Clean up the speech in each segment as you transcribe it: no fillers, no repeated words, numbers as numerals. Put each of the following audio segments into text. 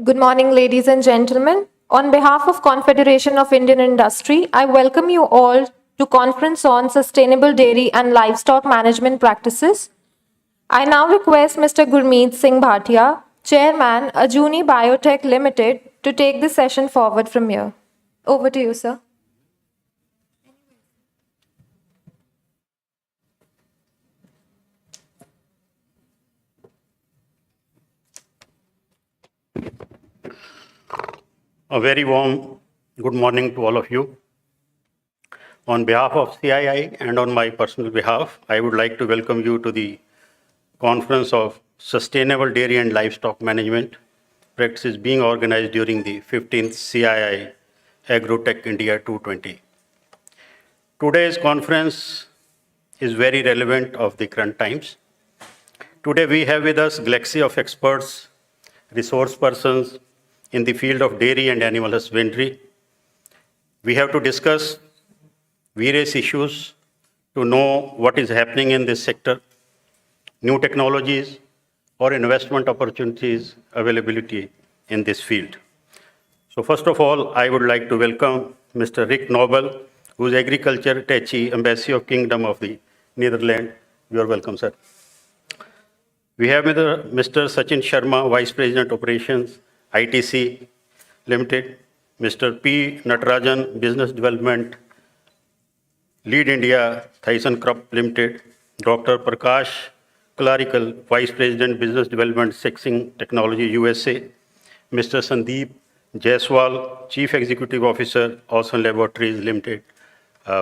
Good morning, ladies and gentlemen. On behalf of Confederation of Indian Industry, I welcome you all to Conference on Sustainable Dairy and Livestock Management Practices. I now request Mr. Gurmeet Singh Bhatia, Chairman, Ajuni Biotech Limited, to take the session forward from here. Over to you, sir. A very warm good morning to all of you. On behalf of CII and on my personal behalf, I would like to welcome you to the Conference of Sustainable Dairy and Livestock Management Practices being organized during the 15th CII Agrotech India 220. Today's conference is very relevant of the current times. Today we have with us galaxy of experts, resource persons in the field of dairy and animal husbandry. We have to discuss various issues to know what is happening in this sector, new technologies or investment opportunities availability in this field. So first of all, I would like to welcome Mr. Rick Nobel, who is Agriculture Attaché, Embassy of Kingdom of the Netherlands. You are welcome, sir. We have Mr. Sachin Sharma, Vice President Operations, ITC Limited, Mr. P. Natarajan, Business Development, Lead India, Thyssen Crop Limited, Dr. Prakash Clerical, Vice President, Business Development, Sexing Technology, USA, Mr. Sandeep Jaiswal, Chief Executive Officer, Awesome Laboratories Limited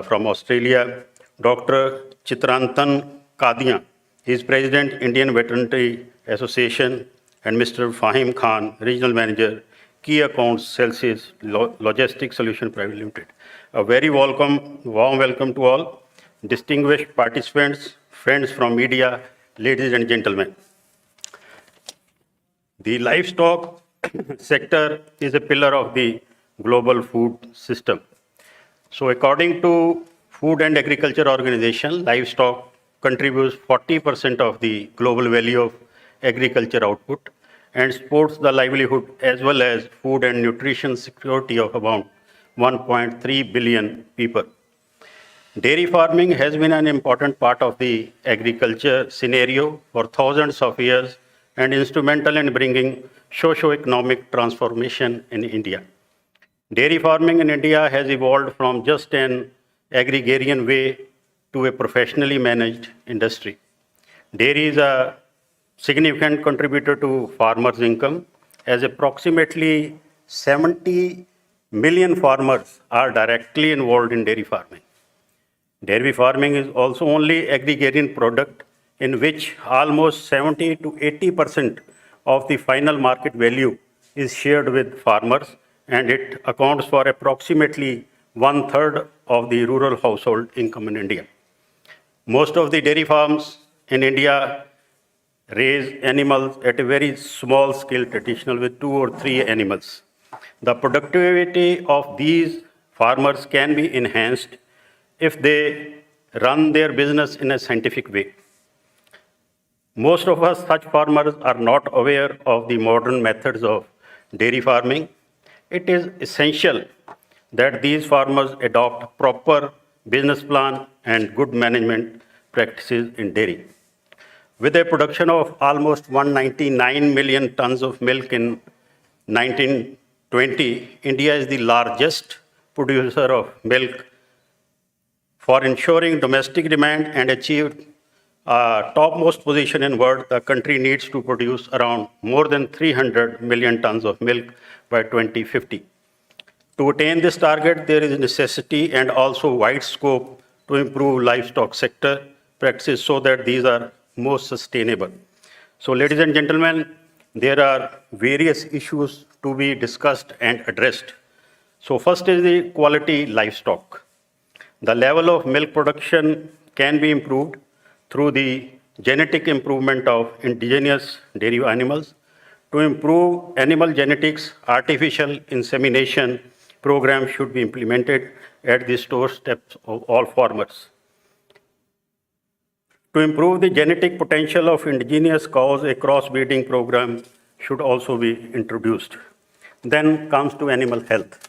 from Australia, Dr. Chitrantan Kadia, he is President, Indian Veterinary Association, and Mr. Fahim Khan, Regional Manager, Key Accounts, Celsius Logistics Solution Private Limited. A very warm welcome to all distinguished participants, friends from media, ladies and gentlemen. The livestock sector is a pillar of the global food system. So according to Food and Agriculture Organization, livestock contributes 40% of the global value of agriculture output and supports the livelihood as well as food and nutrition security of about 1.3 billion people. Dairy farming has been an important part of the agriculture scenario for thousands of years and instrumental in bringing socio-economic transformation in India. Dairy farming in India has evolved from just an agrarian way to a professionally managed industry. Dairy is a significant contributor to farmers' income, as approximately 70 million farmers are directly involved in dairy farming. Dairy farming is also only agrarian product in which almost 70 to 80% of the final market value is shared with farmers, and it accounts for approximately 1/3 of the rural household income in India. Most of the dairy farms in India raise animals at a very small scale, traditional with 2 or 3 animals. The productivity of these farmers can be enhanced if they run their business in a scientific way. Most of us, such farmers, are not aware of the modern methods of dairy farming. It is essential that these farmers adopt proper business plan and good management practices in dairy. With a production of almost 199 million tons of milk in 1920, India is the largest producer of milk. For ensuring domestic demand and achieve topmost position in world, the country needs to produce around more than 300 million tons of milk by 2050. To attain this target, there is a necessity and also wide scope to improve livestock sector practices so that these are more sustainable. So, ladies and gentlemen, there are various issues to be discussed and addressed. So, first is the quality livestock. The level of milk production can be improved through the genetic improvement of indigenous dairy animals. To improve animal genetics, artificial insemination program should be implemented at the doorsteps of all farmers. To improve the genetic potential of indigenous cows, a crossbreeding program should also be introduced. Then comes to animal health.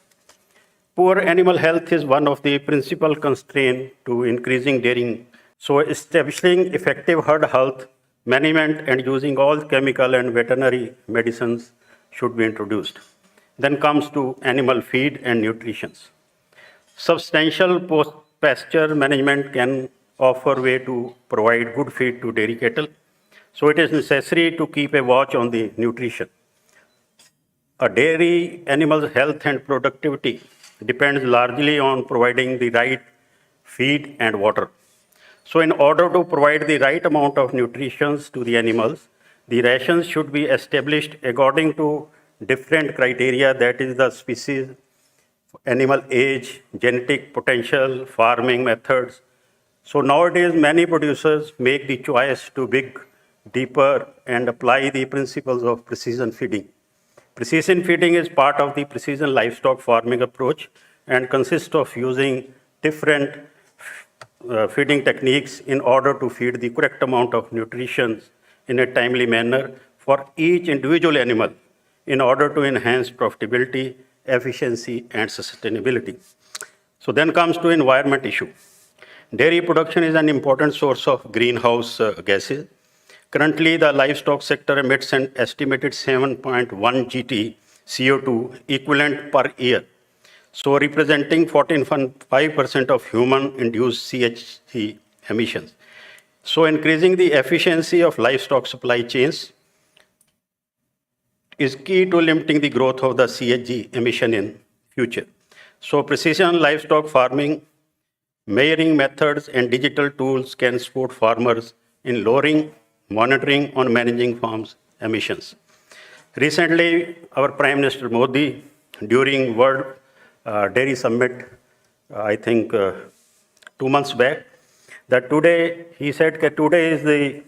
Poor animal health is one of the principal constraints to increasing dairying. So establishing effective herd health management and using all chemical and veterinary medicines should be introduced. Then comes to animal feed and nutrition. Substantial post-pasture management can offer way to provide good feed to dairy cattle. So it is necessary to keep a watch on the nutrition. A dairy animal's health and productivity depends largely on providing the right feed and water. So in order to provide the right amount of nutrition to the animals, the rations should be established according to different criteria, that is the species, animal age, genetic potential, farming methods. So nowadays, many producers make the choice to dig deeper and apply the principles of precision feeding. Precision feeding is part of the precision livestock farming approach and consists of using different feeding techniques in order to feed the correct amount of nutrition in a timely manner for each individual animal in order to enhance profitability, efficiency, and sustainability. So then comes to environment issue. Dairy production is an important source of greenhouse gases. Currently, the livestock sector emits an estimated 7.1 GT CO2 equivalent per year, so representing 14.5% of human-induced CHG emissions. So increasing the efficiency of livestock supply chains is key to limiting the growth of the CHG emission in future. So precision livestock farming, measuring methods and digital tools can support farmers in lowering, monitoring, and managing farms' emissions. Recently, our Prime Minister Modi, during World Dairy Summit, I think 2 months back, that today, he said that today is the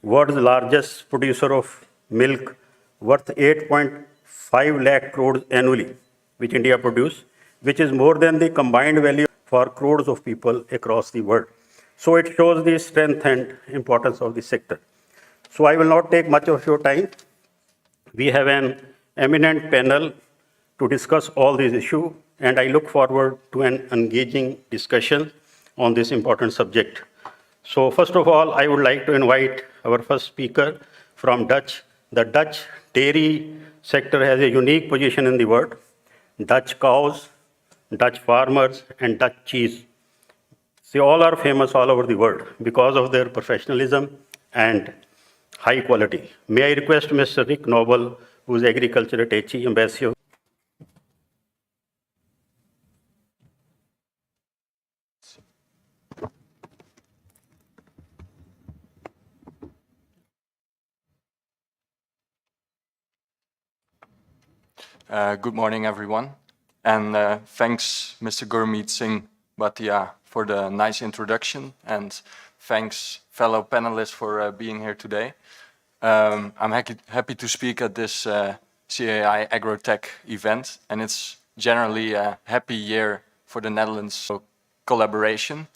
world's largest producer of milk, worth 8.5 lakh crores annually, which India produces, which is more than the combined value for crores of people across the world. So it shows the strength and importance of the sector. So I will not take much of your time. We have an eminent panel to discuss all these issues, and I look forward to an engaging discussion on this important subject. So first of all, I would like to invite our first speaker from Dutch. The Dutch dairy sector has a unique position in the world. Dutch cows, Dutch farmers, and Dutch cheese. They all are famous all over the world because of their professionalism and high quality. May I request Mr. Rick Noble, who is agriculture at HE Ambassador. Good morning, everyone. And thanks, Mr. Gurmeet Singh Bhatia, for the nice introduction. And thanks, fellow panelists, for being here today. I'm happy to speak at this CAI AgroTech event. And it's generally a happy year for the Netherlands collaboration.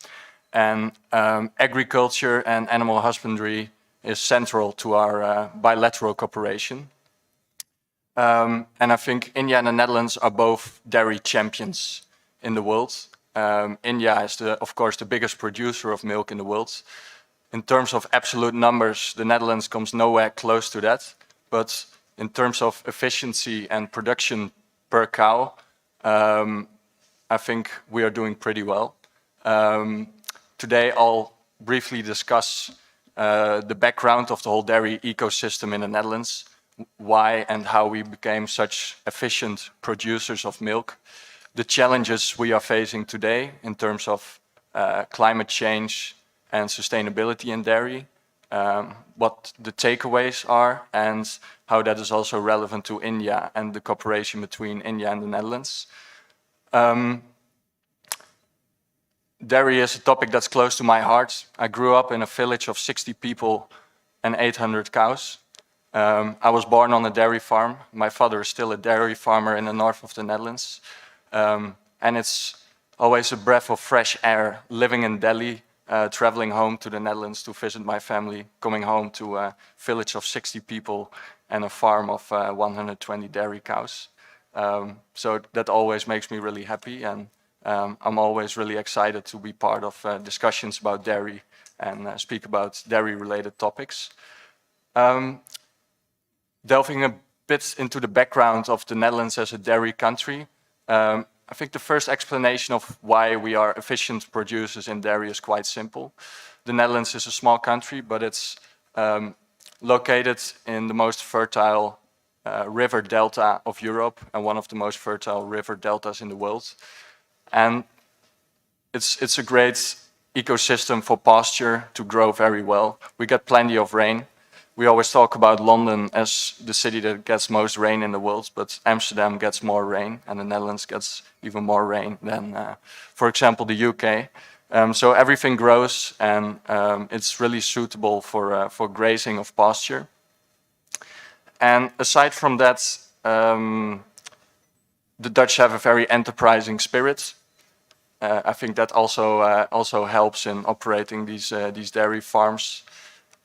And agriculture and animal husbandry is central to our bilateral cooperation. And I think India and the Netherlands are both dairy champions in the world. India is, of course, the biggest producer of milk in the world. In terms of absolute numbers, the Netherlands comes nowhere close to that. But in terms of efficiency and production per cow, I think we are doing pretty well. Today, I'll briefly discuss the background of the whole dairy ecosystem in the Netherlands, why and how we became such efficient producers of milk, the challenges we are facing today in terms of climate change and sustainability in dairy, what the takeaways are, and how that is also relevant to India and the cooperation between India and the Netherlands. Dairy is a topic that's close to my heart. I grew up in a village of 60 people and 800 cows. I was born on a dairy farm. My father is still a dairy farmer in the north of the Netherlands. And it's always a breath of fresh air living in Delhi, traveling home to the Netherlands to visit my family, coming home to a village of 60 people and a farm of 120 dairy cows. So that always makes me really happy, and I'm always really excited to be part of discussions about dairy and speak about dairy-related topics. Delving a bit into the background of the Netherlands as a dairy country, I think the first explanation of why we are efficient producers in dairy is quite simple. The Netherlands is a small country, but it's located in the most fertile river delta of Europe and one of the most fertile river deltas in the world. And it's a great ecosystem for pasture to grow very well. We get plenty of rain. We always talk about London as the city that gets most rain in the world, but Amsterdam gets more rain, and the Netherlands gets even more rain than, for example, the UK. So everything grows, and it's really suitable for grazing of pasture. And aside from that, the Dutch have a very enterprising spirit. I think that also helps in operating these dairy farms.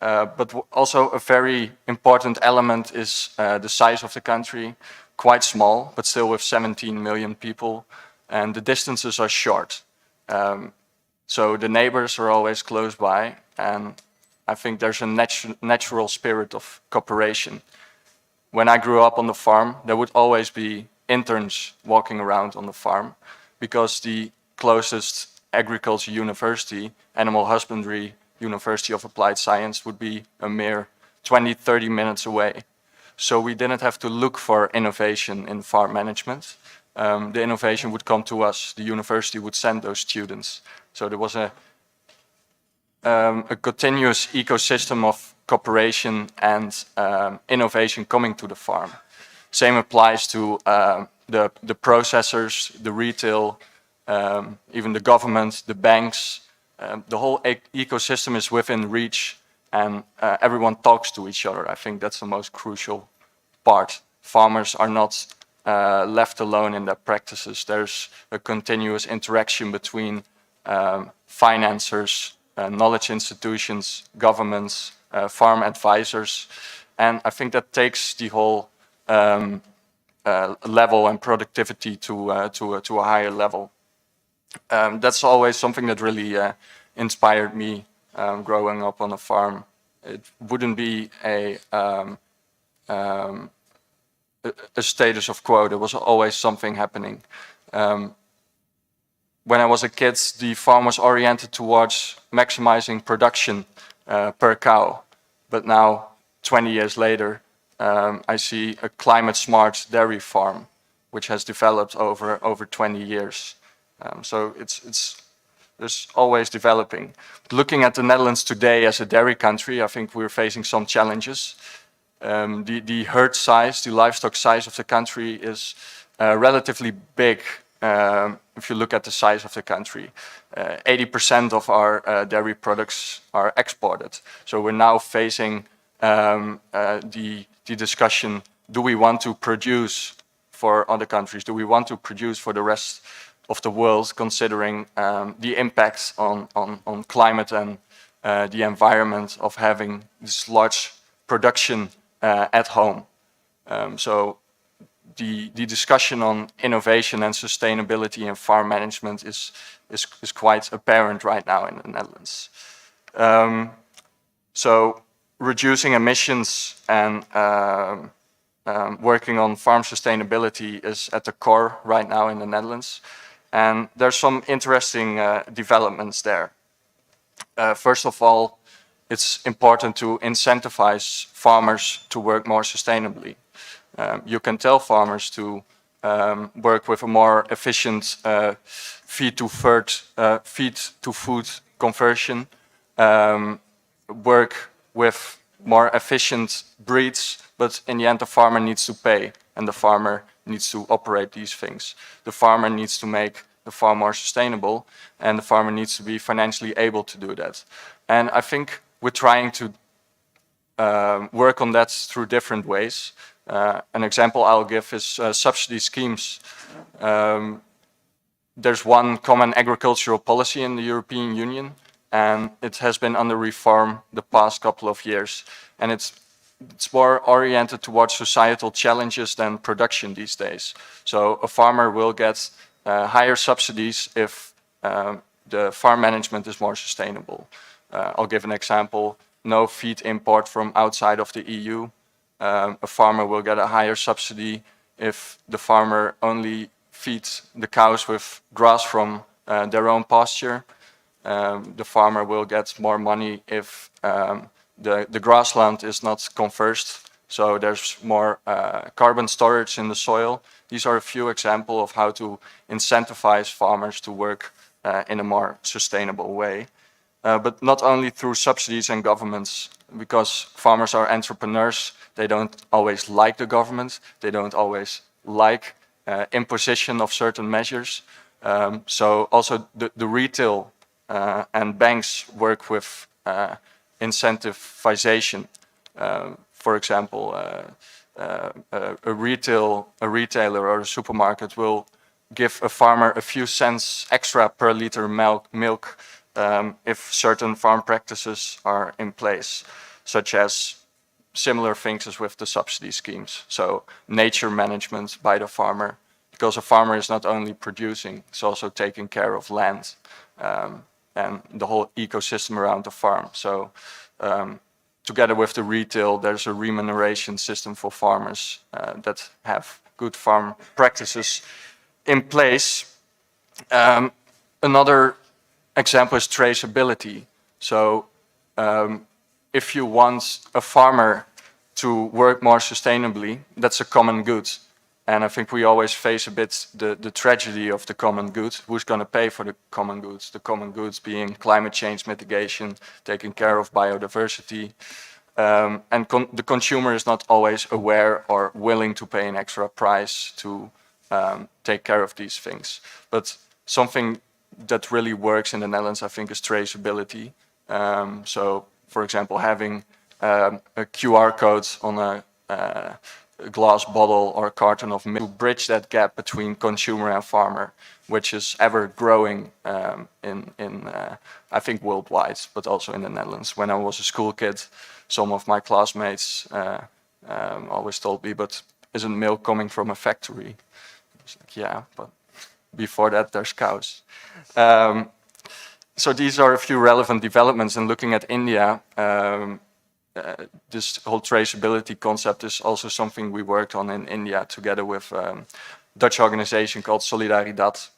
But also a very important element is the size of the country, quite small, but still with 17 million people, and the distances are short. So the neighbors are always close by, and I think there's a natural spirit of cooperation. When I grew up on the farm, there would always be interns walking around on the farm, because the closest agriculture university, animal husbandry University of Applied Science, would be a mere 20, 30 minutes away. So we didn't have to look for innovation in farm management. The innovation would come to us. The university would send those students. So there was a continuous ecosystem of cooperation and innovation coming to the farm. Same applies to the processors, the retail, even the government, the banks. The whole ecosystem is within reach, and everyone talks to each other. I think that's the most crucial part. Farmers are not left alone in their practices. There's a continuous interaction between financiers, knowledge institutions, governments, farm advisors, and I think that takes the whole level and productivity to a higher level. That's always something that really inspired me growing up on a farm. It wouldn't be a status of quo. There was always something happening. When I was a kid, the farm was oriented towards maximizing production per cow. But now, 20 years later, I see a climate-smart dairy farm, which has developed over 20 years. So there's always developing. Looking at the Netherlands today as a dairy country, I think we're facing some challenges. The herd size, the livestock size of the country is relatively big if you look at the size of the country. 80% of our dairy products are exported. So we're now facing the discussion, do we want to produce for other countries? Do we want to produce for the rest of the world, considering the impacts on climate and the environment of having this large production at home? So the discussion on innovation and sustainability in farm management is quite apparent right now in the Netherlands. So reducing emissions and working on farm sustainability is at the core right now in the Netherlands. And there's some interesting developments there. First of all, it's important to incentivize farmers to work more sustainably. You can tell farmers to work with a more efficient feed-to-food conversion, work with more efficient breeds, but in the end the farmer needs to pay, and the farmer needs to operate these things. The farmer needs to make the farm more sustainable, and the farmer needs to be financially able to do that. And I think we're trying to work on that through different ways. An example I'll give is subsidy schemes. There's one common agricultural policy in the European Union, and it has been under reform the past couple of years. And it's it's more oriented towards societal challenges than production these days. So a farmer will get higher subsidies if the farm management is more sustainable. I'll give an example. No feed import from outside of the EU. A farmer will get a higher subsidy if the farmer only feeds the cows with grass from their own pasture. The farmer will get more money if the grassland is not conversed, so there's more carbon storage in the soil. These are a few examples of how to incentivize farmers to work in a more sustainable way. But not only through subsidies and governments, because farmers are entrepreneurs, they don't always like the government, they don't always like imposition of certain measures. So also the retail and banks work with incentivization. For example, a retailer or a supermarket will give a farmer a few cents extra per liter milk if certain farm practices are in place, such as similar things as with the subsidy schemes. So nature management by the farmer, because a farmer is not only producing, it's also taking care of land and the whole ecosystem around the farm. So together with the retail, there's a remuneration system for farmers that have good farm practices in place. Another example is traceability. So if you want a farmer to work more sustainably, that's a common good. And I think we always face a bit the tragedy of the common good. Who's going to pay for the common goods? The common goods being climate change mitigation, taking care of biodiversity. And the consumer is not always aware or willing to pay an extra price to take care of these things. But something that really works in the Netherlands, I think, is traceability. So, for example, having a QR code on a glass bottle or a carton of milk to bridge that gap between consumer and farmer, which is ever growing I think worldwide, but also in the Netherlands. When I was a school kid, some of my classmates always told me, but isn't milk coming from a factory? I was like, yeah, but before that there's cows. So these are a few relevant developments. And looking at India, this whole traceability concept is also something we worked on in India together with a Dutch organization called Solidaridad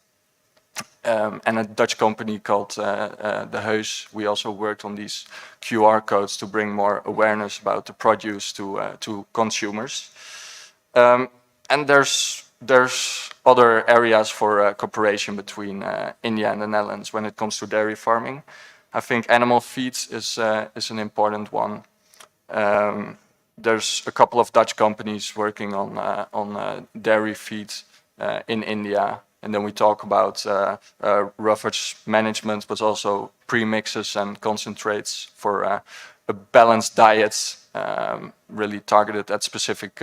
and a Dutch company called De Heus. We also worked on these QR codes to bring more awareness about the produce to consumers. And there's other areas for cooperation between India and the Netherlands when it comes to dairy farming. I think animal feed is an important one. There's a couple of Dutch companies working on dairy feed in India, and then we talk about roughage management, but also premixes and concentrates for a balanced diet, really targeted at specific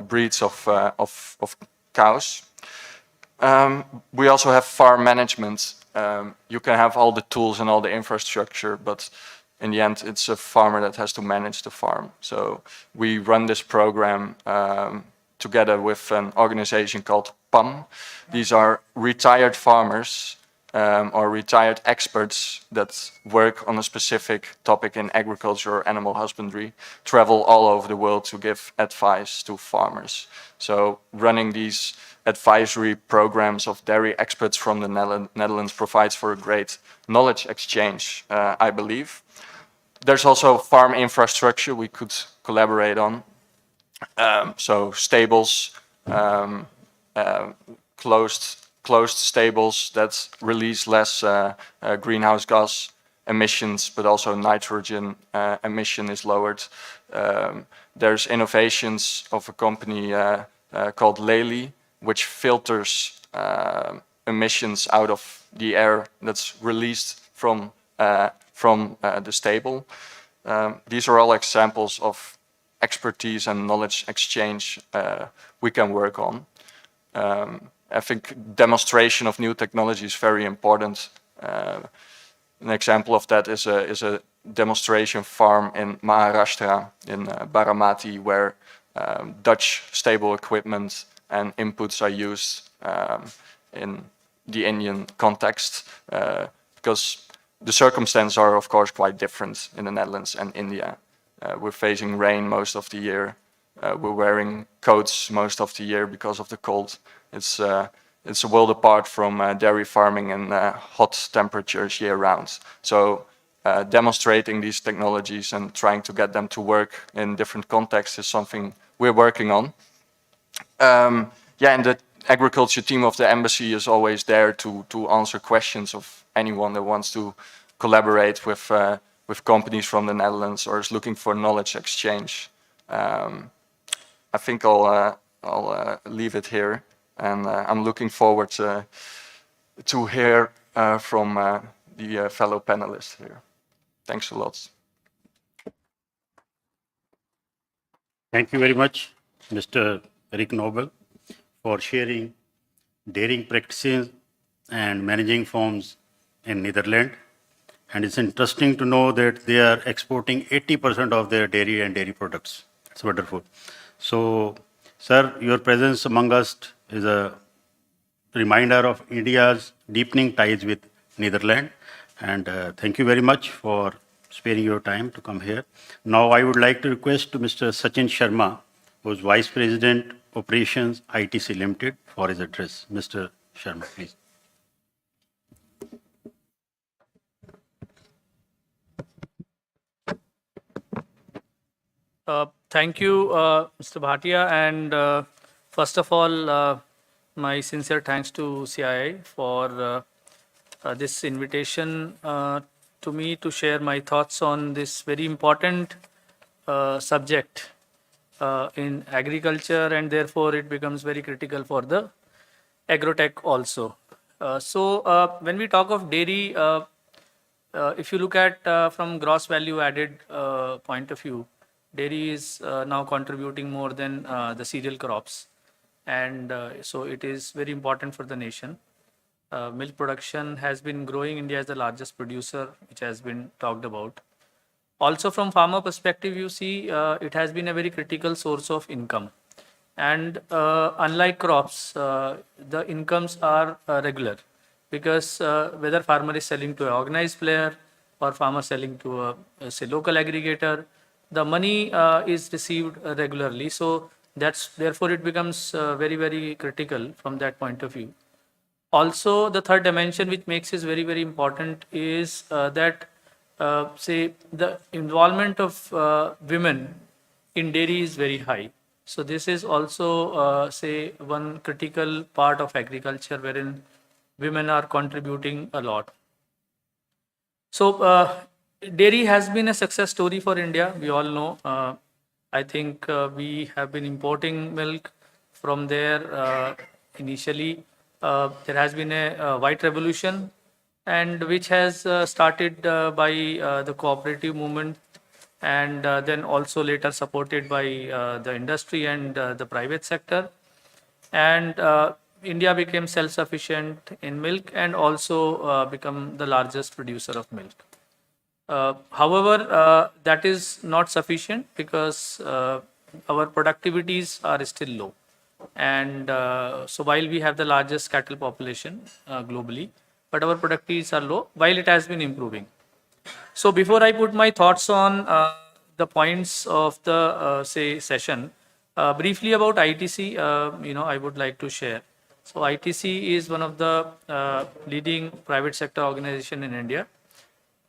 breeds of cows. We also have farm management. You can have all the tools and all the infrastructure, but in the end, it's a farmer that has to manage the farm. So we run this program together with an organization called PAM. These are retired farmers or retired experts that work on a specific topic in agriculture or animal husbandry, travel all over the world to give advice to farmers. So running these advisory programs of dairy experts from the Netherlands provides for a great knowledge exchange, I believe. There's also farm infrastructure we could collaborate on. So stables, closed stables that release less greenhouse gas emissions, but also nitrogen emission is lowered. There's innovations of a company called Lely, which filters emissions out of the air that's released from the stable. These are all examples of expertise and knowledge exchange we can work on. I think demonstration of new technology is very important. An example of that is a demonstration farm in Maharashtra, in Baramati, where Dutch stable equipment and inputs are used in the Indian context, because the circumstances are, of course, quite different in the Netherlands and India. We're facing rain most of the year. We're wearing coats most of the year because of the cold. It's a world apart from dairy farming and hot temperatures year round. So demonstrating these technologies and trying to get them to work in different contexts is something we're working on. Yeah, and the agriculture team of the embassy is always there to answer questions of anyone that wants to collaborate with companies from the Netherlands or is looking for knowledge exchange. I think I'll leave it here, and I'm looking forward to hear from the fellow panelists here. Thanks a lot. Thank you very much, Mr. Rick Noble, for sharing dairying practices and managing farms in Netherlands. And it's interesting to know that they are exporting 80% of their dairy and dairy products. It's wonderful. So, sir, your presence among us is a reminder of India's deepening ties with Netherlands. And thank you very much for sparing your time to come here. Now, I would like to request to Mr. Sachin Sharma, who is Vice President, Operations, ITC Limited, for his address. Mr. Sharma, please. Thank you, Mr. Bhatia, and first of all, my sincere thanks to CII for this invitation to me to share my thoughts on this very important subject in agriculture, and therefore it becomes very critical for the agrotech also. When we talk of dairy, if you look at from gross value added point of view, dairy is now contributing more than the cereal crops, and so it is very important for the nation. Milk production has been growing. India is the largest producer, which has been talked about. Also, from farmer perspective, you see it has been a very critical source of income. And unlike crops, the incomes are regular, because whether farmer is selling to an organized player or farmer selling to a say local aggregator, the money is received regularly. So therefore it becomes very critical from that point of view. Also, the third dimension which makes it very important is that say the involvement of women in dairy is very high. So this is also say one critical part of agriculture wherein women are contributing a lot. So dairy has been a success story for India. We all know. I think we have been importing milk from there initially. There has been a white revolution, and which has started by the cooperative movement, and then also later supported by the industry and the private sector. And India became self-sufficient in milk and also become the largest producer of milk. However, that is not sufficient, because our productivities are still low. And so while we have the largest cattle population globally, but our productivities are low, while it has been improving. So before I put my thoughts on the points of the say session, briefly about ITC, I would like to share. So ITC is one of the leading private sector organization in India,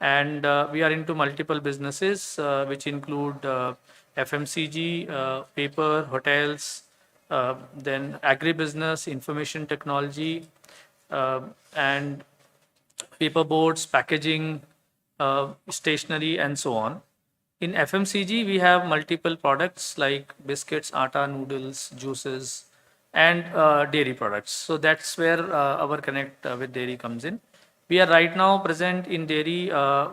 and we are into multiple businesses which include FMCG, paper, hotels, then agribusiness, information technology, and paper boards, packaging, stationery, and so on. In FMCG, we have multiple products like biscuits, atta, noodles, juices, and dairy products. So that's where our connect with dairy comes in. We are right now present in dairy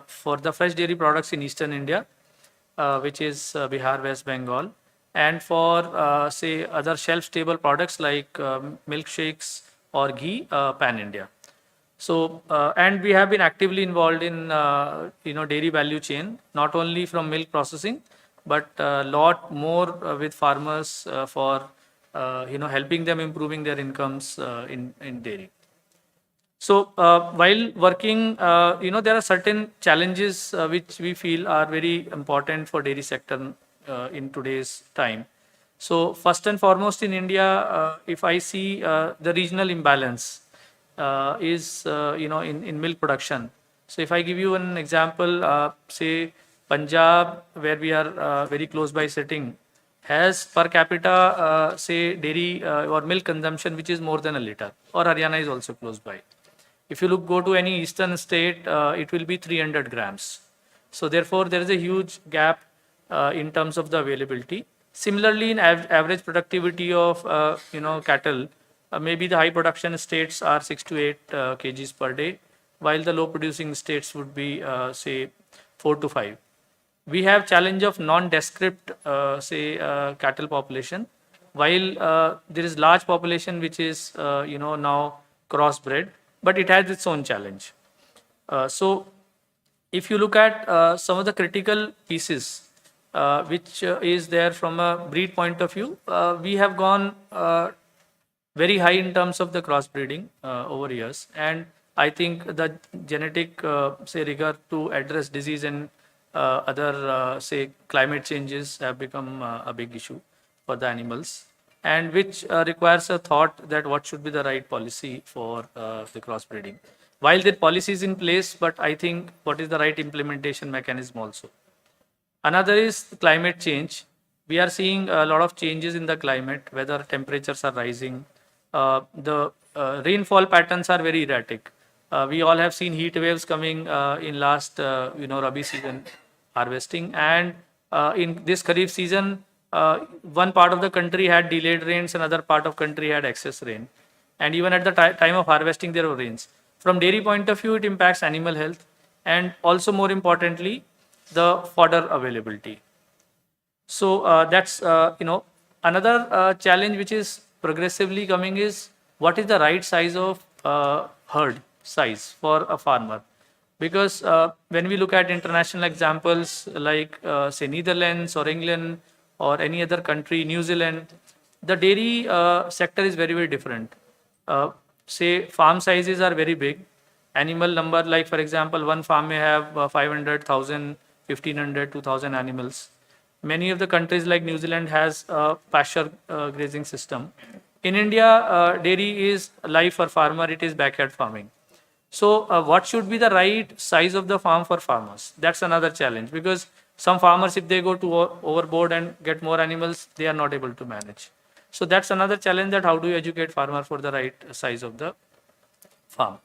for the fresh dairy products in Eastern India, which is Bihar, West Bengal, and for say other shelf-stable products like milkshakes or ghee, pan India. So, and we have been actively involved in, dairy value chain, not only from milk processing, but a lot more with farmers for, helping them improving their incomes in dairy. So, while working, there are certain challenges which we feel are very important for dairy sector in today's time. So, first and foremost in India, if I see the regional imbalance is, in milk production. So, if I give you an example, say Punjab, where we are very close by sitting, has per capita, say dairy or milk consumption which is more than a liter, or Haryana is also close by. If you go to any eastern state, it will be 300 grams. So therefore, there is a huge gap in terms of the availability. Similarly, in average productivity of cattle, maybe the high production states are 6 to 8 kgs per day, while the low producing states would be say 4 to 5. We have challenge of non-descript cattle population, while there is large population which is now crossbred, but it has its own challenge. So if you look at some of the critical pieces which is there from a breed point of view, we have gone very high in terms of the crossbreeding over years, and I think the genetic rigor to address disease and other climate changes have become a big issue for the animals, and which requires a thought that what should be the right policy for the crossbreeding. While the policy is in place, but I think what is the right implementation mechanism also. Another is climate change. We are seeing a lot of changes in the climate, whether temperatures are rising. The rainfall patterns are very erratic. We all have seen heat waves coming in last, Rabi season harvesting. And in this Kharif season, one part of the country had delayed rains, another part of country had excess rain. And even at the time of harvesting, there were rains. From dairy point of view, it impacts animal health, and also more importantly, the fodder availability. So that's another challenge which is progressively coming is what is the right size of herd size for a farmer, because when we look at international examples like say Netherlands or England or any other country, New Zealand, the dairy sector is very different. Say farm sizes are very big. Animal number, like for example, one farm may have 500,000, 1,500, 2,000 animals. Many of the countries like New Zealand has a pasture grazing system. In India, dairy is life for farmer, it is backyard farming. So what should be the right size of the farm for farmers? That's another challenge, because some farmers, if they go to overboard and get more animals, they are not able to manage. So that's another challenge, that how do you educate farmer for the right size of the farm.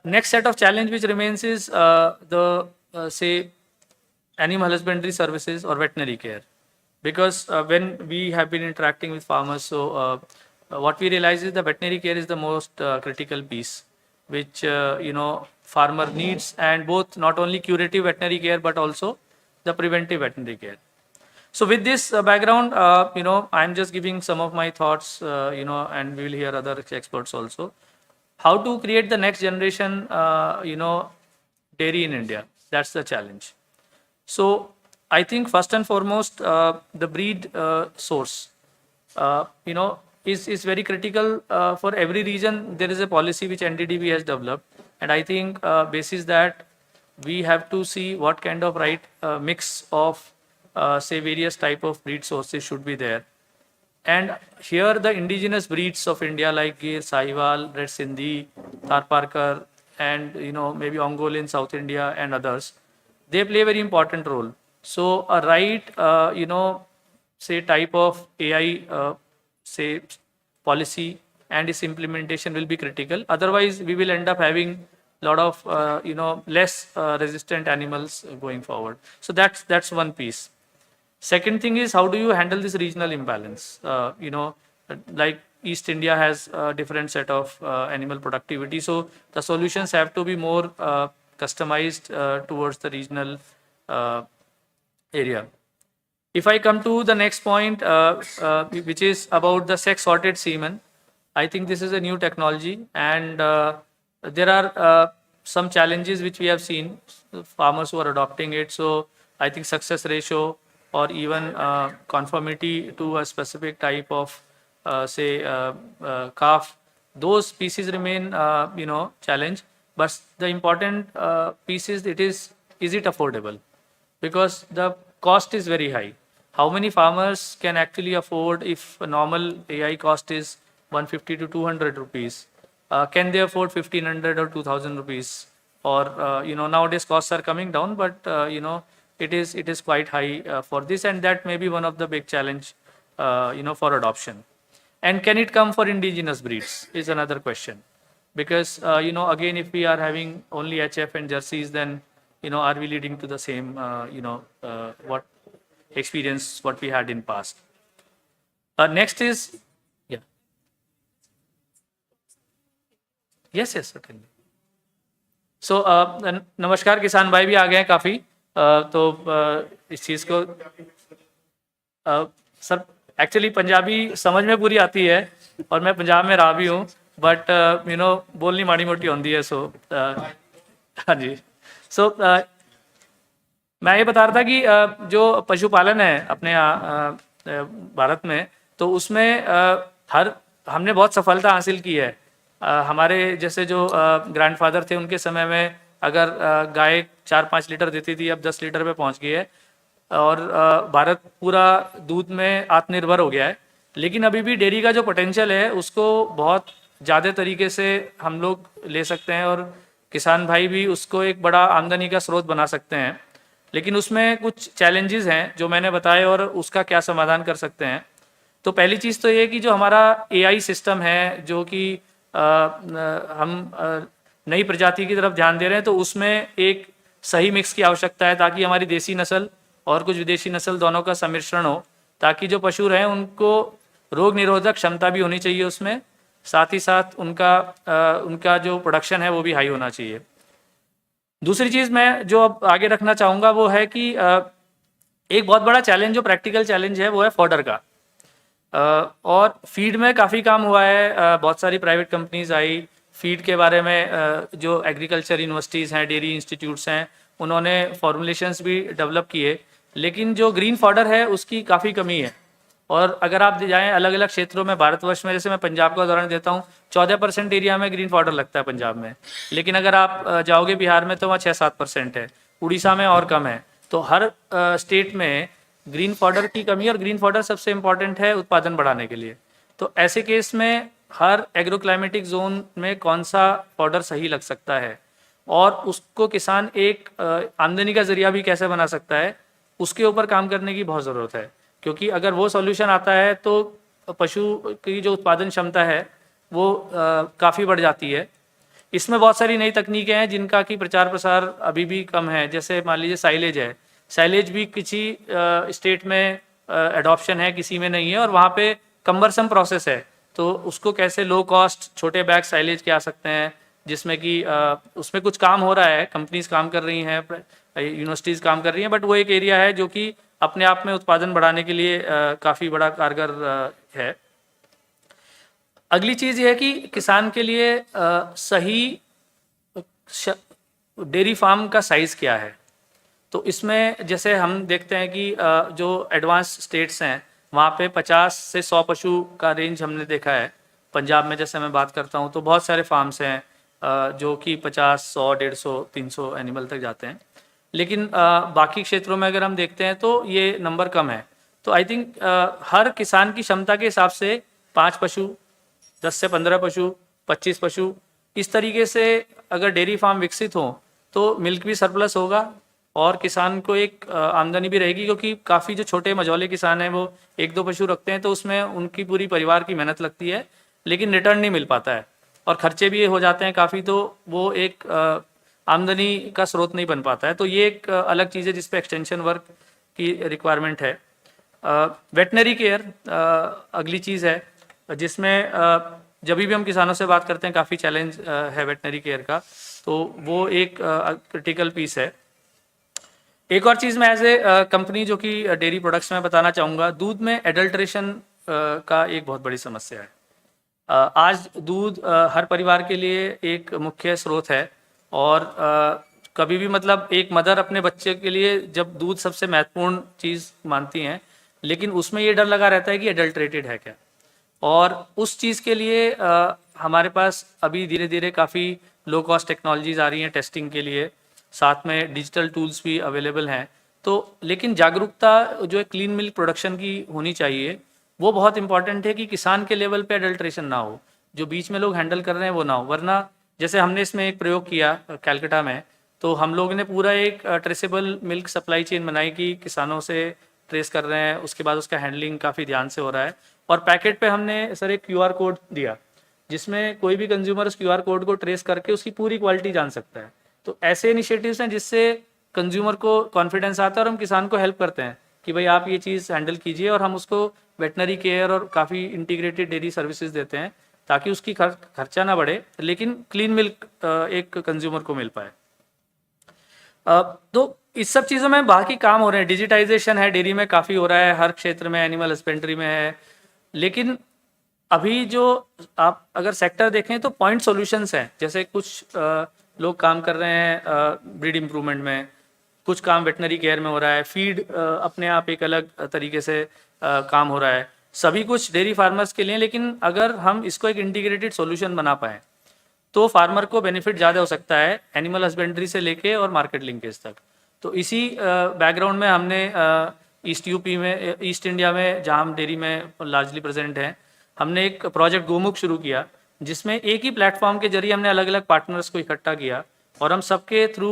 Next set of challenge which remains is the animal husbandry services or veterinary care, because when we have been interacting with farmers, so what we realize is the veterinary care is the most critical piece which farmer needs, and both not only curative veterinary care but also the preventive veterinary care. So with this background, I'm just giving some of my thoughts, and we will hear other experts also. How to create the next generation, dairy in India? That's the challenge. So I think first and foremost, the breed source, is very critical for every region. There is a policy which NDDB has developed, and I think basis that we have to see what kind of right mix of various type of breed sources should be there. And here the indigenous breeds of India like Gir, Sahiwal, Red Sindhi, Tharparkar, and maybe Ongole in South India and others, they play a very important role. So a right type of AI policy and its implementation will be critical. Otherwise, we will end up having a lot of less resistant animals going forward. So that's one piece. Second thing is, how do you handle this regional imbalance? Like East India has a different set of animal productivity. So the solutions have to be more customized towards the regional area. If I come to the next point, which is about the sex sorted semen, I think this is a new technology, and there are some challenges which we have seen, farmers who are adopting it. So I think success ratio or even conformity to a specific type of say calf, those species remain challenge. But the important piece is is it affordable? Because the cost is very high. How many farmers can actually afford if a normal AI cost is 150 to 200 rupees? Can they afford 1500 or 2000 rupees? Or nowadays costs are coming down, but it is quite high for this, and that may be one of the big challenge for adoption. And can it come for indigenous breeds is another question, because again, if we are having only HF and jerseys, then are we leading to the same what experience what we had in past? Next is, yeah, yes, certainly. सो नमस्कार, किसान भाई भी आ गए हैं काफ़ी, तो इस चीज़ को सर एक्चुअली पंजाबी समझ में पूरी आती है और मैं पंजाब में रहा भी हूँ, बट बोलनी माड़ी मोटी होती है। सो हाँ जी, सो मैं ये बता रहा था कि जो पशुपालन है अपने यहाँ भारत में, तो उसमें हमने बहुत सफलता हासिल की है। हमारे जैसे जो ग्रैंडफादर थे, उनके समय में अगर गाय 4-5 लीटर देती थी, अब 10 लीटर पे पहुंच गई है, और भारत पूरा दूध में आत्मनिर्भर हो गया है। लेकिन अभी भी डेयरी का जो पोटेंशियल है उसको बहुत ज़्यादा तरीके से हम लोग ले सकते हैं, और किसान भाई भी उसको एक बड़ा आमदनी का स्रोत बना सकते हैं। लेकिन उसमें कुछ चैलेंजेस हैं जो मैंने बताए, और उसका क्या समाधान कर सकते हैं। तो पहली चीज़ तो ये कि जो हमारा AI सिस्टम है, जो कि हम नई प्रजाति की तरफ ध्यान दे रहे हैं, तो उसमें एक सही मिक्स की आवश्यकता है, ताकि हमारी देसी नस्ल और कुछ विदेशी नस्ल दोनों का सम्मिश्रण हो, ताकि जो पशु रहें उनको रोग निरोधक क्षमता भी होनी चाहिए उसमें, साथ ही साथ उनका जो प्रोडक्शन है वो भी हाई होना चाहिए। दूसरी चीज़ मैं जो अब आगे रखना चाहूँगा वो है कि एक बहुत बड़ा चैलेंज, जो प्रैक्टिकल चैलेंज है, वो है फॉडर का। और फीड में काफ़ी काम हुआ है, बहुत सारी प्राइवेट कंपनीज आई फीड के बारे में, जो एग्रीकल्चर यूनिवर्सिटीज़ हैं, डेयरी इंस्टीट्यूट्स हैं, उन्होंने फॉर्मुलेशंस भी डेवलप किए। लेकिन जो ग्रीन फॉडर है उसकी काफ़ी कमी है, और अगर आप जाएँ अलग अलग क्षेत्रों में भारतवर्ष में, जैसे मैं पंजाब का उदाहरण देता हूँ, 14% एरिया में ग्रीन फॉडर लगता है पंजाब में, लेकिन अगर आप जाओगे बिहार में तो वहाँ 6-7% है, उड़ीसा में और कम है। तो हर स्टेट में ग्रीन फॉडर की कमी, और ग्रीन फॉडर सबसे इम्पॉर्टेंट है उत्पादन बढ़ाने के लिए। तो ऐसे केस में हर एग्रोक्लाइमेटिक जोन में कौन सा फॉडर सही लग सकता है, और उसको किसान एक आमदनी का जरिया भी कैसे बना सकता है, उसके ऊपर काम करने की बहुत ज़रूरत है। क्योंकि अगर वो सॉल्यूशन आता है तो पशु की जो उत्पादन क्षमता है वो काफ़ी बढ़ जाती है। इसमें बहुत सारी नई तकनीकें हैं जिनका कि प्रचार प्रसार अभी भी कम है। जैसे मान लीजिए साइलेज है, साइलेज भी किसी स्टेट में एडॉप्शन है, किसी में नहीं है, और वहाँ पे कम्बरसम प्रोसेस है। तो उसको कैसे लो कॉस्ट छोटे बैग साइलेज के आ सकते हैं, जिसमें कि उसमें कुछ काम हो रहा है, कंपनीज काम कर रही हैं, यूनिवर्सिटीज़ काम कर रही हैं, बट वो एक एरिया है जो कि अपने आप में उत्पादन बढ़ाने के लिए काफ़ी बड़ा कारगर है। अगली चीज़ ये है कि किसान के लिए सही डेयरी फार्म का साइज़ क्या है। तो इसमें जैसे हम देखते हैं कि जो एडवांस स्टेट्स हैं वहाँ पे 50 से 100 पशु का रेंज हमने देखा है। पंजाब में जैसे मैं बात करता हूँ तो बहुत सारे फार्म्स हैं जो कि 50, 100, 150, 300 एनिमल तक जाते हैं। लेकिन बाकी क्षेत्रों में अगर हम देखते हैं तो ये नंबर कम है। तो आई थिंक हर किसान की क्षमता के हिसाब से 5 पशु, 10 से 15 पशु, 25 पशु, इस तरीके से अगर डेयरी फार्म विकसित हो तो मिल्क भी सरप्लस होगा और किसान को एक आमदनी भी रहेगी। क्योंकि काफ़ी जो छोटे मझौले किसान हैं वो 1-2 पशु रखते हैं तो उसमें उनकी पूरी परिवार की मेहनत लगती है, लेकिन रिटर्न नहीं मिल पाता है और खर्चे भी हो जाते हैं काफ़ी, तो वो एक आमदनी का स्रोत नहीं बन पाता है। तो ये एक अलग चीज़ है जिस पे एक्सटेंशन वर्क की रिक्वायरमेंट है। वेटनरी केयर अगली चीज़ है जिसमें जब भी हम किसानों से बात करते हैं काफ़ी चैलेंज है वेटनरी केयर का, तो वो एक क्रिटिकल पीस है। एक और चीज़ मैं एज ए कंपनी जो कि डेयरी प्रोडक्ट्स में बताना चाहूँगा, दूध में एडल्ट्रेशन का एक बहुत बड़ी समस्या है। आज दूध हर परिवार के लिए एक मुख्य स्रोत है और कभी भी मतलब एक मदर अपने बच्चे के लिए जब दूध सबसे महत्वपूर्ण चीज़ मानती हैं, लेकिन उसमें ये डर लगा रहता है कि एडल्ट्रेटेड है क्या। और उस चीज़ के लिए हमारे पास अभी धीरे धीरे काफ़ी लो कॉस्ट टेक्नोलॉजीज आ रही हैं टेस्टिंग के लिए, साथ में डिजिटल टूल्स भी अवेलेबल हैं। तो लेकिन जागरूकता जो है क्लीन मिल्क प्रोडक्शन की होनी चाहिए, वो बहुत इंपॉर्टेंट है कि किसान के लेवल पे अडल्ट्रेशन ना हो, जो बीच में लोग हैंडल कर रहे हैं वो ना हो। वरना जैसे हमने इसमें एक प्रयोग किया कैलकाटा में, तो हम लोगों ने पूरा एक ट्रेसेबल मिल्क सप्लाई चेन बनाई कि किसानों से ट्रेस कर रहे हैं, उसके बाद उसका हैंडलिंग काफ़ी ध्यान से हो रहा है। और पैकेट पे हमने सर एक QR कोड दिया जिसमें कोई भी कंज्यूमर उस QR कोड को ट्रेस करके उसकी पूरी क्वालिटी जान सकता है। तो ऐसे इनिशिएटिव्स हैं जिससे कंज्यूमर को कॉन्फिडेंस आता है और हम किसान को हेल्प करते हैं कि भाई आप ये चीज़ हैंडल कीजिए, और हम उसको वेटनरी केयर और काफ़ी इंटीग्रेटेड डेयरी सर्विसेज देते हैं ताकि उसकी खर्चा ना बढ़े लेकिन क्लीन मिल्क एक कंज्यूमर को मिल पाए। तो इस सब चीज़ों में बाकी काम हो रहे हैं, डिजिटाइजेशन है डेयरी में काफ़ी हो रहा है, हर क्षेत्र में, एनिमल हस्बेंड्री में है। लेकिन अभी जो आप अगर सेक्टर देखें तो पॉइंट सॉल्यूशंस हैं, जैसे कुछ लोग काम कर रहे हैं ब्रीड इम्प्रूवमेंट में, कुछ काम वेटनरी केयर में हो रहा है, फीड अपने आप एक अलग तरीके से काम हो रहा है, सभी कुछ डेयरी फार्मर्स के लिए। लेकिन अगर हम इसको एक इंटीग्रेटेड सॉल्यूशन बना पाएँ तो फार्मर को बेनिफिट ज़्यादा हो सकता है, एनिमल हस्बेंड्री से लेके और मार्केट लिंकेज तक। तो इसी बैकग्राउंड में हमने ईस्ट यूपी में, ईस्ट इंडिया में जहाँ हम डेयरी में लार्जली प्रेजेंट हैं, हमने एक प्रोजेक्ट गोमुख शुरू किया जिसमें एक ही प्लेटफॉर्म के जरिए हमने अलग अलग पार्टनर्स को इकट्ठा किया और हम सबके थ्रू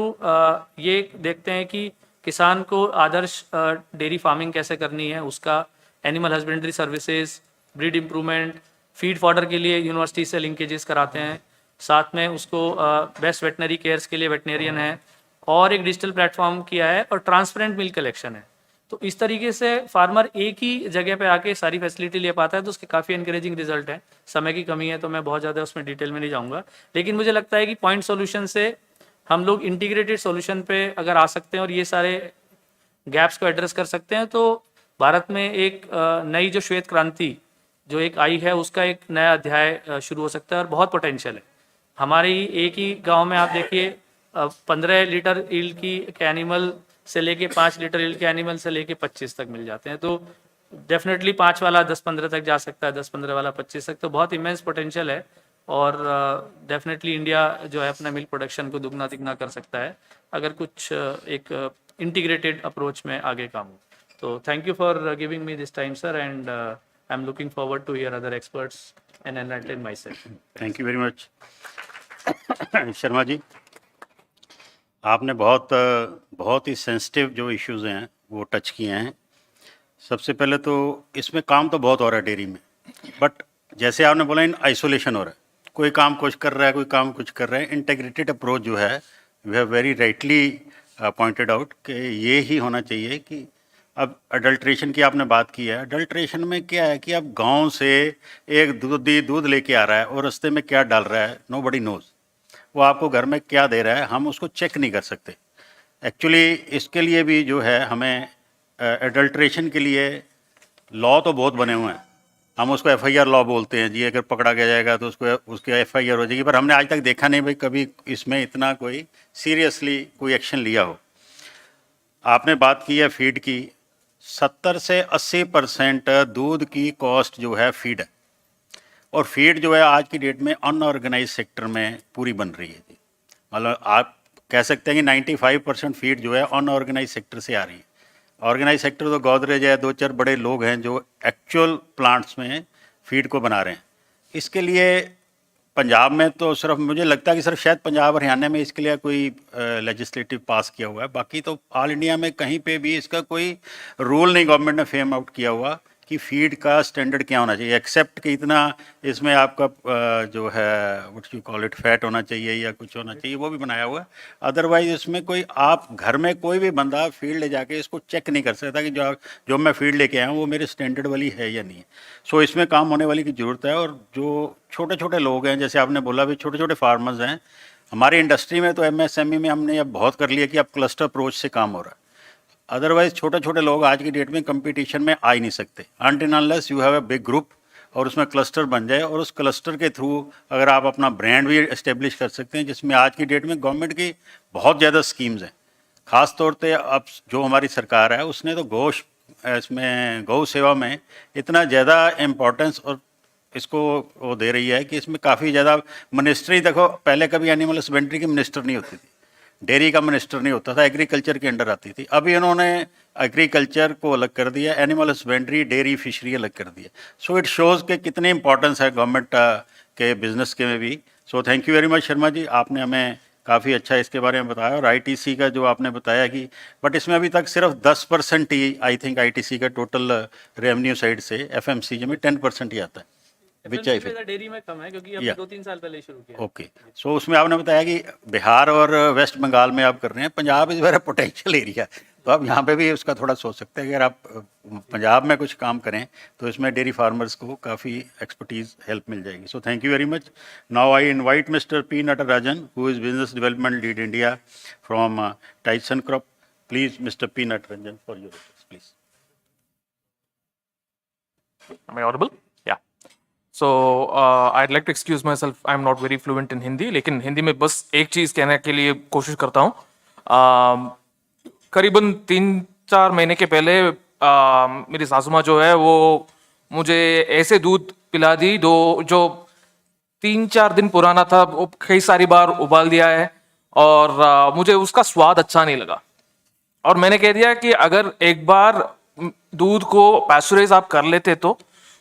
ये देखते हैं कि किसान को आदर्श डेयरी फार्मिंग कैसे करनी है, उसका animal husbandry services, breed improvement, feed fodder के लिए यूनिवर्सिटी से लिंकेजेस कराते हैं, साथ में उसको बेस्ट वेटनरी केयर्स के लिए वेटनेरियन है, और एक डिजिटल प्लेटफॉर्म किया है और ट्रांसपेरेंट मिल्क कलेक्शन है। तो इस तरीके से फार्मर एक ही जगह पे आके सारी फैसिलिटी ले पाता है, तो उसके काफ़ी एनकरेजिंग रिजल्ट है। समय की कमी है तो मैं बहुत ज़्यादा उसमें डिटेल में नहीं जाऊँगा, लेकिन मुझे लगता है कि पॉइंट सोल्यूशन से हम लोग इंटीग्रेटेड सोल्यूशन पे अगर आ सकते हैं और ये सारे गैप्स को एड्रेस कर सकते हैं तो भारत में एक नई जो श्वेत क्रांति जो एक आई है उसका एक नया अध्याय शुरू हो सकता है और बहुत पोटेंशियल है। हमारे एक ही गांव में आप देखिए 15 लीटर ईल्ड की एनिमल से लेके 5 लीटर ईल्ड के एनिमल से लेके 25 तक मिल जाते हैं। तो डेफिनेटली 5 वाला 10-15 तक जा सकता है, 10-15 वाला 25 तक, तो बहुत इमेंस पोटेंशियल है और डेफिनेटली इंडिया जो है अपना मिल्क प्रोडक्शन को दुगना तिगना कर सकता है अगर कुछ एक इंटीग्रेटेड अप्रोच में आगे काम हो। तो thank you for giving me this time sir, and I am looking forward to hear other experts and enlighten myself. Thank you very much Sharma ji, आपने बहुत ही सेंसिटिव जो इश्यूज़ हैं वो टच किए हैं। सबसे पहले तो इसमें काम तो बहुत हो रहा है डेयरी में, बट जैसे आपने बोला इन आइसोलेशन हो रहा है, कोई काम कुछ कर रहा है, कोई काम कुछ कर रहा है। इंटीग्रेटेड अप्रोच जो है we have very rightly pointed out कि ये ही होना चाहिए कि अब अडल्ट्रेशन की आपने बात की है। अडल्ट्रेशन में क्या है कि अब गांव से एक दूध लेके आ रहा है और रास्ते में क्या डाल रहा है नोबडी नोज़, वो आपको घर में क्या दे रहा है हम उसको चेक नहीं कर सकते। एक्चुअली इसके लिए भी जो है हमें एडल्ट्रेशन के लिए लॉ तो बहुत बने हुए हैं, हम उसको FIR लॉ बोलते हैं जी, अगर पकड़ा गया जाएगा तो उसकी FIR हो जाएगी, पर हमने आज तक देखा नहीं भाई कभी इसमें इतना कोई सीरियसली कोई एक्शन लिया हो। आपने बात की है फीड की, 70 से 80% दूध की कॉस्ट जो है फीड है, और फीड जो है आज की डेट में अनऑर्गेनाइज सेक्टर में पूरी बन रही है। मतलब आप कह सकते हैं कि 95% फीड जो है अनऑर्गेनाइज सेक्टर से आ रही है। ऑर्गेनाइज सेक्टर तो गोदरेज है, 2-4 बड़े लोग हैं जो एक्चुअल प्लांट्स में फीड को बना रहे हैं। इसके लिए पंजाब में तो सिर्फ मुझे लगता है कि सिर्फ शायद पंजाब हरियाणा में इसके लिए कोई लेजिस्लेटिव पास किया हुआ है, बाकी तो ऑल इंडिया में कहीं पे भी इसका कोई रूल नहीं गवर्नमेंट ने फ्रेम आउट किया हुआ कि फीड का स्टैंडर्ड क्या होना चाहिए, एक्सेप्ट कि इतना इसमें आपका जो है what you call it fat होना चाहिए या कुछ होना चाहिए, वो भी बनाया हुआ है। अदरवाइज इसमें कोई आप घर में कोई भी बंदा फीड ले जाके इसको चेक नहीं कर सकता कि जो मैं फीड लेके आया हूँ वो मेरे स्टैंडर्ड वाली है या नहीं है। सो इसमें काम होने वाली की ज़रूरत है। और जो छोटे छोटे लोग हैं, जैसे आपने बोला भी छोटे छोटे फार्मर्स हैं, हमारी इंडस्ट्री में तो MSME में हमने अब बहुत कर लिया कि अब क्लस्टर अप्रोच से काम हो रहा है। अदरवाइज छोटे छोटे लोग आज की डेट में कंपटीशन में आ ही नहीं सकते until unless you have a big group, और उसमें क्लस्टर बन जाए, और उस क्लस्टर के थ्रू अगर आप अपना ब्रांड भी इस्टेब्लिश कर सकते हैं, जिसमें आज की डेट में गवर्नमेंट की बहुत ज़्यादा स्कीम्स हैं। ख़ास तौर पे अब जो हमारी सरकार है उसने तो इसमें गौ सेवा में इतना ज़्यादा इम्पोर्टेंस और इसको वो दे रही है कि इसमें काफ़ी ज़्यादा मिनिस्ट्री, देखो पहले कभी एनिमल हस्बेंड्री की मिनिस्टर नहीं होती थी, डेयरी का मिनिस्टर नहीं होता था, एग्रीकल्चर के अंडर आती थी। अभी इन्होंने एग्रीकल्चर को अलग कर दिया, एनिमल हस्बेंड्री, डेयरी, फिशरी अलग कर दिया। सो इट शोज़ कि कितनी इंपॉर्टेंस है गवर्नमेंट के बिजनेस के में भी। So thank you very much Sharma ji, आपने हमें काफ़ी अच्छा इसके बारे में बताया। और आईटीसी का जो आपने बताया कि बट इसमें अभी तक सिर्फ 10% ही आई थिंक आईटीसी का टोटल रेवेन्यू साइड से एफएमसीजी में 10% ही आता है, विच आई फील डेयरी में कम है क्योंकि हमने 2-3 साल पहले शुरू किया। ओके। सो उसमें आपने बताया कि बिहार और वेस्ट बंगाल में आप कर रहे हैं, Punjab is very potential area, तो आप यहाँ पे भी उसका थोड़ा सोच सकते हैं कि अगर आप पंजाब में कुछ काम करें तो इसमें डेयरी फार्मर्स को काफ़ी एक्सपर्टीज़ हेल्प मिल जाएगी। सो thank you very much. Now I invite mister P Natarajan who is business development lead India from Tyson crop. Please mister P Natarajan for your please. Am I audible? Yeah. So I'd like to excuse myself. I'm not very fluent in Hindi, लेकिन हिंदी में बस एक चीज कहने के लिए कोशिश करता हूँ। करीबन 3-4 महीने के पहले मेरी सासू माँ जो है वो मुझे ऐसे दूध पिला दी जो 3-4 दिन पुराना था, वो कई सारी बार उबाल दिया है और मुझे उसका स्वाद अच्छा नहीं लगा। और मैंने कह दिया कि अगर एक बार दूध को पैस्चराइज आप कर लेते तो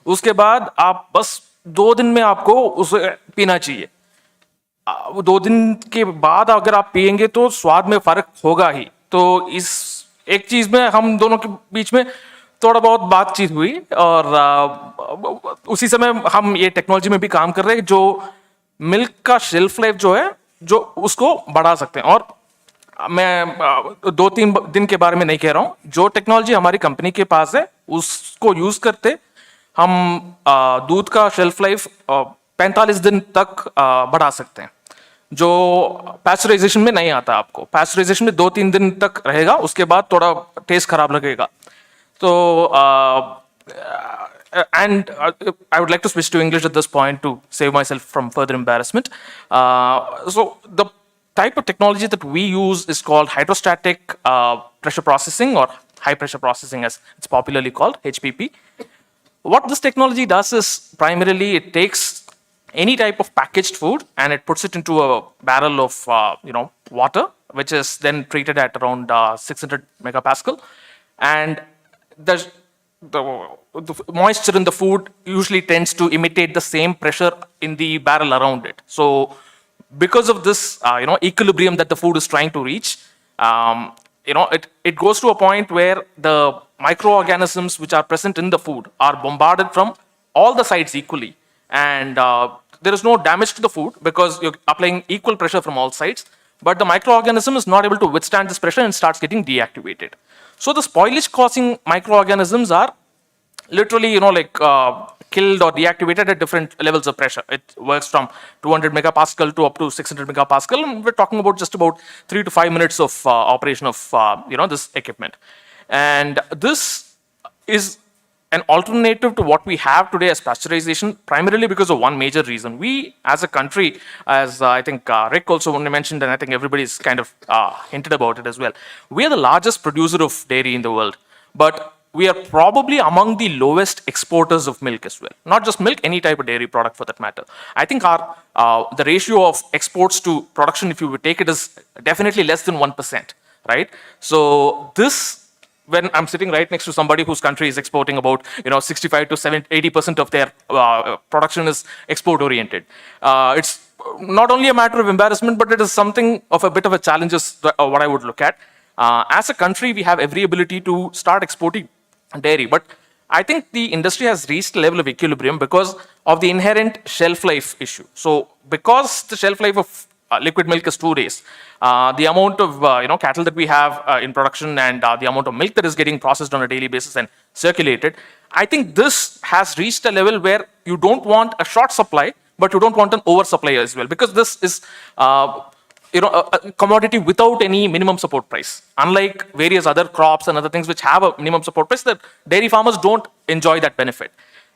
उसके बाद आप बस 2 दिन में आपको उसे पीना चाहिए। वो 2 दिन के बाद अगर आप पिएंगे तो स्वाद में फर्क होगा ही। तो इस एक चीज में हम दोनों के बीच में थोड़ा बहुत बातचीत हुई और उसी समय हम ये टेक्नोलॉजी में भी काम कर रहे हैं जो मिल्क का शेल्फ लाइफ जो है जो उसको बढ़ा सकते हैं। और मैं 2-3 दिन के बारे में नहीं कह रहा हूँ, जो टेक्नोलॉजी हमारी कंपनी के पास है उसको यूज करते हम दूध का शेल्फ लाइफ 45 दिन तक बढ़ा सकते हैं, जो पैस्चराइजेशन में नहीं आता। आपको पैस्चराइजेशन में 2-3 दिन तक रहेगा, उसके बाद थोड़ा टेस्ट खराब लगेगा। तो and I would like to switch to English at this point to save myself from further embarrassment. So the type of technology that we use is called hydrostatic pressure processing, or high pressure processing as it's popularly called, HPP. What this technology does is primarily it takes any type of packaged food and it puts it into a barrel of water, which is then treated at around 600 megapascal, and the moisture in the food usually tends to imitate the same pressure in the barrel around it. So because of this equilibrium that the food is trying to reach, it goes to a point where the microorganisms which are present in the food are bombarded from all the sides equally, and there is no damage to the food because you're applying equal pressure from all sides, but the microorganism is not able to withstand this pressure and starts getting deactivated. So the spoilage causing microorganisms are literally killed or deactivated at different levels of pressure. It works from 200 megapascal to up to 600 megapascal, and we're talking about just about 3 to 5 minutes of operation of this equipment. And this is an alternative to what we have today as pasteurization, primarily because of one major reason. We, as a country, as I think Rick also mentioned, and I think everybody's kind of hinted about it as well, we are the largest producer of dairy in the world, but we are probably among the lowest exporters of milk as well. Not just milk, any type of dairy product for that matter. I think our the ratio of exports to production, if you would take it, is definitely less than 1%, right? So this, when I'm sitting right next to somebody whose country is exporting about 65 to 80% of their production is export oriented, it's not only a matter of embarrassment, but it is something of a bit of a challenge is what I would look at. As a country, we have every ability to start exporting dairy, but I think the industry has reached a level of equilibrium because of the inherent shelf life issue. So because the shelf life of liquid milk is 2 days, the amount of cattle that we have in production and the amount of milk that is getting processed on a daily basis and circulated, I think this has reached a level where you don't want a short supply, but you don't want an oversupply as well, because this is a commodity without any minimum support price. Unlike various other crops and other things which have a minimum support price, the dairy farmers don't enjoy that benefit.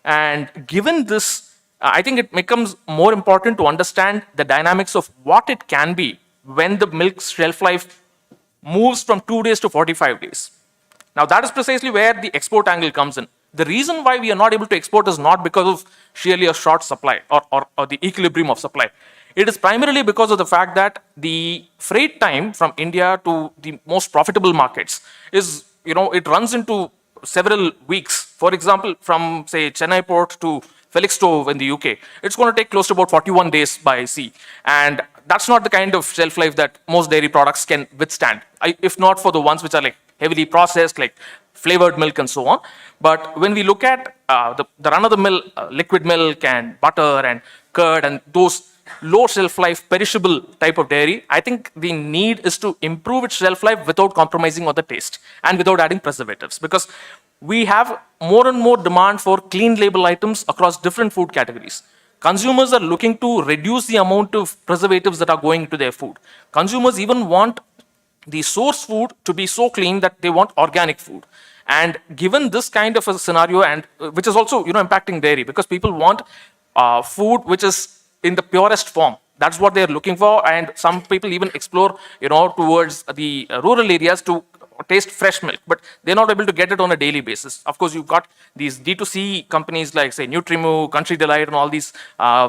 And given this, I think it becomes more important to understand the dynamics of what it can be when the milk's shelf life moves from 2 days to 45 days. Now, that is precisely where the export angle comes in. The reason why we are not able to export is not because of sheerly a short supply or the equilibrium of supply. It is primarily because of the fact that the freight time from India to the most profitable markets is, it runs into several weeks. For example, from, say, Chennai port to Felixstowe in the UK, it's going to take close to about 41 days by sea. And that's not the kind of shelf life that most dairy products can withstand, if not for the ones which are like heavily processed, like flavored milk and so on. But when we look at the run-of-the-mill liquid milk and butter and curd and those low shelf life, perishable type of dairy, I think the need is to improve its shelf life without compromising on the taste and without adding preservatives. Because we have more and more demand for clean label items across different food categories. Consumers are looking to reduce the amount of preservatives that are going into their food. Consumers even want the source food to be so clean that they want organic food. And given this kind of a scenario, and which is also impacting dairy, because people want food which is in the purest form. That's what they're looking for, and some people even explore towards the rural areas to taste fresh milk, but they're not able to get it on a daily basis. Of course, you've got these D2C companies like, say, Nutrimoo, Country Delight, and all these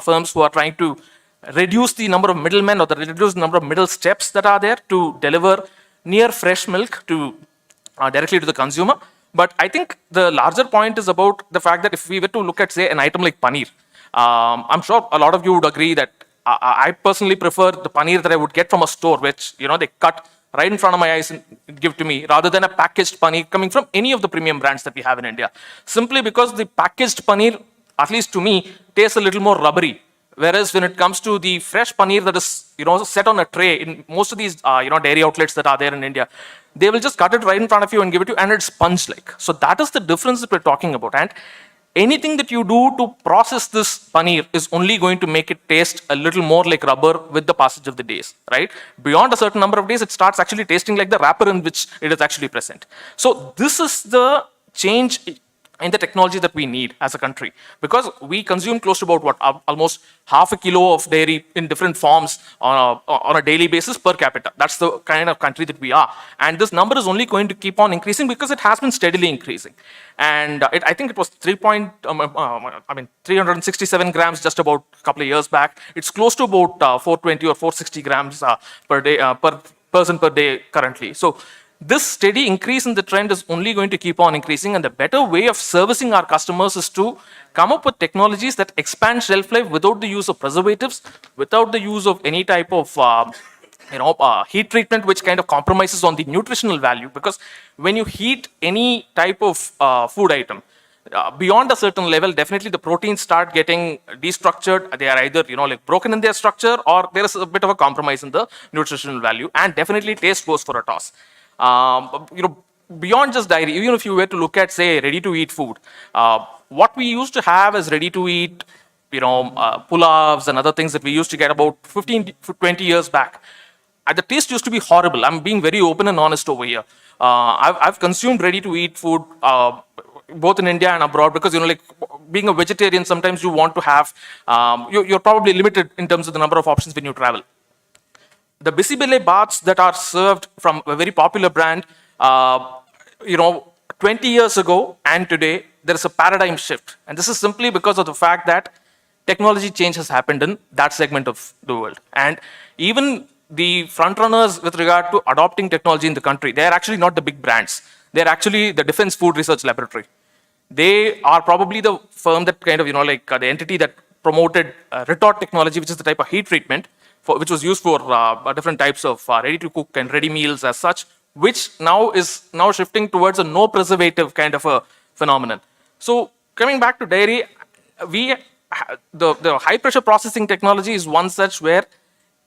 firms who are trying to reduce the number of middlemen or reduce the number of middle steps that are there to deliver near fresh milk to directly to the consumer. But I think the larger point is about the fact that if we were to look at, say, an item like paneer, I'm sure a lot of you would agree that I personally prefer the paneer that I would get from a store, which they cut right in front of my eyes and give to me, rather than a packaged paneer coming from any of the premium brands that we have in India. Simply because the packaged paneer, at least to me, tastes a little more rubbery. Whereas when it comes to the fresh paneer that is set on a tray in most of these dairy outlets that are there in India, they will just cut it right in front of you and give it to you, and it's sponge-like. So that is the difference that we're talking about. And anything that you do to process this paneer is only going to make it taste a little more like rubber with the passage of the days, right? Beyond a certain number of days, it starts actually tasting like the wrapper in which it is actually present. So this is the change in the technology that we need as a country, because we consume close to about almost half a kilo of dairy in different forms on a daily basis per capita. That's the kind of country that we are, and this number is only going to keep on increasing because it has been steadily increasing. And I think it was 367 grams just about a couple of years back. It's close to about 420 or 460 grams per day per person per day currently. So this steady increase in the trend is only going to keep on increasing, and the better way of servicing our customers is to come up with technologies that expand shelf life without the use of preservatives, without the use of any type of heat treatment which kind of compromises on the nutritional value. Because when you heat any type of food item, beyond a certain level, definitely the proteins start getting destructured. They are either broken in their structure, or there is a bit of a compromise in the nutritional value, and definitely taste goes for a toss. Beyond just dairy, even if you were to look at, say, ready-to-eat food, what we used to have as ready-to-eat, pulavs and other things that we used to get about 15 to 20 years back, the taste used to be horrible. I'm being very open and honest over here. I've consumed ready-to-eat food both in India and abroad, because being a vegetarian, sometimes you want to have you're probably limited in terms of the number of options when you travel. The bisibele baths that are served from a very popular brand, 20 years ago and today, there is a paradigm shift. And this is simply because of the fact that technology change has happened in that segment of the world. And even the front runners with regard to adopting technology in the country, they are actually not the big brands. They're actually the Defense Food Research Laboratory. They are probably the firm that kind of, the entity that promoted retort technology, which is the type of heat treatment, which was used for different types of ready-to-cook and ready meals as such, which now is shifting towards a no preservative kind of a phenomenon. So coming back to dairy, the high-pressure processing technology is one such where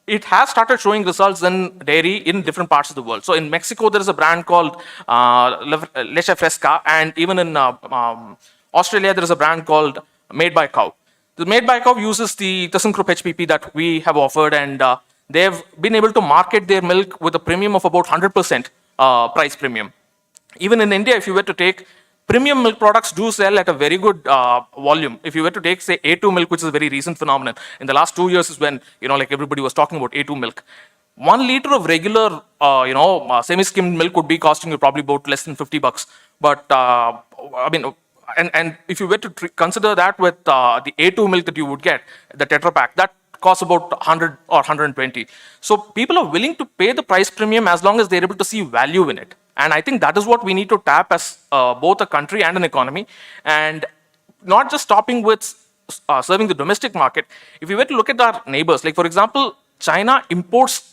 it has started showing results in dairy in different parts of the world. So in Mexico, there is a brand called Leche Fresca, and even in Australia, there is a brand called Made by Cow. The Made by Cow uses the ThyssenKrupp HPP that we have offered, and they've been able to market their milk with a premium of about 100% price premium. Even in India, if you were to take premium milk products do sell at a very good volume. If you were to take, say, A2 milk, which is a very recent phenomenon, in the last 2 years is when, like everybody was talking about A2 milk. 1 liter of regular, semi-skimmed milk would be costing you probably about less than $50. But I mean, and if you were to consider that with the A2 milk that you would get, the Tetra Pak, that costs about 100 or 120. So people are willing to pay the price premium as long as they're able to see value in it. And I think that is what we need to tap as both a country and an economy. And not just stopping with serving the domestic market. If you were to look at our neighbors, like for example, China imports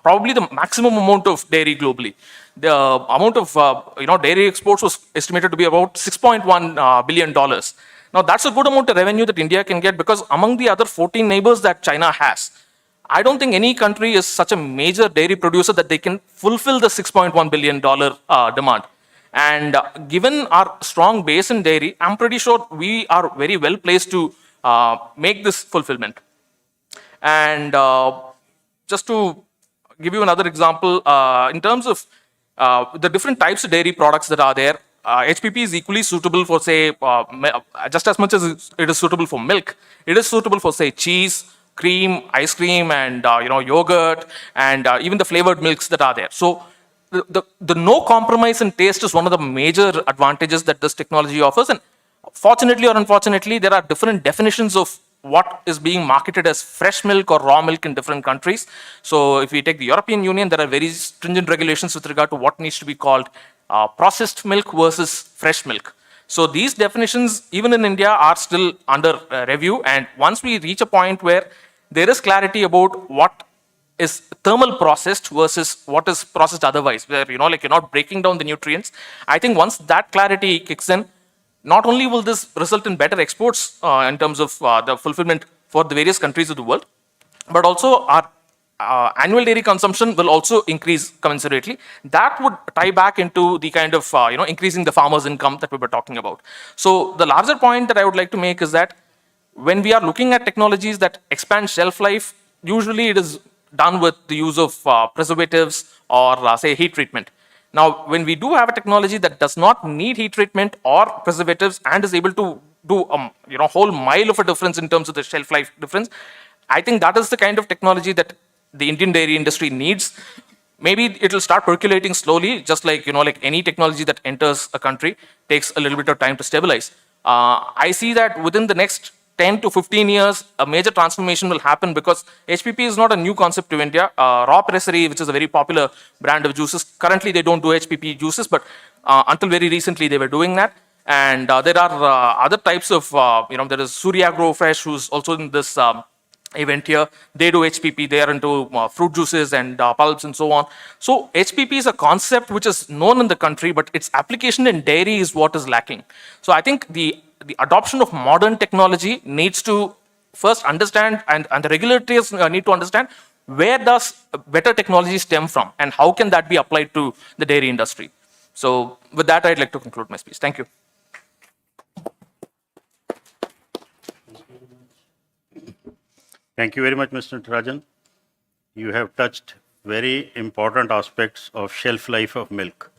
probably the maximum amount of dairy globally. The amount of dairy exports was estimated to be about $6.1 billion. Now that's a good amount of revenue that India can get, because among the other 14 neighbors that China has, I don't think any country is such a major dairy producer that they can fulfill the $6.1 billion demand. And given our strong base in dairy, I'm pretty sure we are very well placed to make this fulfillment. And just to give you another example, in terms of the different types of dairy products that are there, HPP is equally suitable for, say, just as much as it is suitable for milk, it is suitable for, say, cheese, cream, ice cream, and yogurt, and even the flavored milks that are there. So the no compromise in taste is one of the major advantages that this technology offers. And fortunately or unfortunately, there are different definitions of what is being marketed as fresh milk or raw milk in different countries. So if we take the European Union, there are very stringent regulations with regard to what needs to be called processed milk versus fresh milk. So these definitions, even in India, are still under review. And once we reach a point where there is clarity about what is thermal processed versus what is processed otherwise, where you're not breaking down the nutrients, I think once that clarity kicks in, not only will this result in better exports in terms of the fulfillment for the various countries of the world, but also our annual dairy consumption will also increase commensurately. That would tie back into the kind of increasing the farmers' income that we were talking about. So the larger point that I would like to make is that when we are looking at technologies that expand shelf life, usually it is done with the use of preservatives or say heat treatment. Now, when we do have a technology that does not need heat treatment or preservatives and is able to do whole mile of a difference in terms of the shelf life difference, I think that is the kind of technology that the Indian dairy industry needs. Maybe it will start percolating slowly, just like like any technology that enters a country takes a little bit of time to stabilize. I see that within the next 10 to 15 years, a major transformation will happen, because HPP is not a new concept to India. Raw Pressery, which is a very popular brand of juices, currently they don't do HPP juices, but until very recently they were doing that. And there are other types of, there is Surya Grow Fresh, who's also in this event here. They do HPP, they are into fruit juices and pulps and so on. So HPP is a concept which is known in the country, but its application in dairy is what is lacking. So I think the adoption of modern technology needs to first understand, and the regulators need to understand, where does better technology stem from and how can that be applied to the dairy industry. So with that, I'd like to conclude my speech. Thank you. Thank you very much, Mr. Rajan. You have touched very important aspects of shelf life of milk.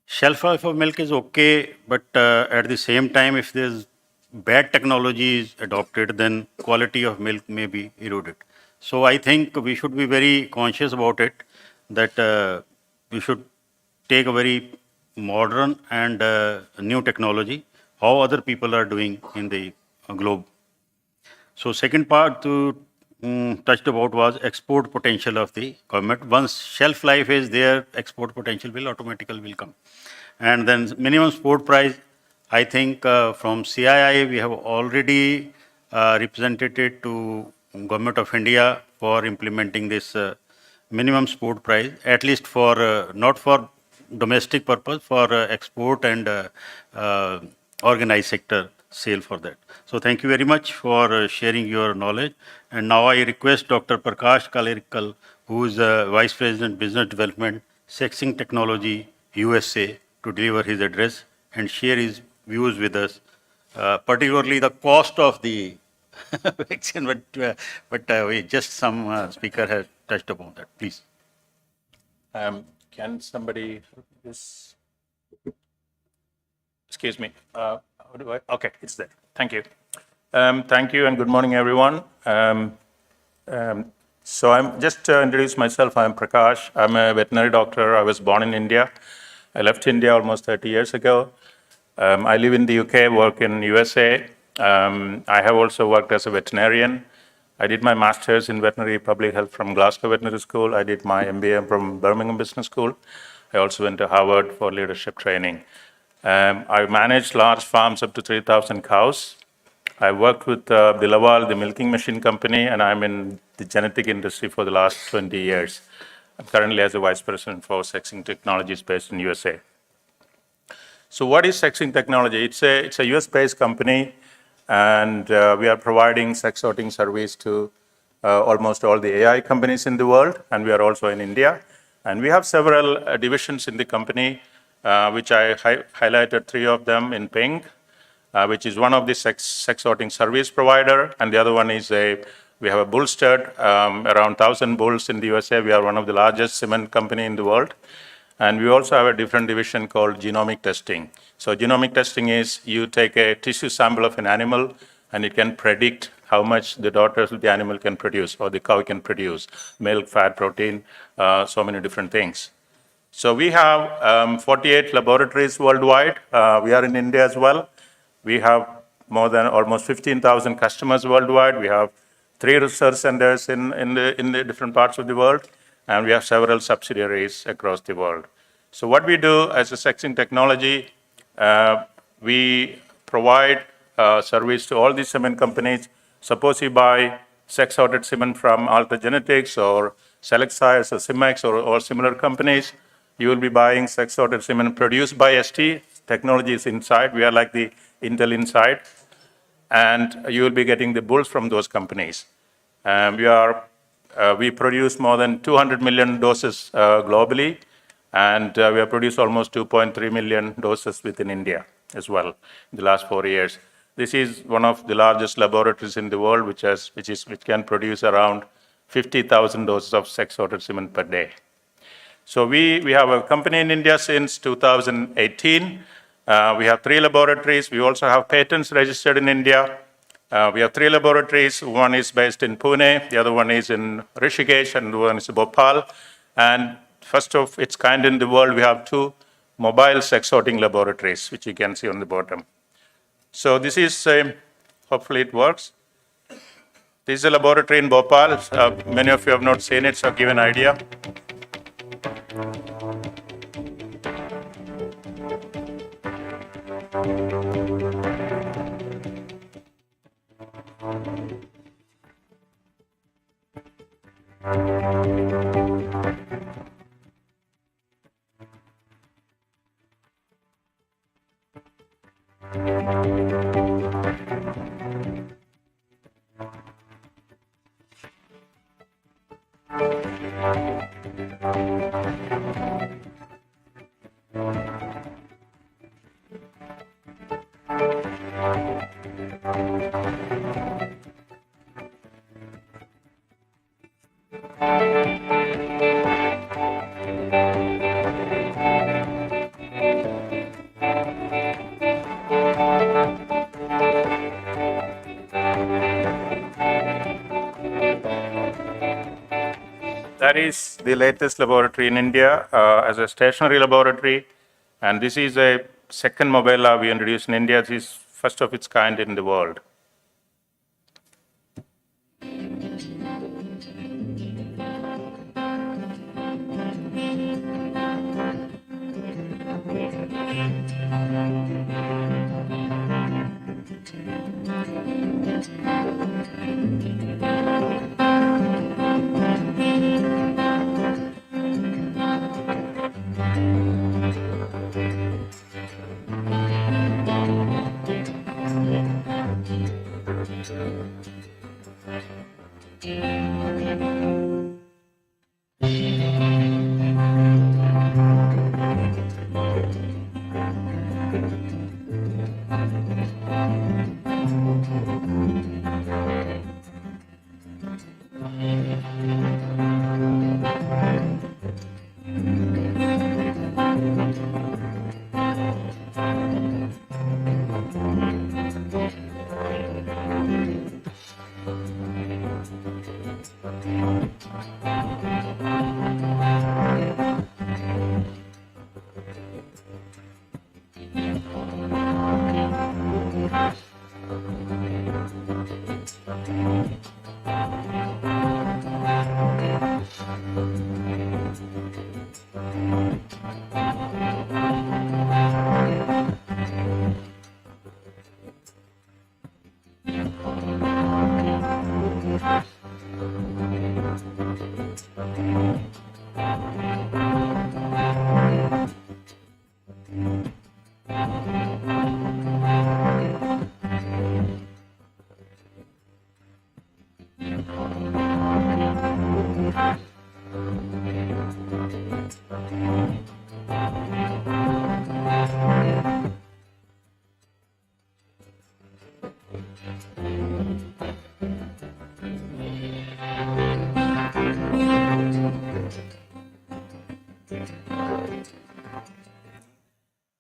Shelf life of milk is okay, but at the same time, if there's bad technology is adopted, then quality of milk may be eroded. So I think we should be very conscious about it, that we should take a very modern and new technology, how other people are doing in the globe. So second part to touched about was export potential of the government. Once shelf life is there, export potential will automatically come. And then minimum support price, I think from CII we have already represented it to Government of India for implementing this minimum support price, at least for not for domestic purpose, for export and organized sector sale for that. So thank you very much for sharing your knowledge. And now I request Dr. Prakash Kalerikal, who is Vice President Business Development, Sexing Technology, USA, to deliver his address and share his views with us, particularly the cost of the vaccine, but some speaker has touched upon that. Please. Can somebody this? excuse me. How do I? Okay, it's there. Thank you. Thank you and good morning, everyone. So I'm just to introduce myself. I'm Prakash. I'm a veterinary doctor. I was born in India. I left India almost 30 years ago. I live in the UK, work in USA. I have also worked as a veterinarian. I did my master's in veterinary public health from Glasgow Veterinary School. I did my MBA from Birmingham Business School. I also went to Harvard for leadership training. I managed large farms up to 3,000 cows. I worked with Laval, the milking machine company, and I'm in the genetic industry for the last 20 years. I'm currently as a vice president for sexing technologies based in USA. So what is sexing technology? It's a US-based company, and we are providing sex sorting service to almost all the AI companies in the world, and we are also in India. And we have several divisions in the company, which I highlighted 3 of them in pink, which is one of the sex sorting service provider, and the other one is we have a bull stud, around 1,000 bulls in the USA. We are one of the largest cement company in the world. And we also have a different division called genomic testing. So genomic testing is you take a tissue sample of an animal and it can predict how much the daughters of the animal can produce or the cow can produce, milk, fat, protein, so many different things. So we have 48 laboratories worldwide. We are in India as well. We have more than almost 15,000 customers worldwide. We have 3 research centers in the different parts of the world, and we have several subsidiaries across the world. So what we do as a sexing technology, we provide service to all these cement companies. Suppose you buy sex-sorted cement from Alta Genetics or Select Science or Cimex or similar companies, you will be buying sex-sorted cement produced by ST. Technology is inside. We are like the Intel inside. And you will be getting the bulls from those companies. We produce more than 200 million doses globally, and we have produced almost 2.3 million doses within India as well in the last 4 years. This is one of the largest laboratories in the world, which can produce around 50,000 doses of sex-sorted cement per day. So we have a company in India since 2018. We have 3 laboratories. We also have patents registered in India. We have 3 laboratories. One is based in Pune, the other one is in Rishikesh, and the one is in Bhopal. And first of its kind in the world, we have 2 mobile sex sorting laboratories, which you can see on the bottom. So this is, hopefully it works. This is a laboratory in Bhopal. Many of you have not seen it, so I'll give an idea. That is the latest laboratory in India as a stationary laboratory. And this is a second mobile lab we introduced in India. This is first of its kind in the world.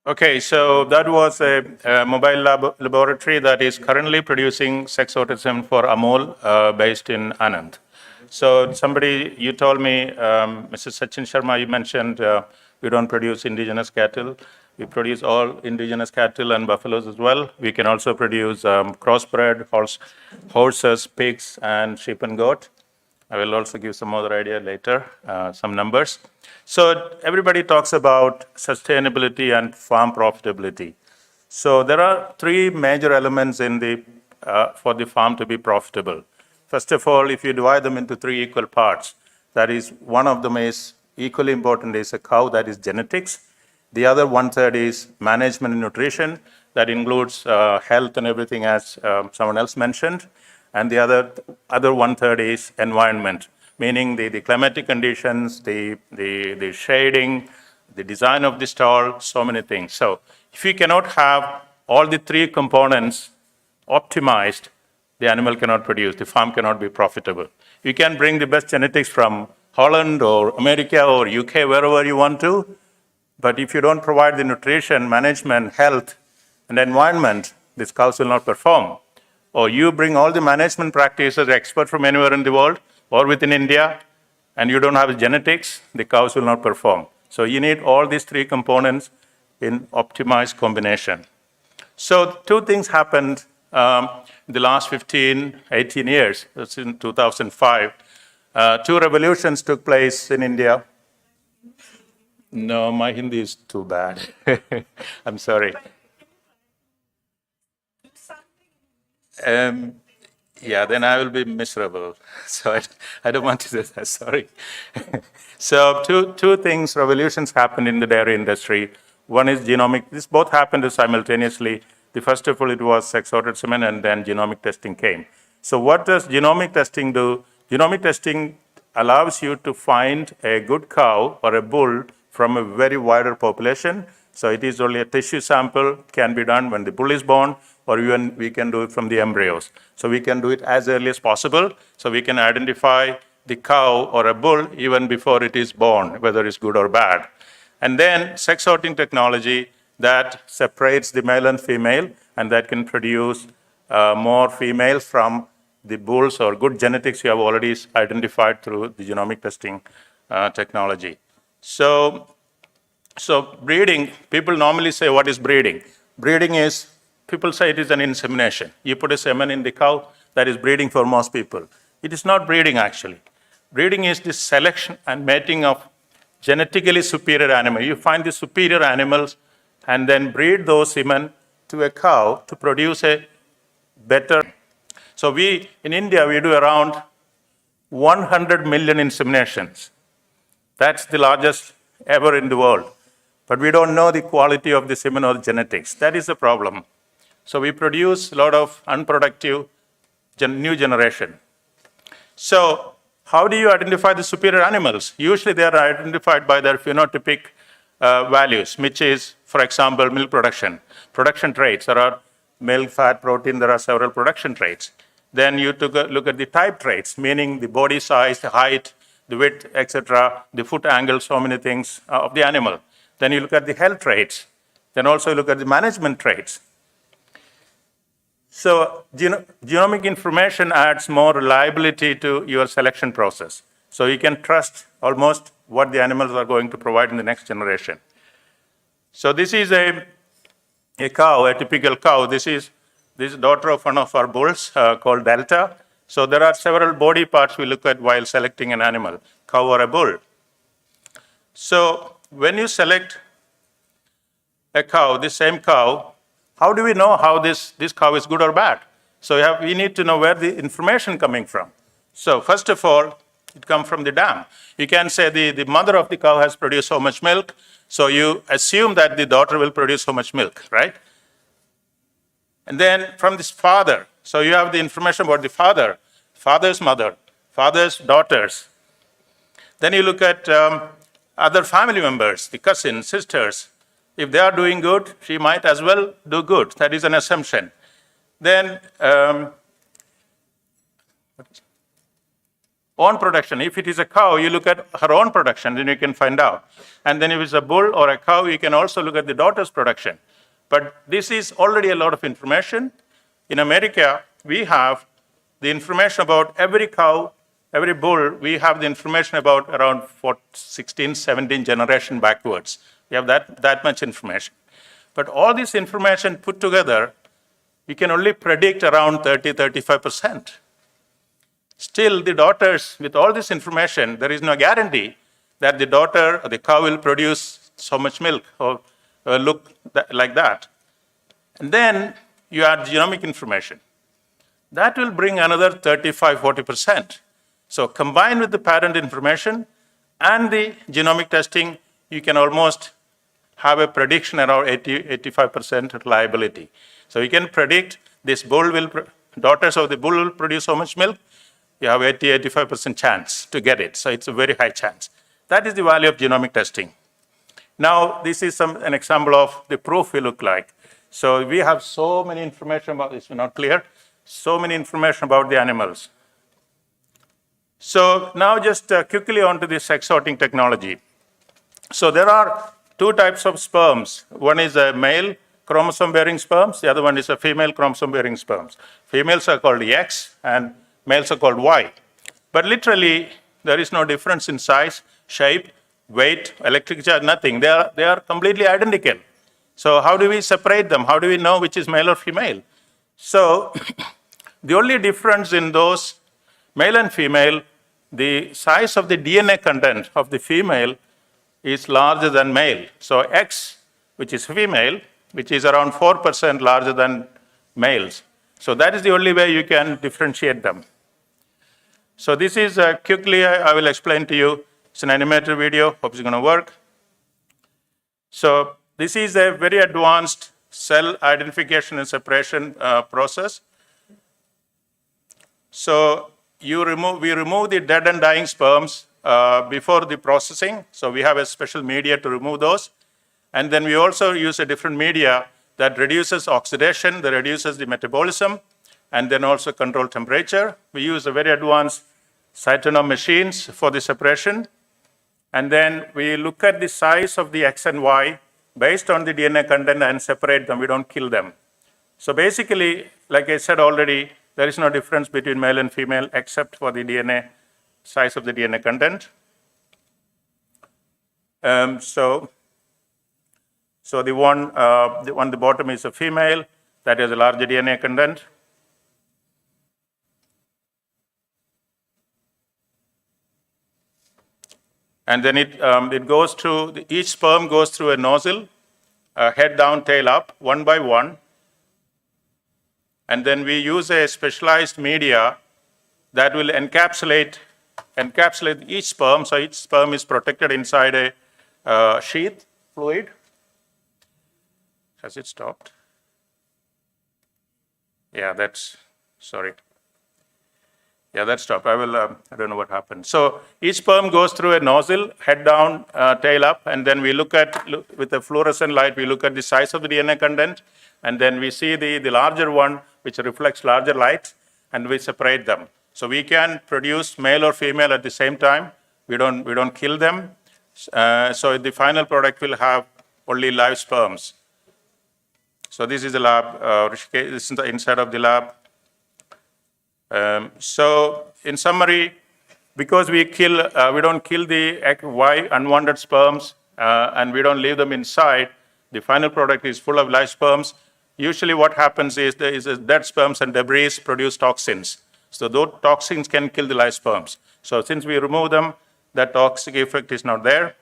Okay, so that was a mobile laboratory that is currently producing sexotism for Amol, based in Anand. So somebody, you told me, Mr. Sachin Sharma, you mentioned we don't produce indigenous cattle. We produce all indigenous cattle and buffaloes as well. We can also produce crossbred horses, pigs, and sheep and goat. I will also give some other idea later, some numbers. So everybody talks about sustainability and farm profitability. So there are three major elements in for the farm to be profitable. First of all, if you divide them into three equal parts, that is, one of them is equally important is a cow, that is genetics. The other one-third is management and nutrition, that includes health and everything, as someone else mentioned. And the other one-third is environment, meaning the climatic conditions, the shading, the design of the stall, so many things. So if you cannot have all the three components optimized, the animal cannot produce, the farm cannot be profitable. You can bring the best genetics from Holland or America or UK, wherever you want to, but if you don't provide the nutrition, management, health, and environment, these cows will not perform. Or you bring all the management practices, expert from anywhere in the world or within India, and you don't have genetics, the cows will not perform. So you need all these three components in optimized combination. So two things happened in the last 15, 18 years. That's in 2005. Two revolutions took place in India. No, my Hindi is too bad. I'm sorry. Yeah, then I will be miserable. So I don't want to do that, sorry. So two things, revolutions happened in the dairy industry. One is genomic, this both happened simultaneously. The first of all, it was sex-ordered semen, and then genomic testing came. So what does genomic testing do? Genomic testing allows you to find a good cow or a bull from a very wider population. So it is only a tissue sample, can be done when the bull is born, or even we can do it from the embryos. So we can do it as early as possible. So we can identify the cow or a bull even before it is born, whether it's good or bad. And then sex sorting technology that separates the male and female, and that can produce more females from the bulls or good genetics you have already identified through the genomic testing technology. So breeding, people normally say, what is breeding? Breeding is, people say it is an insemination. You put a semen in the cow, that is breeding for most people. It is not breeding, actually. Breeding is the selection and mating of genetically superior animals. You find the superior animals and then breed those semen to a cow to produce a better. So in India, we do around 100 million inseminations. That's the largest ever in the world. But we don't know the quality of the semen or the genetics. That is the problem. So we produce a lot of unproductive new generation. So how do you identify the superior animals? Usually they are identified by their phenotypic values, which is, for example, milk production. Production traits, there are milk, fat, protein, there are several production traits. Then you took a look at the type traits, meaning the body size, the height, the width, etc., the foot angle, so many things of the animal. Then you look at the health traits. Then also look at the management traits. So genomic information adds more reliability to your selection process. So you can trust almost what the animals are going to provide in the next generation. So this is a cow, a typical cow. This is daughter of one of our bulls called Delta. So there are several body parts we look at while selecting an animal, cow or a bull. So when you select a cow, the same cow, how do we know how this cow is good or bad? So we need to know where the information coming from. So first of all, it comes from the dam. You can say the mother of the cow has produced so much milk, so you assume that the daughter will produce so much milk, right? And then from this father, so you have the information about the father, father's mother, father's daughters. Then you look at other family members, the cousins, sisters. If they are doing good, she might as well do good. That is an assumption. Then own production. If it is a cow, you look at her own production, then you can find out. And then if it's a bull or a cow, you can also look at the daughter's production. But this is already a lot of information. In America, we have the information about every cow, every bull. We have the information about around 16, 17 generation backwards. We have that much information. But all this information put together, we can only predict around 30, 35%. Still, the daughters, with all this information, there is no guarantee that the daughter or the cow will produce so much milk or look like that. And then you add genomic information. That will bring another 35, 40%. So combined with the parent information and the genomic testing, you can almost have a prediction around 80, 85% reliability. So you can predict this daughters of the bull will produce so much milk. You have 80, 85% chance to get it. So it's a very high chance. That is the value of genomic testing. Now, this is an example of the proof we look like. So we have so many information about this, not clear, so many information about the animals. So now just quickly onto this egg sorting technology. So there are two types of sperms. One is a male chromosome-bearing sperms. The other one is a female chromosome-bearing sperms. Females are called X and males are called Y. But literally, there is no difference in size, shape, weight, electric charge, nothing. They are completely identical. So how do we separate them? How do we know which is male or female? So the only difference in those male and female, the size of the DNA content of the female is larger than male. So X, which is female, which is around 4% larger than males. So that is the only way you can differentiate them. So this is quickly, I will explain to you. It's an animated video, hope it's going to work. So this is a very advanced cell identification and separation process. So we remove the dead and dying sperms before the processing. So we have a special media to remove those. And then we also use a different media that reduces oxidation, that reduces the metabolism, and then also control temperature. We use a very advanced cytonome machines for the separation. And then we look at the size of the X and Y based on the DNA content and separate them. We don't kill them. So basically, like I said already, there is no difference between male and female except for the DNA, size of the DNA content. So the one on the bottom is a female that has a larger DNA content. And then it goes through, each sperm goes through a nozzle, head down, tail up, one by one. And then we use a specialized media that will encapsulate each sperm. So each sperm is protected inside a sheath fluid. Has it stopped? Yeah, sorry. Yeah, that stopped. I don't know what happened. So each sperm goes through a nozzle, head down, tail up, and then we look with a fluorescent light, we look at the size of the DNA content, and then we see the larger one, which reflects larger light, and we separate them. So we can produce male or female at the same time. We don't kill them. So the final product will have only live sperms. So this is the lab. This is the inside of the lab. So in summary, because we don't kill the Y unwanted sperms, and we don't leave them inside, the final product is full of live sperms. Usually what happens is dead sperms and debris produce toxins. So those toxins can kill the live sperms. So since we remove them, that toxic effect is not there.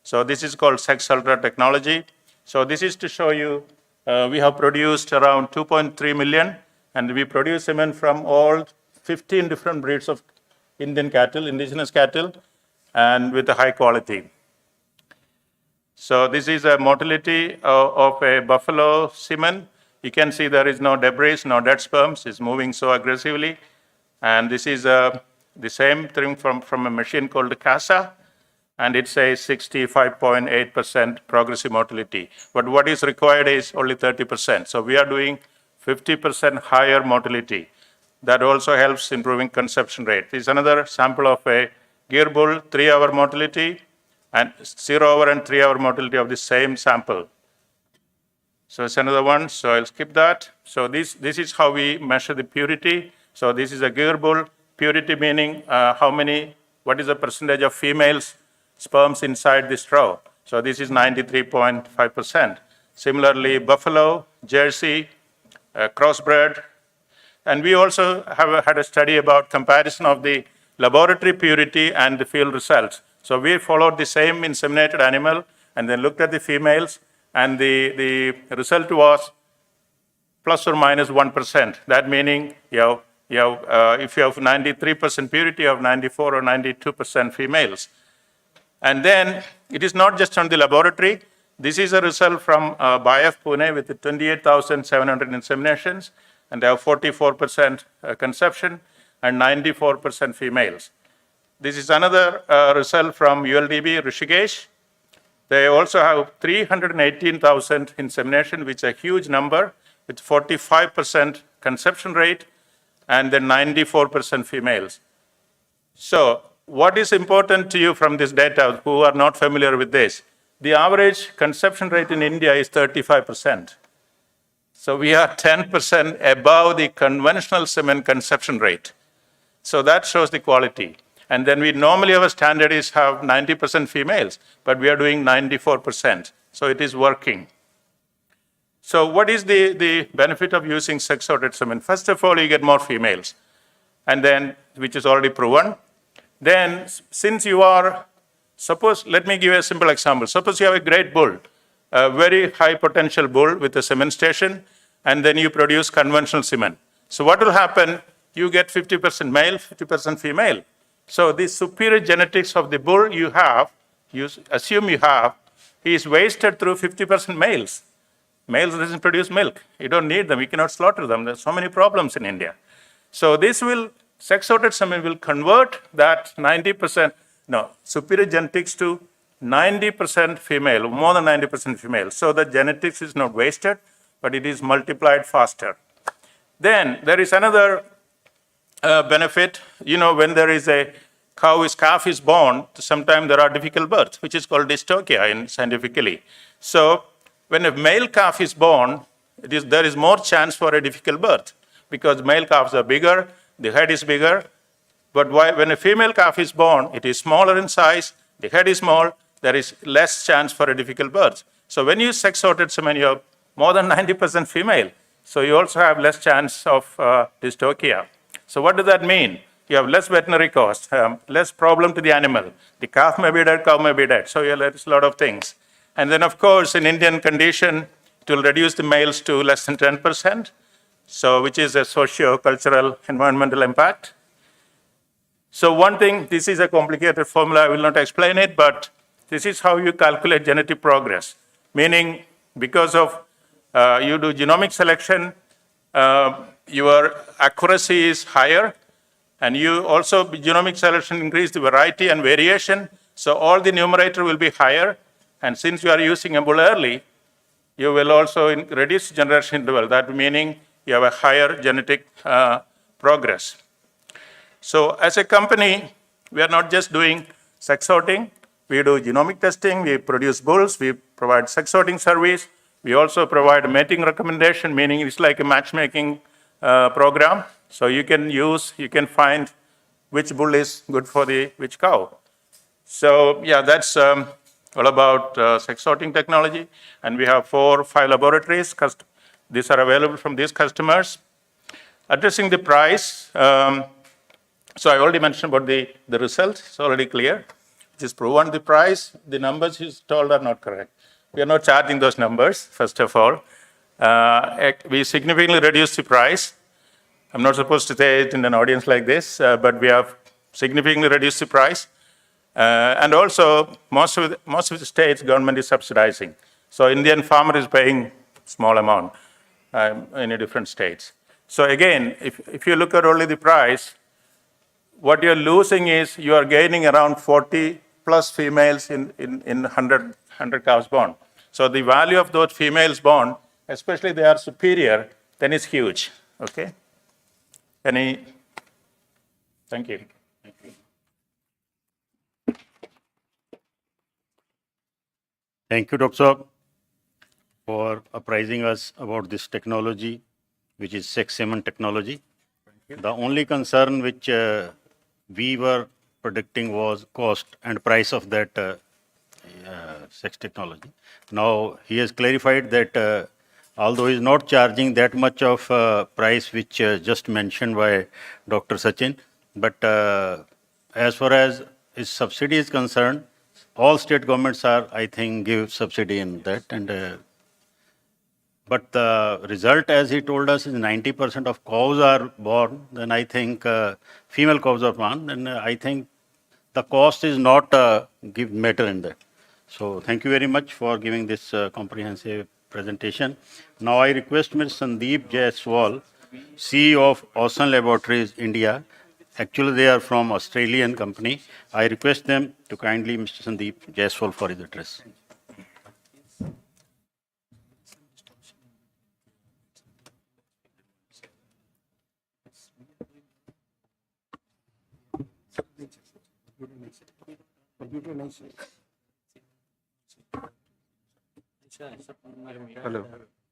So this is called sex ultra technology. So this is to show you, we have produced around 2.3 million, and we produce semen from all 15 different breeds of Indian cattle, indigenous cattle, and with a high quality. So this is a motility of a buffalo semen. You can see there is no debris, no dead sperms. It's moving so aggressively. And this is the same thing from a machine called CASA, and it says 65.8% progressive motility. But what is required is only 30%. So we are doing 50% higher motility. That also helps improving conception rate. This is another sample of a gear bull, 3-hour motility, and 0-hour and 3-hour motility of the same sample. So it's another one, so I'll skip that. So this is how we measure the purity. So this is a gear bull, purity meaning what is the percentage of females sperms inside the straw. So this is 93.5%. Similarly, buffalo, Jersey, crossbred. And we also have had a study about comparison of the laboratory purity and the field results. So we followed the same inseminated animal and then looked at the females, and the result was plus or minus 1%. That meaning if you have 93% purity, you have 94 or 92% females. And then it is not just on the laboratory. This is a result from BIF Pune with 28,700 inseminations, and they have 44% conception and 94% females. This is another result from ULDB Rishikesh. They also have 318,000 insemination, which is a huge number, with 45% conception rate and then 94% females. So what is important to you from this data who are not familiar with this? The average conception rate in India is 35%. So we are 10% above the conventional semen conception rate. So that shows the quality. And then we normally, our standard is have 90% females, but we are doing 94%. So it is working. So what is the benefit of using sex-sorted semen? First of all, you get more females, and then, which is already proven. Then, since you are, let me give you a simple example. Suppose you have a great bull, a very high potential bull with a semen station, and then you produce conventional semen. So what will happen? You get 50% male, 50% female. So the superior genetics of the bull you assume you have, is wasted through 50% males. Males doesn't produce milk. You don't need them. You cannot slaughter them. There's so many problems in India. So sex-sorted semen will convert that superior genetics to 90% female, more than 90% female. So the genetics is not wasted, but it is multiplied faster. Then there is another benefit. When there is a calf is born, sometimes there are difficult births, which is called dystocia scientifically. So when a male calf is born, there is more chance for a difficult birth because male calves are bigger, the head is bigger. But when a female calf is born, it is smaller in size, the head is small, there is less chance for a difficult birth. So when you use sex-sorted semen, you have more than 90% female. So you also have less chance of dystocia. So what does that mean? You have less veterinary cost, less problem to the animal. The calf may be dead, cow may be dead. So there is a lot of things. And then, of course, in Indian condition, it will reduce the males to less than 10%, which is a socio-cultural environmental impact. So one thing, this is a complicated formula. I will not explain it, but this is how you calculate genetic progress. Meaning, because of you do genomic selection, your accuracy is higher, and you also, genomic selection increase the variety and variation, so all the numerator will be higher, and since you are using a bull early, you will also reduce generation interval, that meaning you have a higher genetic progress. So as a company, we are not just doing sex sorting, we do genomic testing, we produce bulls, we provide sex sorting service, we also provide a mating recommendation, meaning it's like a matchmaking program. So you can find which bull is good for which cow. So yeah, that's all about sex sorting technology. And we have 4 or 5 laboratories. These are available from these customers. Addressing the price, so I already mentioned about the result, it's already clear. just proven the price. The numbers he's told are not correct. We are not charging those numbers, first of all. We significantly reduced the price. I'm not supposed to say it in an audience like this, but we have significantly reduced the price. And also, most of the states, government is subsidizing. So Indian farmer is paying small amount in different states. So again, if you look at only the price, what you're losing is you are gaining around 40 plus females in 100 cows born. So the value of those females born, especially they are superior, then is huge. Okay? Thank you. Thank you, Dr. Saab, for apprising us about this technology, which is sex semen technology. The only concern which we were predicting was cost and price of that sex technology. Now, he has clarified that although he is not charging that much of price which just mentioned by Dr. Sachin, but as far as his subsidy is concerned, all state governments are, I think, give subsidy in that. And but the result, as he told us, is 90% of cows are born. Then I think female cows are born. And I think the cost is not give matter in that. So thank you very much for giving this comprehensive presentation. Now I request Mr. Sandeep Jaiswal, CEO of Ocean Laboratories India. Actually, they are from Australian company. I request them to kindly Mr. Sandeep Jaiswal for his address.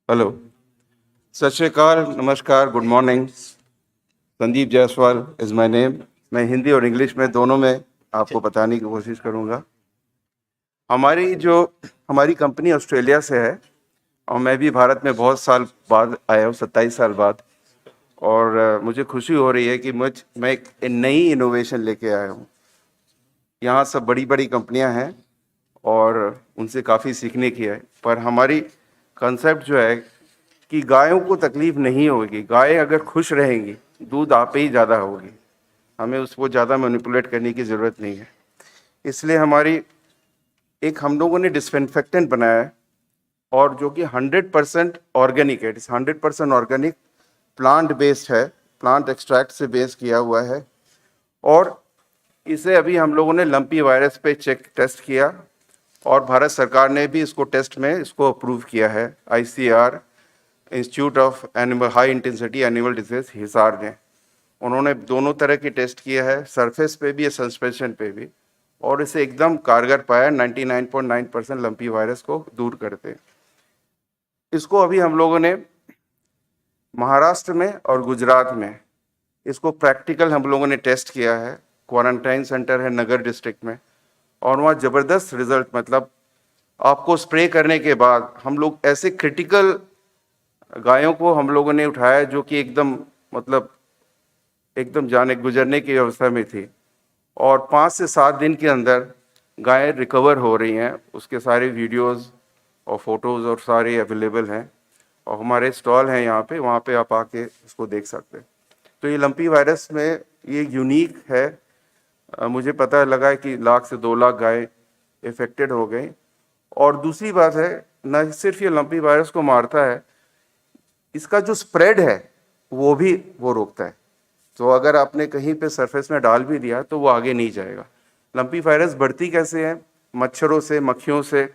Hello सत श्री अकाल, नमस्कार, good morning. Sandeep Jaiswal is my name. मैं हिंदी और English में दोनों में आपको बताने की कोशिश करूंगा। हमारी कंपनी ऑस्ट्रेलिया से है और मैं भी भारत में बहुत साल बाद आया हूँ, 27 साल बाद। और मुझे खुशी हो रही है कि मैं एक नई इनोवेशन लेके आया हूँ। यहाँ सब बड़ी बड़ी कंपनियाँ हैं और उनसे काफ़ी सीखने की है, पर हमारी कंसेप्ट जो है कि गायों को तकलीफ़ नहीं होगी। गायें अगर खुश रहेंगी, दूध आप ही ज़्यादा होगी, हमें उसको ज़्यादा मैनिपुलेट करने की ज़रूरत नहीं है। इसलिए हम लोगों ने डिसइंफेक्टेंट बनाया है और जो कि 100% ऑर्गेनिक है। 100% ऑर्गेनिक, प्लांट बेस्ड है, प्लांट एक्सट्रैक्ट से बेस किया हुआ है। और इसे अभी हम लोगों ने लंपी वायरस पे टेस्ट किया और भारत सरकार ने भी इसको टेस्ट में अप्रूव किया है। ICR, institute of animal high intensity animal disease, Hisar ने उन्होंने दोनों तरह की टेस्ट किया है, सरफेस पे भी, सस्पेंशन पे भी, और इसे एकदम कारगर पाया। 99.9% लंपी वायरस को दूर करते। इसको अभी हम लोगों ने महाराष्ट्र में और गुजरात में इसको प्रैक्टिकल हम लोगों ने टेस्ट किया है। क्वारंटाइन सेंटर है नगर डिस्ट्रिक्ट में, और वहाँ ज़बरदस्त रिजल्ट, मतलब आपको स्प्रे करने के बाद हम लोग ऐसे क्रिटिकल गायों को हम लोगों ने उठाया जो कि एकदम जाने गुजरने की अवस्था में थी, और 5 से 7 दिन के अंदर गायें रिकवर हो रही हैं। उसके सारे वीडियोस और फोटोज़ और सारे अवेलेबल हैं, और हमारे स्टॉल हैं यहाँ पे, वहाँ पे आप आके इसको देख सकते हैं। तो ये लंपी वायरस में ये यूनिक है। मुझे पता लगा कि 1 लाख से 2 लाख गाय इफेक्टेड हो गई। और दूसरी बात है, न सिर्फ ये लंपी वायरस को मारता है, इसका जो स्प्रेड है वो रोकता है। तो अगर आपने कहीं पे सरफेस में डाल भी दिया तो वो आगे नहीं जाएगा। लंपी वायरस बढ़ती कैसे है? मच्छरों से, मक्खियों से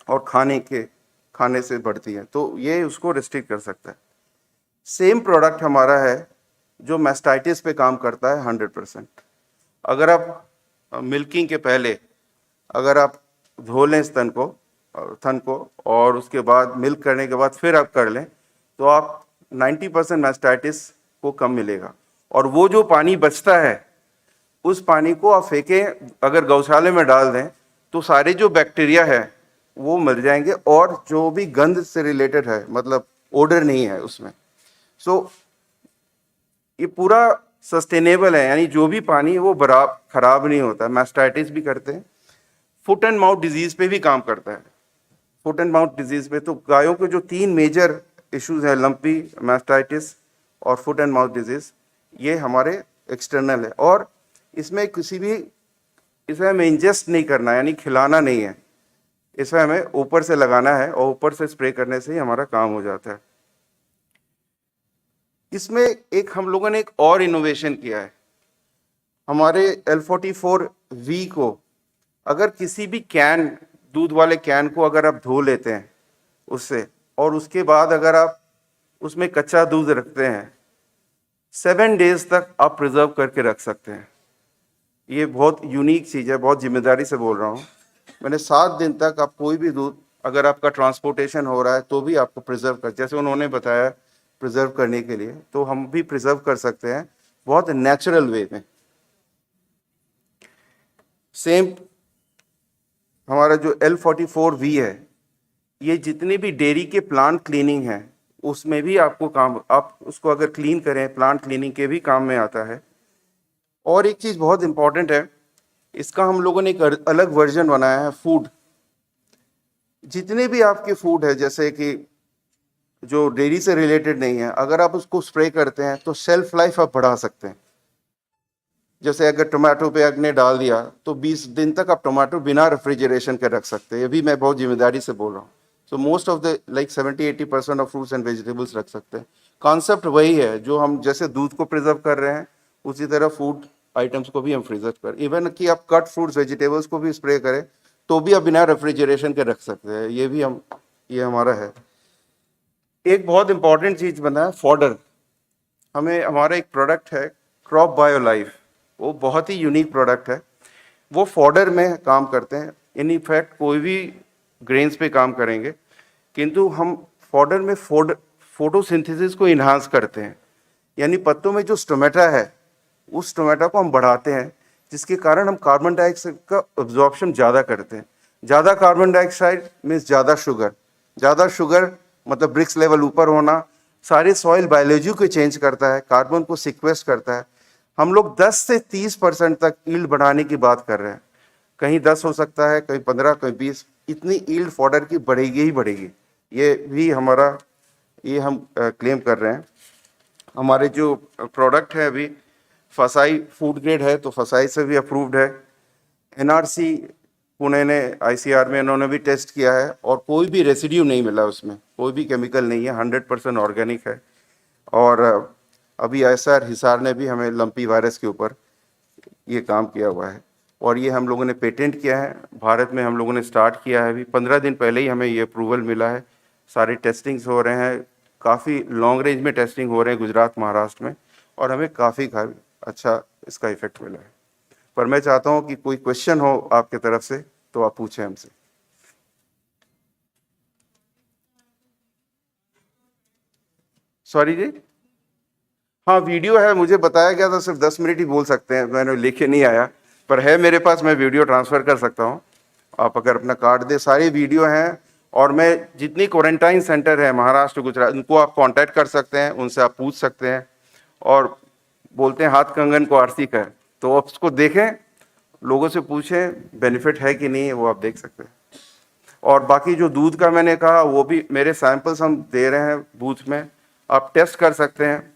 और खाने से बढ़ती है, तो ये उसको रिस्ट्रिक्ट कर सकता है। सेम प्रोडक्ट हमारा है जो मैस्टाइटिस पे काम करता है 100%। अगर आप मिल्किंग के पहले अगर आप धो लें थन को और उसके बाद मिल्क करने के बाद फिर आप कर लें, तो आप 90% मैस्टाइटिस को कम मिलेगा। और वो जो पानी बचता है, उस पानी को आप फेंकें, अगर गौशाले में डाल दें, तो सारे जो बैक्टीरिया है वो मर जाएंगे, और जो भी गंध से रिलेटेड है, मतलब ओडर नहीं है उसमें। सो ये पूरा सस्टेनेबल है, यानी जो भी पानी वो खराब नहीं होता। मैस्टाइटिस भी करते हैं, फुट एंड माउथ डिजीज पे भी काम करता है। फुट एंड माउथ डिजीज पे तो गायों के जो 3 मेजर इश्यूज हैं, लंपी, मास्टाइटिस और फुट एंड माउथ डिजीज, ये हमारे एक्सटर्नल है। और इसमें इसे हमें इंजेस्ट नहीं करना है, यानी खिलाना नहीं है, इसे हमें ऊपर से लगाना है और ऊपर से स्प्रे करने से ही हमारा काम हो जाता है। इसमें हम लोगों ने एक और इनोवेशन किया है। हमारे L44V को अगर किसी भी कैन, दूध वाले कैन को अगर आप धो लेते हैं उससे, और उसके बाद अगर आप उसमें कच्चा दूध रखते हैं, 7 डेज तक आप प्रिजर्व करके रख सकते हैं। ये बहुत यूनिक चीज़ है, बहुत जिम्मेदारी से बोल रहा हूँ। मैंने 7 दिन तक आप कोई भी दूध, अगर आपका ट्रांसपोर्टेशन हो रहा है तो भी आपको प्रिजर्व कर, जैसे उन्होंने बताया प्रिजर्व करने के लिए, तो हम भी प्रिजर्व कर सकते हैं बहुत नेचुरल वे में। सेम हमारा जो L44V है, ये जितनी भी डेयरी के प्लांट क्लीनिंग है उसमें भी आपको काम, आप उसको अगर क्लीन करें, प्लांट क्लीनिंग के भी काम में आता है। और एक चीज़ बहुत इंपॉर्टेंट है, इसका हम लोगों ने एक अलग वर्जन बनाया है। फूड, जितने भी आपके फूड है, जैसे कि जो डेयरी से रिलेटेड नहीं है, अगर आप उसको स्प्रे करते हैं तो शेल्फ लाइफ आप बढ़ा सकते हैं। जैसे अगर टोमेटो पे आपने डाल दिया तो 20 दिन तक आप टोमेटो बिना रेफ्रिजरेशन के रख सकते हैं। ये भी मैं बहुत जिम्मेदारी से बोल रहा हूँ। So most of the 70-80% of fruits and vegetables रख सकते हैं। कॉन्सेप्ट वही है, जो हम जैसे दूध को प्रिजर्व कर रहे हैं उसी तरह फूड आइटम्स को भी हम प्रिजर्व कर, इवन कि आप कट फ्रूट्स वेजिटेबल्स को भी स्प्रे करें तो भी आप बिना रेफ्रिजरेशन के रख सकते हैं। ये हमारा है। एक बहुत इंपॉर्टेंट चीज़ बना है फॉडर। हमारा एक प्रोडक्ट है क्रॉप बायो लाइफ, वो बहुत ही यूनिक प्रोडक्ट है। वो फॉडर में काम करते हैं। इन इफेक्ट कोई भी ग्रेन्स पे काम करेंगे, किंतु हम फॉडर में फोटोसिंथेसिस को इन्हांस करते हैं, यानी पत्तों में जो स्टोमेटा है उस स्टोमेटा को हम बढ़ाते हैं, जिसके कारण हम कार्बन डाइऑक्साइड का एब्जॉर्प्शन ज़्यादा करते हैं। ज़्यादा कार्बन डाइऑक्साइड मीन्स ज़्यादा शुगर मतलब ब्रिक्स लेवल ऊपर होना, सारे सॉइल बायोलॉजी को चेंज करता है, कार्बन को सिक्वेस्ट करता है। हम लोग 10 से 30% तक ईल्ड बढ़ाने की बात कर रहे हैं। कहीं 10 हो सकता है, कहीं 15, कहीं 20, इतनी ईल्ड फॉडर की बढ़ेगी ही बढ़ेगी। ये भी ये हम क्लेम कर रहे हैं। हमारे जो प्रोडक्ट है अभी फसाई फूड ग्रेड है, तो फसाई से भी अप्रूव्ड है। NRC पुणे ने ICR में इन्होंने भी टेस्ट किया है और कोई भी रेसिड्यू नहीं मिला, उसमें कोई भी केमिकल नहीं है, 100% ऑर्गेनिक है। और अभी ISR हिसार ने भी हमें लंपी वायरस के ऊपर ये काम किया हुआ है और ये हम लोगों ने पेटेंट किया है। भारत में हम लोगों ने स्टार्ट किया है, अभी 15 दिन पहले ही हमें ये अप्रूवल मिला है। सारे टेस्टिंग्स हो रहे हैं, काफ़ी लॉन्ग रेंज में टेस्टिंग हो रहे हैं गुजरात, महाराष्ट्र में, और हमें काफ़ी अच्छा इसका इफेक्ट मिला है। पर मैं चाहता हूँ कि कोई क्वेश्चन हो आपके तरफ से तो आप पूछें हमसे। सॉरी जी, हाँ वीडियो है, मुझे बताया गया था सिर्फ 10 मिनट ही बोल सकते हैं, मैंने लेके नहीं आया, पर है मेरे पास, मैं वीडियो ट्रांसफ़र कर सकता हूँ। आप अगर अपना कार्ड दे, सारी वीडियो हैं। और मैं जितनी क्वारंटाइन सेंटर है महाराष्ट्र, गुजरात, उनको आप कांटेक्ट कर सकते हैं, उनसे आप पूछ सकते हैं। और बोलते हैं हाथ कंगन को आरती का, तो आप उसको देखें, लोगों से पूछें बेनिफिट है कि नहीं है, वो आप देख सकते हैं। और बाकी जो दूध का मैंने कहा, वो भी मेरे सैंपल्स हम दे रहे हैं बूथ में, आप टेस्ट कर सकते हैं।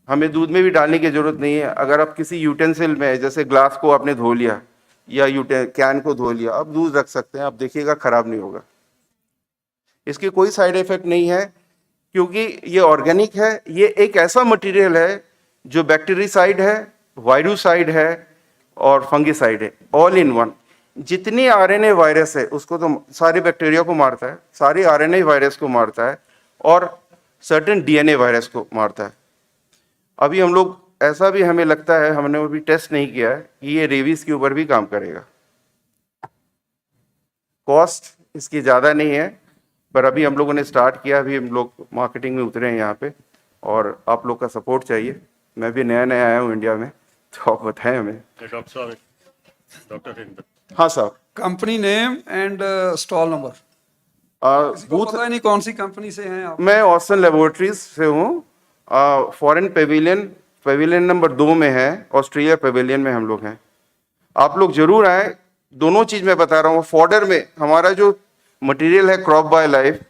हमें दूध में भी डालने की ज़रूरत नहीं है। अगर आप किसी यूटेंसिल में, जैसे ग्लास को आपने धो लिया या कैन को धो लिया, आप दूध रख सकते हैं, आप देखिएगा ख़राब नहीं होगा। इसकी कोई साइड इफ़ेक्ट नहीं है, क्योंकि ये ऑर्गेनिक है। ये एक ऐसा मटेरियल है जो बैक्टीरियासाइड है, वायरुसाइड है और फंगिसाइड है, ऑल इन वन। जितनी RNA वायरस है उसको तो सारे बैक्टीरिया को मारता है, सारे RNA वायरस को मारता है और सर्टेन DNA वायरस को मारता है। अभी हम लोग, ऐसा भी हमें लगता है, हमने वो भी टेस्ट नहीं किया है, कि ये रेबीज के ऊपर भी काम करेगा। कॉस्ट इसकी ज़्यादा नहीं है, पर अभी हम लोगों ने स्टार्ट किया, अभी हम लोग मार्केटिंग में उतरे हैं यहाँ पे, और आप लोग का सपोर्ट चाहिए। मैं भी नया आया हूँ इंडिया में, तो आप बताएं हमें। डॉक्टर हाँ साहब, company name and stall number. Booth पता नहीं कौन सी कंपनी से हैं आप? मैं ऑस्टिन लेबोरेटरीज से हूँ। फॉरेन पेविलियन नंबर 2 में है, ऑस्ट्रेलिया पेविलियन में हम लोग हैं। आप लोग जरूर आए, दोनों चीज मैं बता रहा हूँ। फॉडर में हमारा जो मटेरियल है क्रॉप बाय लाइफ,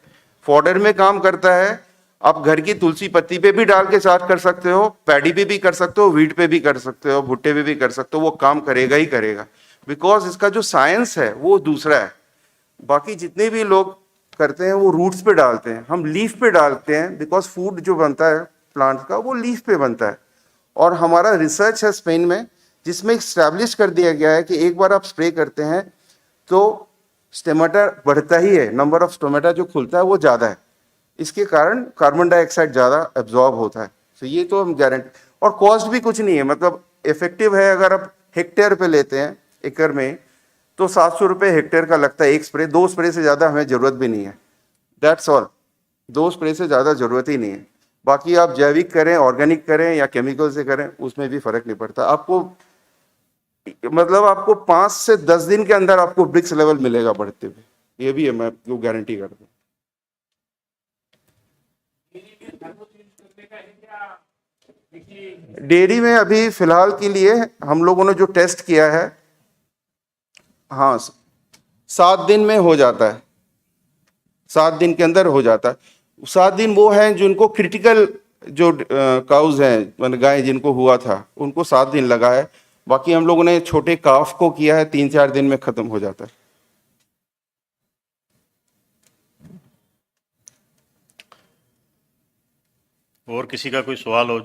फॉडर में काम करता है। आप घर की तुलसी पत्ती पे भी डाल के चार्ज कर सकते हो, पैडी पे भी कर सकते हो, वीट पे भी कर सकते हो, भुट्टे पे भी कर सकते हो, वो काम करेगा ही करेगा, बिकॉज इसका जो साइंस है वो दूसरा है। बाकी जितने भी लोग करते हैं वो रूट्स पे डालते हैं, हम लीफ पे डालते हैं, बिकॉज फूड जो बनता है प्लांट्स का वो लीफ पे बनता है। और हमारा रिसर्च है स्पेन में जिसमें स्टैब्लिश कर दिया गया है कि एक बार आप स्प्रे करते हैं तो स्टेमेटा बढ़ता ही है, नंबर ऑफ स्टोमेटा जो खुलता है वो ज़्यादा है, इसके कारण कार्बन डाइऑक्साइड ज़्यादा एब्जॉर्ब होता है। तो ये तो हम गारंटी, और कॉस्ट भी कुछ नहीं है, मतलब इफेक्टिव है। अगर आप हेक्टेयर पे लेते हैं एकड़ में तो 700 रुपये हेक्टेयर का लगता है एक स्प्रे, 2 स्प्रे से ज़्यादा हमें ज़रूरत भी नहीं है, दैट्स ऑल। 2 स्प्रे से ज़्यादा ज़रूरत ही नहीं है। बाकी आप जैविक करें, ऑर्गेनिक करें या केमिकल से करें, उसमें भी फर्क नहीं पड़ता आपको। मतलब आपको 5 से 10 दिन के अंदर आपको ब्रिक्स लेवल मिलेगा बढ़ते हुए, ये भी है, मैं आपको गारंटी करता हूँ। डेयरी में अभी फिलहाल के लिए हम लोगों ने जो टेस्ट किया है, हाँ 7 दिन में हो जाता है, 7 दिन के अंदर हो जाता है। 7 दिन वो हैं जिनको क्रिटिकल, जो काउज हैं, गाय जिनको हुआ था उनको 7 दिन लगा है। बाकी हम लोगों ने छोटे काफ को किया है, 3-4 दिन में खत्म हो जाता है। और किसी का कोई सवाल हो?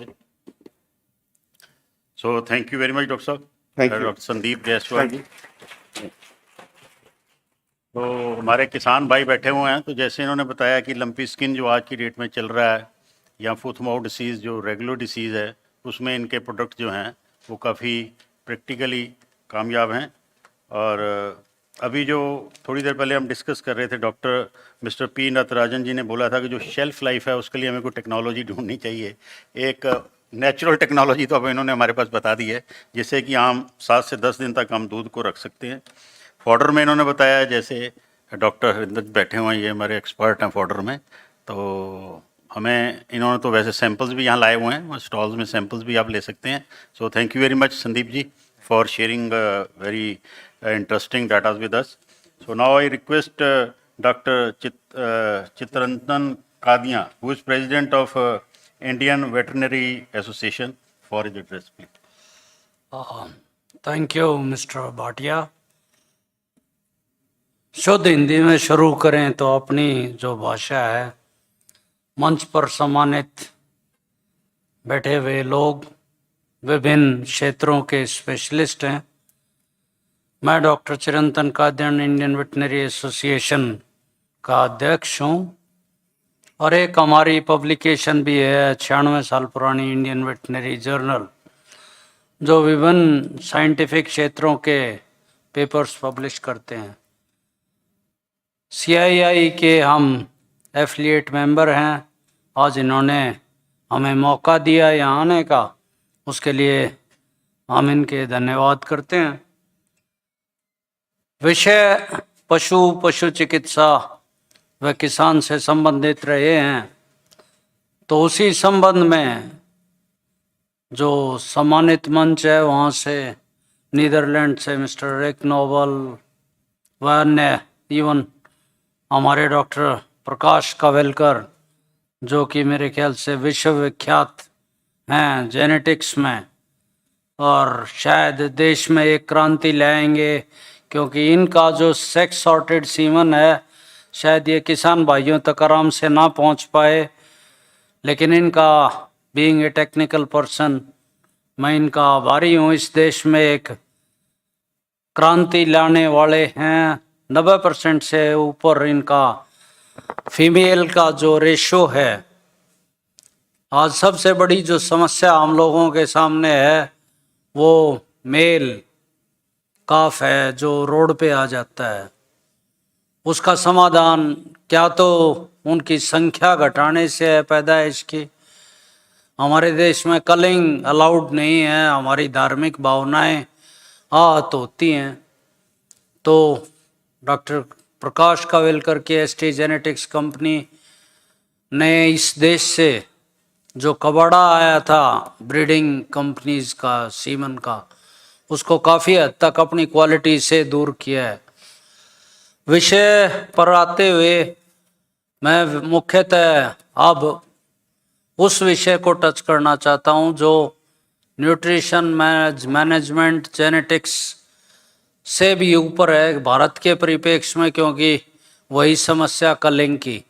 So thank you very much doctor साहब। Thank you. Doctor Sandeep Jaiswal ji. तो हमारे किसान भाई बैठे हुए हैं, तो जैसे इन्होंने बताया कि लंपी स्किन जो आज की डेट में चल रहा है, या फुट माउथ डिसीज़ जो रेगुलर डिसीज़ है, उसमें इनके प्रोडक्ट जो हैं वो काफ़ी प्रैक्टिकली कामयाब हैं। और अभी जो थोड़ी देर पहले हम डिस्कस कर रहे थे, डॉक्टर मिस्टर पी नटराजन जी ने बोला था कि जो शेल्फ़ लाइफ है उसके लिए हमें कोई टेक्नोलॉजी ढूंढनी चाहिए। एक नेचुरल टेक्नोलॉजी तो अब इन्होंने हमारे पास बता दी है, जिससे कि हम 7 से 10 दिन तक हम दूध को रख सकते हैं। फॉडर में इन्होंने बताया, जैसे डॉक्टर हरिंदर बैठे हुए हैं, ये हमारे एक्सपर्ट हैं फॉडर में, तो हमें इन्होंने तो वैसे सैंपल्स भी यहाँ लाए हुए हैं, स्टॉल्स में सैंपल्स भी आप ले सकते हैं। So thank you very much Sandeep ji for sharing very interesting data with us. So now I request Dr. Chittaranjan Kadia, who is President of Indian Veterinary Association, for his address, please. Thank you mister Bhatia. शुद्ध हिंदी में शुरू करें तो अपनी जो भाषा है, मंच पर सम्मानित बैठे हुए लोग विभिन्न क्षेत्रों के स्पेशलिस्ट हैं। मैं डॉक्टर चिरंतन कादियान इंडियन वेटनरी एसोसिएशन का अध्यक्ष हूँ, और एक हमारी पब्लिकेशन भी है 96 साल पुरानी इंडियन वेटनरी जर्नल, जो विभिन्न साइंटिफिक क्षेत्रों के पेपर्स पब्लिश करते हैं। CII के हम एफिलिएट मेंबर हैं। आज इन्होंने हमें मौका दिया यहाँ आने का, उसके लिए हम इनके धन्यवाद करते हैं। विषय पशु चिकित्सा व किसान से संबंधित रहे हैं, तो उसी संबंध में जो सम्मानित मंच है वहाँ से नीदरलैंड से मिस्टर रिक नोबल व अन्य, इवन हमारे डॉक्टर प्रकाश कावेलकर, जो कि मेरे ख्याल से विश्वविख्यात हैं जेनेटिक्स में, और शायद देश में एक क्रांति लाएंगे, क्योंकि इनका जो सेक्स सॉर्टेड सीमन है शायद ये किसान भाइयों तक आराम से ना पहुंच पाए, लेकिन इनका बीइंग ए टेक्निकल पर्सन, मैं इनका आभारी हूँ। इस देश में एक क्रांति लाने वाले हैं। 90% से ऊपर इनका फीमेल का जो रेशो है। आज सबसे बड़ी जो समस्या हम लोगों के सामने है वो मेल काफ है जो रोड पे आ जाता है। उसका समाधान क्या तो उनकी संख्या घटाने से है, पैदाइश की। हमारे देश में कलिंग अलाउड नहीं है, हमारी धार्मिक भावनाएं आहत होती हैं। तो डॉक्टर प्रकाश कावेलकर की ST जेनेटिक्स कंपनी ने इस देश से जो कबाड़ा आया था ब्रीडिंग कंपनीज का सीमन का, उसको काफ़ी हद तक अपनी क्वालिटी से दूर किया है। विषय पर आते हुए मैं मुख्यतः अब उस विषय को टच करना चाहता हूं जो न्यूट्रिशन मैनेजमेंट जेनेटिक्स से भी ऊपर है भारत के परिप्रेक्ष्य में, क्योंकि वही समस्या का लिंक की।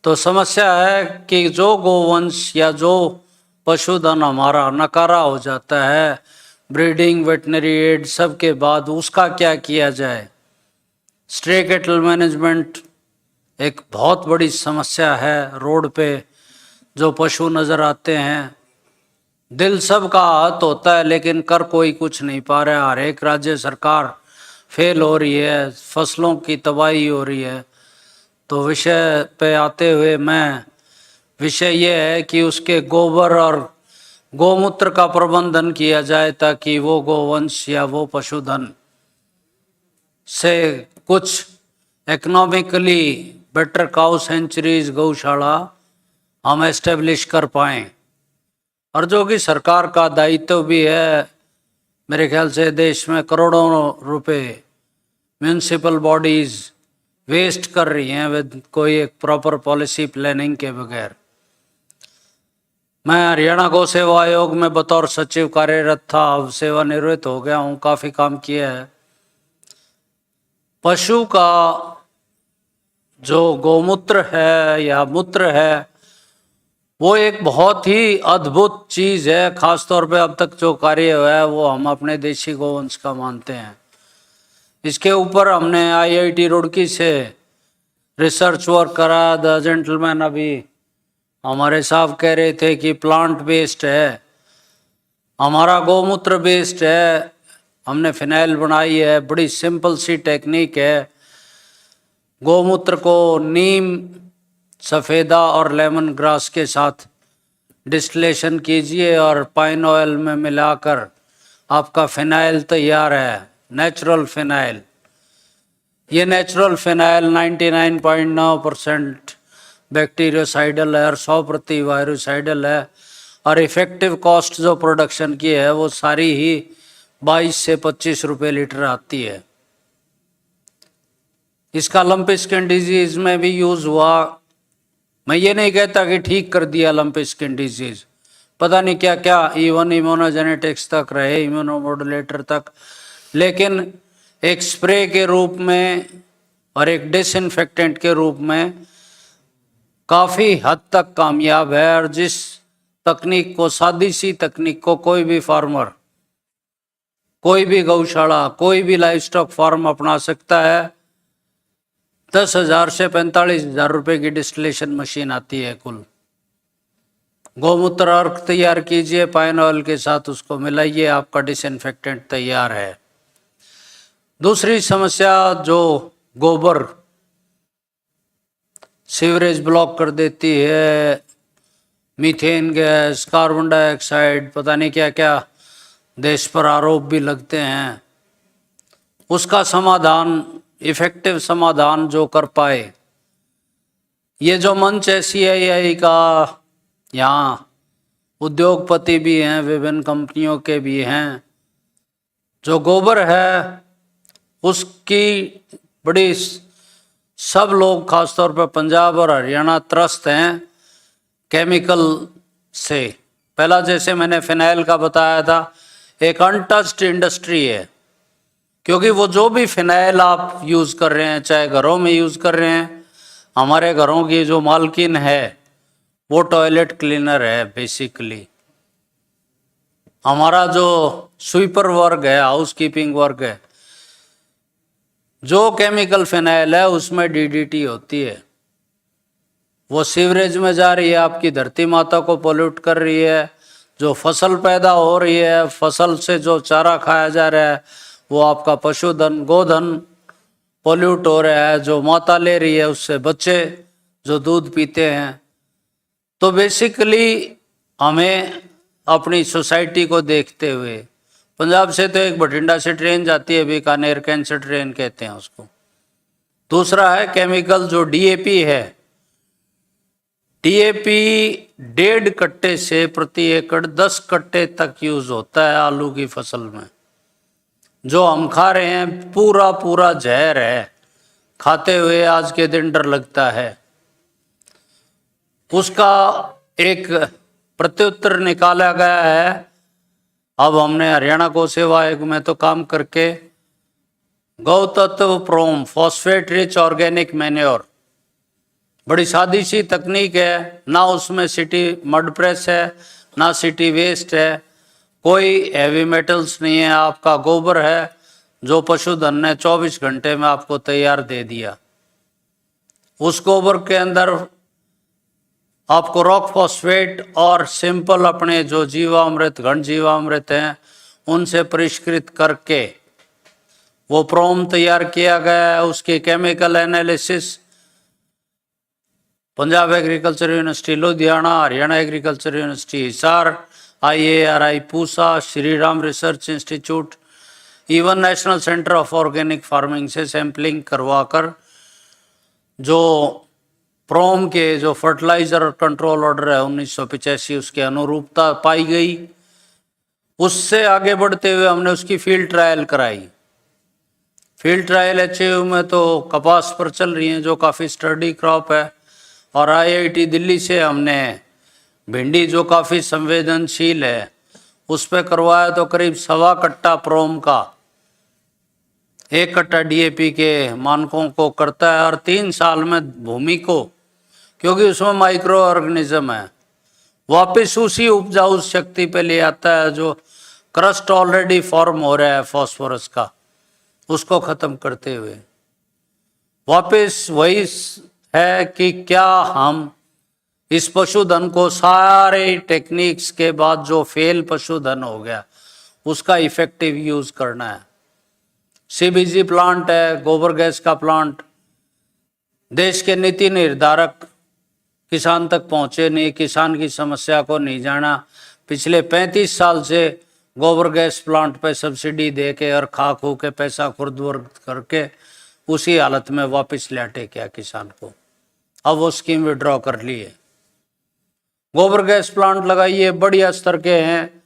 तो समस्या है कि जो गोवंश या जो पशुधन हमारा नकारा हो जाता है ब्रीडिंग वेटनरी एड सब के बाद, उसका क्या किया जाए। स्ट्रे कैटल मैनेजमेंट एक बहुत बड़ी समस्या है। रोड पे जो पशु नज़र आते हैं, दिल सबका आहत होता है लेकिन कर कोई कुछ नहीं पा रहा। हर एक राज्य सरकार फेल हो रही है, फसलों की तबाही हो रही है। तो विषय पे आते हुए विषय ये है कि उसके गोबर और गोमूत्र का प्रबंधन किया जाए ताकि वो गोवंश या वो पशुधन से कुछ इकोनॉमिकली बेटर काउ सेंचुरीज गौशाला हम एस्टेब्लिश कर पाएँ। और जो कि सरकार का दायित्व भी है। मेरे ख्याल से देश में करोड़ों रुपए म्यूनिसिपल बॉडीज़ वेस्ट कर रही हैं विद कोई एक प्रॉपर पॉलिसी प्लानिंग के बगैर। मैं हरियाणा गौ सेवा आयोग में बतौर सचिव कार्यरत था, अब सेवानिवृत्त हो गया हूँ, काफ़ी काम किया है। पशु का जो गोमूत्र है या मूत्र है वो एक बहुत ही अद्भुत चीज़ है। ख़ासतौर पे अब तक जो कार्य हुआ है वो हम अपने देशी गोवंश का मानते हैं। इसके ऊपर हमने IIT रुड़की से रिसर्च वर्क करा। द जेंटलमैन अभी हमारे साहब कह रहे थे कि प्लांट बेस्ड है, हमारा गोमूत्र बेस्ड है। हमने फिनाइल बनाई है, बड़ी सिंपल सी टेक्निक है। गोमूत्र को नीम, सफ़ेदा और लेमन ग्रास के साथ डिस्टिलेशन कीजिए और पाइन ऑयल में मिलाकर आपका फिनाइल तैयार है, नेचुरल फिनाइल। ये नेचुरल फिनाइल 99.9% बैक्टीरियोसाइडल है और 100% वायरोसाइडल है। और इफ़ेक्टिव कॉस्ट जो प्रोडक्शन की है वो सारी ही 22 से 25 रुपये लीटर आती है। इसका लंपी स्किन डिजीज़ में भी यूज़ हुआ। मैं ये नहीं कहता कि ठीक कर दिया लंपी स्किन डिजीज़, पता नहीं क्या क्या इवन इम्यूनोजेनेटिक्स तक रहे, इम्यूनोमोडुलेटर तक, लेकिन एक स्प्रे के रूप में और एक डिसइंफेक्टेंट के रूप में काफ़ी हद तक कामयाब है। और जिस तकनीक को, सादी सी तकनीक को कोई भी फार्मर, कोई भी गौशाला, कोई भी लाइव स्टॉक फार्म अपना सकता है। 10,000 से 45,000 रुपये की डिस्टिलेशन मशीन आती है कुल। गोमूत्र अर्क तैयार कीजिए, पाइन ऑयल के साथ उसको मिलाइए, आपका डिसइंफेक्टेंट तैयार है। दूसरी समस्या जो गोबर सीवरेज ब्लॉक कर देती है, मीथेन गैस, कार्बन डाइऑक्साइड, पता नहीं क्या क्या देश पर आरोप भी लगते हैं। उसका समाधान, इफेक्टिव समाधान जो कर पाए, ये जो मंच है CII का, यहाँ उद्योगपति भी हैं, विभिन्न कंपनियों के भी हैं। जो गोबर है उसकी बड़ी, सब लोग खासतौर पर पंजाब और हरियाणा त्रस्त हैं केमिकल से। पहला जैसे मैंने फिनाइल का बताया था, एक अनटच्ड इंडस्ट्री है, क्योंकि वो जो भी फिनाइल आप यूज़ कर रहे हैं, चाहे घरों में यूज़ कर रहे हैं, हमारे घरों की जो मालकिन है वो टॉयलेट क्लीनर है बेसिकली। हमारा जो स्वीपर वर्ग है, हाउस कीपिंग वर्ग है, जो केमिकल फिनाइल है उसमें DDT होती है, वो सीवरेज में जा रही है, आपकी धरती माता को पोल्यूट कर रही है। जो फसल पैदा हो रही है, फसल से जो चारा खाया जा रहा है, वो आपका पशुधन, गोधन पोल्यूट हो रहा है। जो माता ले रही है उससे बच्चे जो दूध पीते हैं। तो बेसिकली हमें अपनी सोसाइटी को देखते हुए, पंजाब से तो एक बठिंडा से ट्रेन जाती है, बीकानेर कैंसर ट्रेन कहते हैं उसको। दूसरा है केमिकल जो DAP है। DAP 1.5 कट्टे से प्रति एकड़ 10 कट्टे तक यूज होता है आलू की फसल में। जो हम खा रहे हैं पूरा पूरा जहर है, खाते हुए आज के दिन डर लगता है। उसका एक प्रत्युत्तर निकाला गया है। अब हमने हरियाणा गौ सेवा आयोग में तो काम करके गौ तत्व प्रोम फॉस्फेट रिच ऑर्गेनिक मैन्योर, बड़ी सादी सी तकनीक है, ना उसमें सिटी मड प्रेस है, ना सिटी वेस्ट है, कोई हैवी मेटल्स नहीं है, आपका गोबर है जो पशुधन ने 24 घंटे में आपको तैयार दे दिया। उस गोबर के अंदर आपको रॉक फॉस्फेट और सिंपल अपने जो जीवामृत घन जीवामृत हैं उनसे परिष्कृत करके वो प्रोम तैयार किया गया है। उसकी chemical analysis Punjab agriculture university Ludhiana, Haryana agriculture university Hisar, IARI Pusa, Shri Ram research institute, even national centre of organic farming से सैंपलिंग करवाकर जो प्रोम के जो फर्टिलाइजर कंट्रोल ऑर्डर है 1985 उसके अनुरूपता पाई गई। उससे आगे बढ़ते हुए हमने उसकी फील्ड ट्रायल कराई। फील्ड ट्रायल HAU में तो कपास पर चल रही हैं जो काफ़ी स्टडी क्रॉप है, और IIT दिल्ली से हमने भिंडी जो काफ़ी संवेदनशील है उस पर करवाया, तो करीब 1.25 कट्टा प्रोम का 1 कट्टा DAP के मानकों को करता है, और 3 साल में भूमि को, क्योंकि उसमें माइक्रो ऑर्गेनिज्म है, वापस उसी उपजाऊ शक्ति पे ले आता है जो क्रस्ट ऑलरेडी फॉर्म हो रहा है फॉस्फोरस का, उसको ख़त्म करते हुए वापस वही है कि क्या हम इस पशुधन को सारे टेक्निक्स के बाद जो फेल पशुधन हो गया उसका इफेक्टिव यूज करना है। CBG प्लांट है, गोबर गैस का प्लांट, देश के नीति निर्धारक किसान तक पहुंचे नहीं, किसान की समस्या को नहीं जाना। पिछले 35 साल से गोबर गैस प्लांट पे सब्सिडी दे के और खा खू के पैसा खुर्द-बुर्द करके उसी हालत में वापस लौटे क्या किसान को। अब वो स्कीम विड्रॉ कर ली है। गोबर गैस प्लांट लगाइए, बढ़िया स्तर के हैं।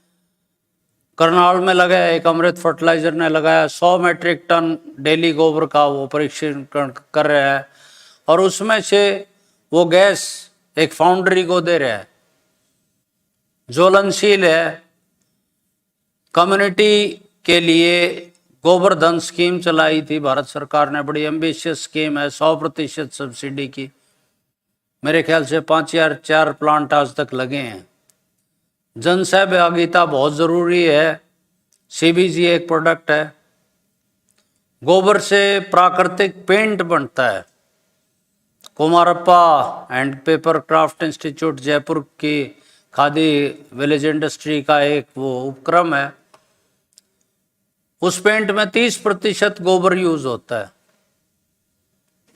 करनाल में लगाया, एक अमृत फर्टिलाइजर ने लगाया, 100 मेट्रिक टन डेली गोबर का वो परीक्षण कर रहा है, और उसमें से वो गैस एक फाउंड्री को दे रहा है, ज्वलनशील है। कम्युनिटी के लिए गोवर्धन स्कीम चलाई थी भारत सरकार ने, बड़ी एम्बिशियस स्कीम है, 100% सब्सिडी की। मेरे ख्याल से 5 या 4 प्लांट आज तक लगे हैं। जन सहभागिता बहुत ज़रूरी है। CBG एक प्रोडक्ट है। गोबर से प्राकृतिक पेंट बनता है। Kumarappa and paper craft institute Jaipur की खादी विलेज इंडस्ट्री का एक वो उपक्रम है। उस पेंट में 30% गोबर यूज होता है।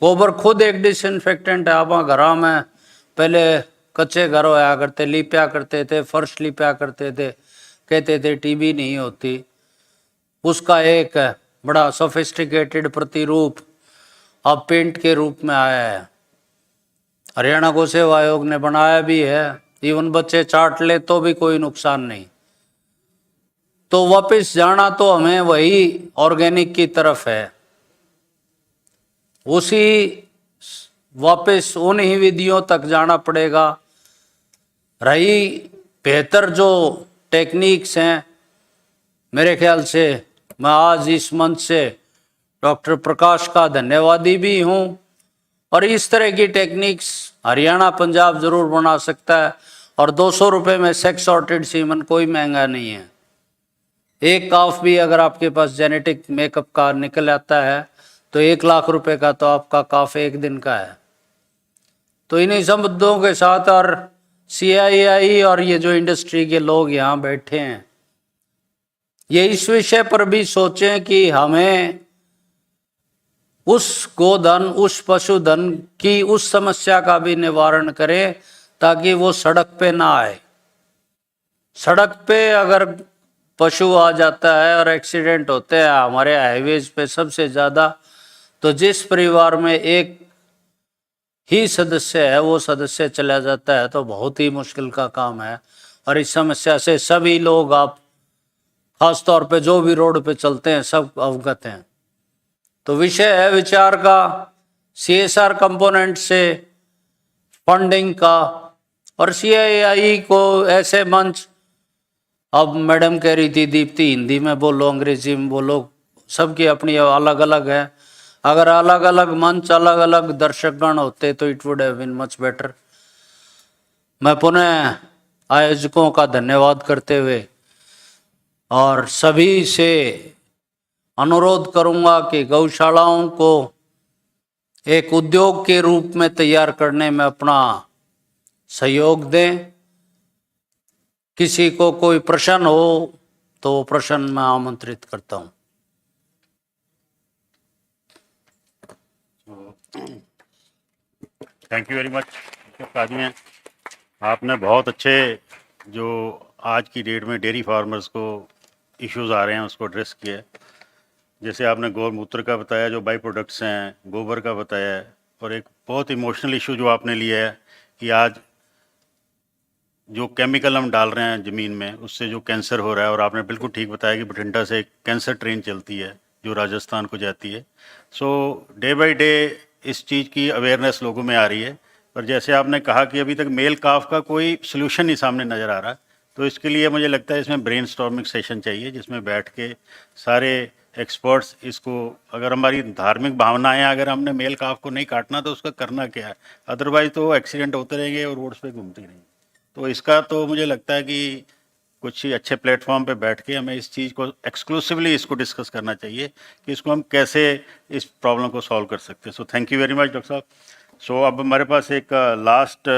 गोबर खुद एक डिसइंफेक्टेंट है। आप घर में पहले कच्चे घर होया करते, लिपया करते थे, फर्श लिपया करते थे, कहते थे TB नहीं होती। उसका एक बड़ा सोफिस्टिकेटेड प्रतिरूप अब पेंट के रूप में आया है। हरियाणा गौ सेवा आयोग ने बनाया भी है। इवन बच्चे चाट ले तो भी कोई नुकसान नहीं। तो वापस जाना तो हमें वही ऑर्गेनिक की तरफ है। उसी वापस उन्हीं विधियों तक जाना पड़ेगा। रही बेहतर जो टेक्निक्स हैं, मेरे ख्याल से मैं आज इस मंच से डॉक्टर प्रकाश का धन्यवादी भी हूँ। और इस तरह की टेक्निक्स हरियाणा पंजाब जरूर बना सकता है। और 200 रुपये में सेक्स सॉर्टेड सीमन कोई महंगा नहीं है। एक काफ भी अगर आपके पास जेनेटिक मेकअप का निकल आता है तो 1 लाख रुपए का तो आपका काफ एक दिन का है। तो इन्हीं सब मुद्दों के साथ और CII और ये जो इंडस्ट्री के लोग यहाँ बैठे हैं, ये इस विषय पर भी सोचें कि हमें उस गोधन, उस पशुधन की उस समस्या का भी निवारण करें ताकि वो सड़क पे ना आए। सड़क पे अगर पशु आ जाता है और एक्सीडेंट होते हैं हमारे हाईवेज पे सबसे ज़्यादा, तो जिस परिवार में एक ही सदस्य है वो सदस्य चला जाता है तो बहुत ही मुश्किल का काम है। और इस समस्या से सभी लोग, आप खास तौर पे जो भी रोड पे चलते हैं सब अवगत हैं। तो विषय है विचार का CSR कंपोनेंट से फंडिंग का, और CII को ऐसे मंच, अब मैडम कह रही थी दीप्ति हिंदी में बोलो अंग्रेजी में बोलो, सबकी अपनी अलग अलग है। अगर अलग अलग मंच अलग अलग दर्शकगण होते तो it would have been much better. मैं पुनः आयोजकों का धन्यवाद करते हुए और सभी से अनुरोध करूंगा कि गौशालाओं को एक उद्योग के रूप में तैयार करने में अपना सहयोग दें। किसी को कोई प्रश्न हो तो प्रश्न मैं आमंत्रित करता हूं। थैंक यू वेरी मच आदमी। आपने बहुत अच्छे जो आज की डेट में डेयरी फार्मर्स को इश्यूज आ रहे हैं उसको एड्रेस किया है। जैसे आपने गौमूत्र का बताया, जो बाई प्रोडक्ट्स हैं, गोबर का बताया है, और एक बहुत इमोशनल इशू जो आपने लिया है कि आज जो केमिकल हम डाल रहे हैं ज़मीन में उससे जो कैंसर हो रहा है। और आपने बिल्कुल ठीक बताया कि बठिंडा से एक कैंसर ट्रेन चलती है जो राजस्थान को जाती है। सो डे बाय डे इस चीज़ की अवेयरनेस लोगों में आ रही है। पर जैसे आपने कहा कि अभी तक मेल काफ का कोई सोल्यूशन नहीं सामने नज़र आ रहा, तो इसके लिए मुझे लगता है इसमें ब्रेन स्टॉर्मिंग सेशन चाहिए जिसमें बैठ के सारे एक्सपर्ट्स इसको, अगर हमारी धार्मिक भावनाएं, अगर हमने मेल काफ को नहीं काटना तो उसका करना क्या है, अदरवाइज तो एक्सीडेंट होते रहेंगे और रोड्स पे घूमते रहेंगे। तो इसका तो मुझे लगता है कि कुछ ही अच्छे प्लेटफॉर्म पे बैठ के हमें इस चीज़ को एक्सक्लूसिवली इसको डिस्कस करना चाहिए कि इसको हम कैसे इस प्रॉब्लम को सॉल्व कर सकते हैं। So thank you very much doctor साहब। सो अब हमारे पास एक लास्ट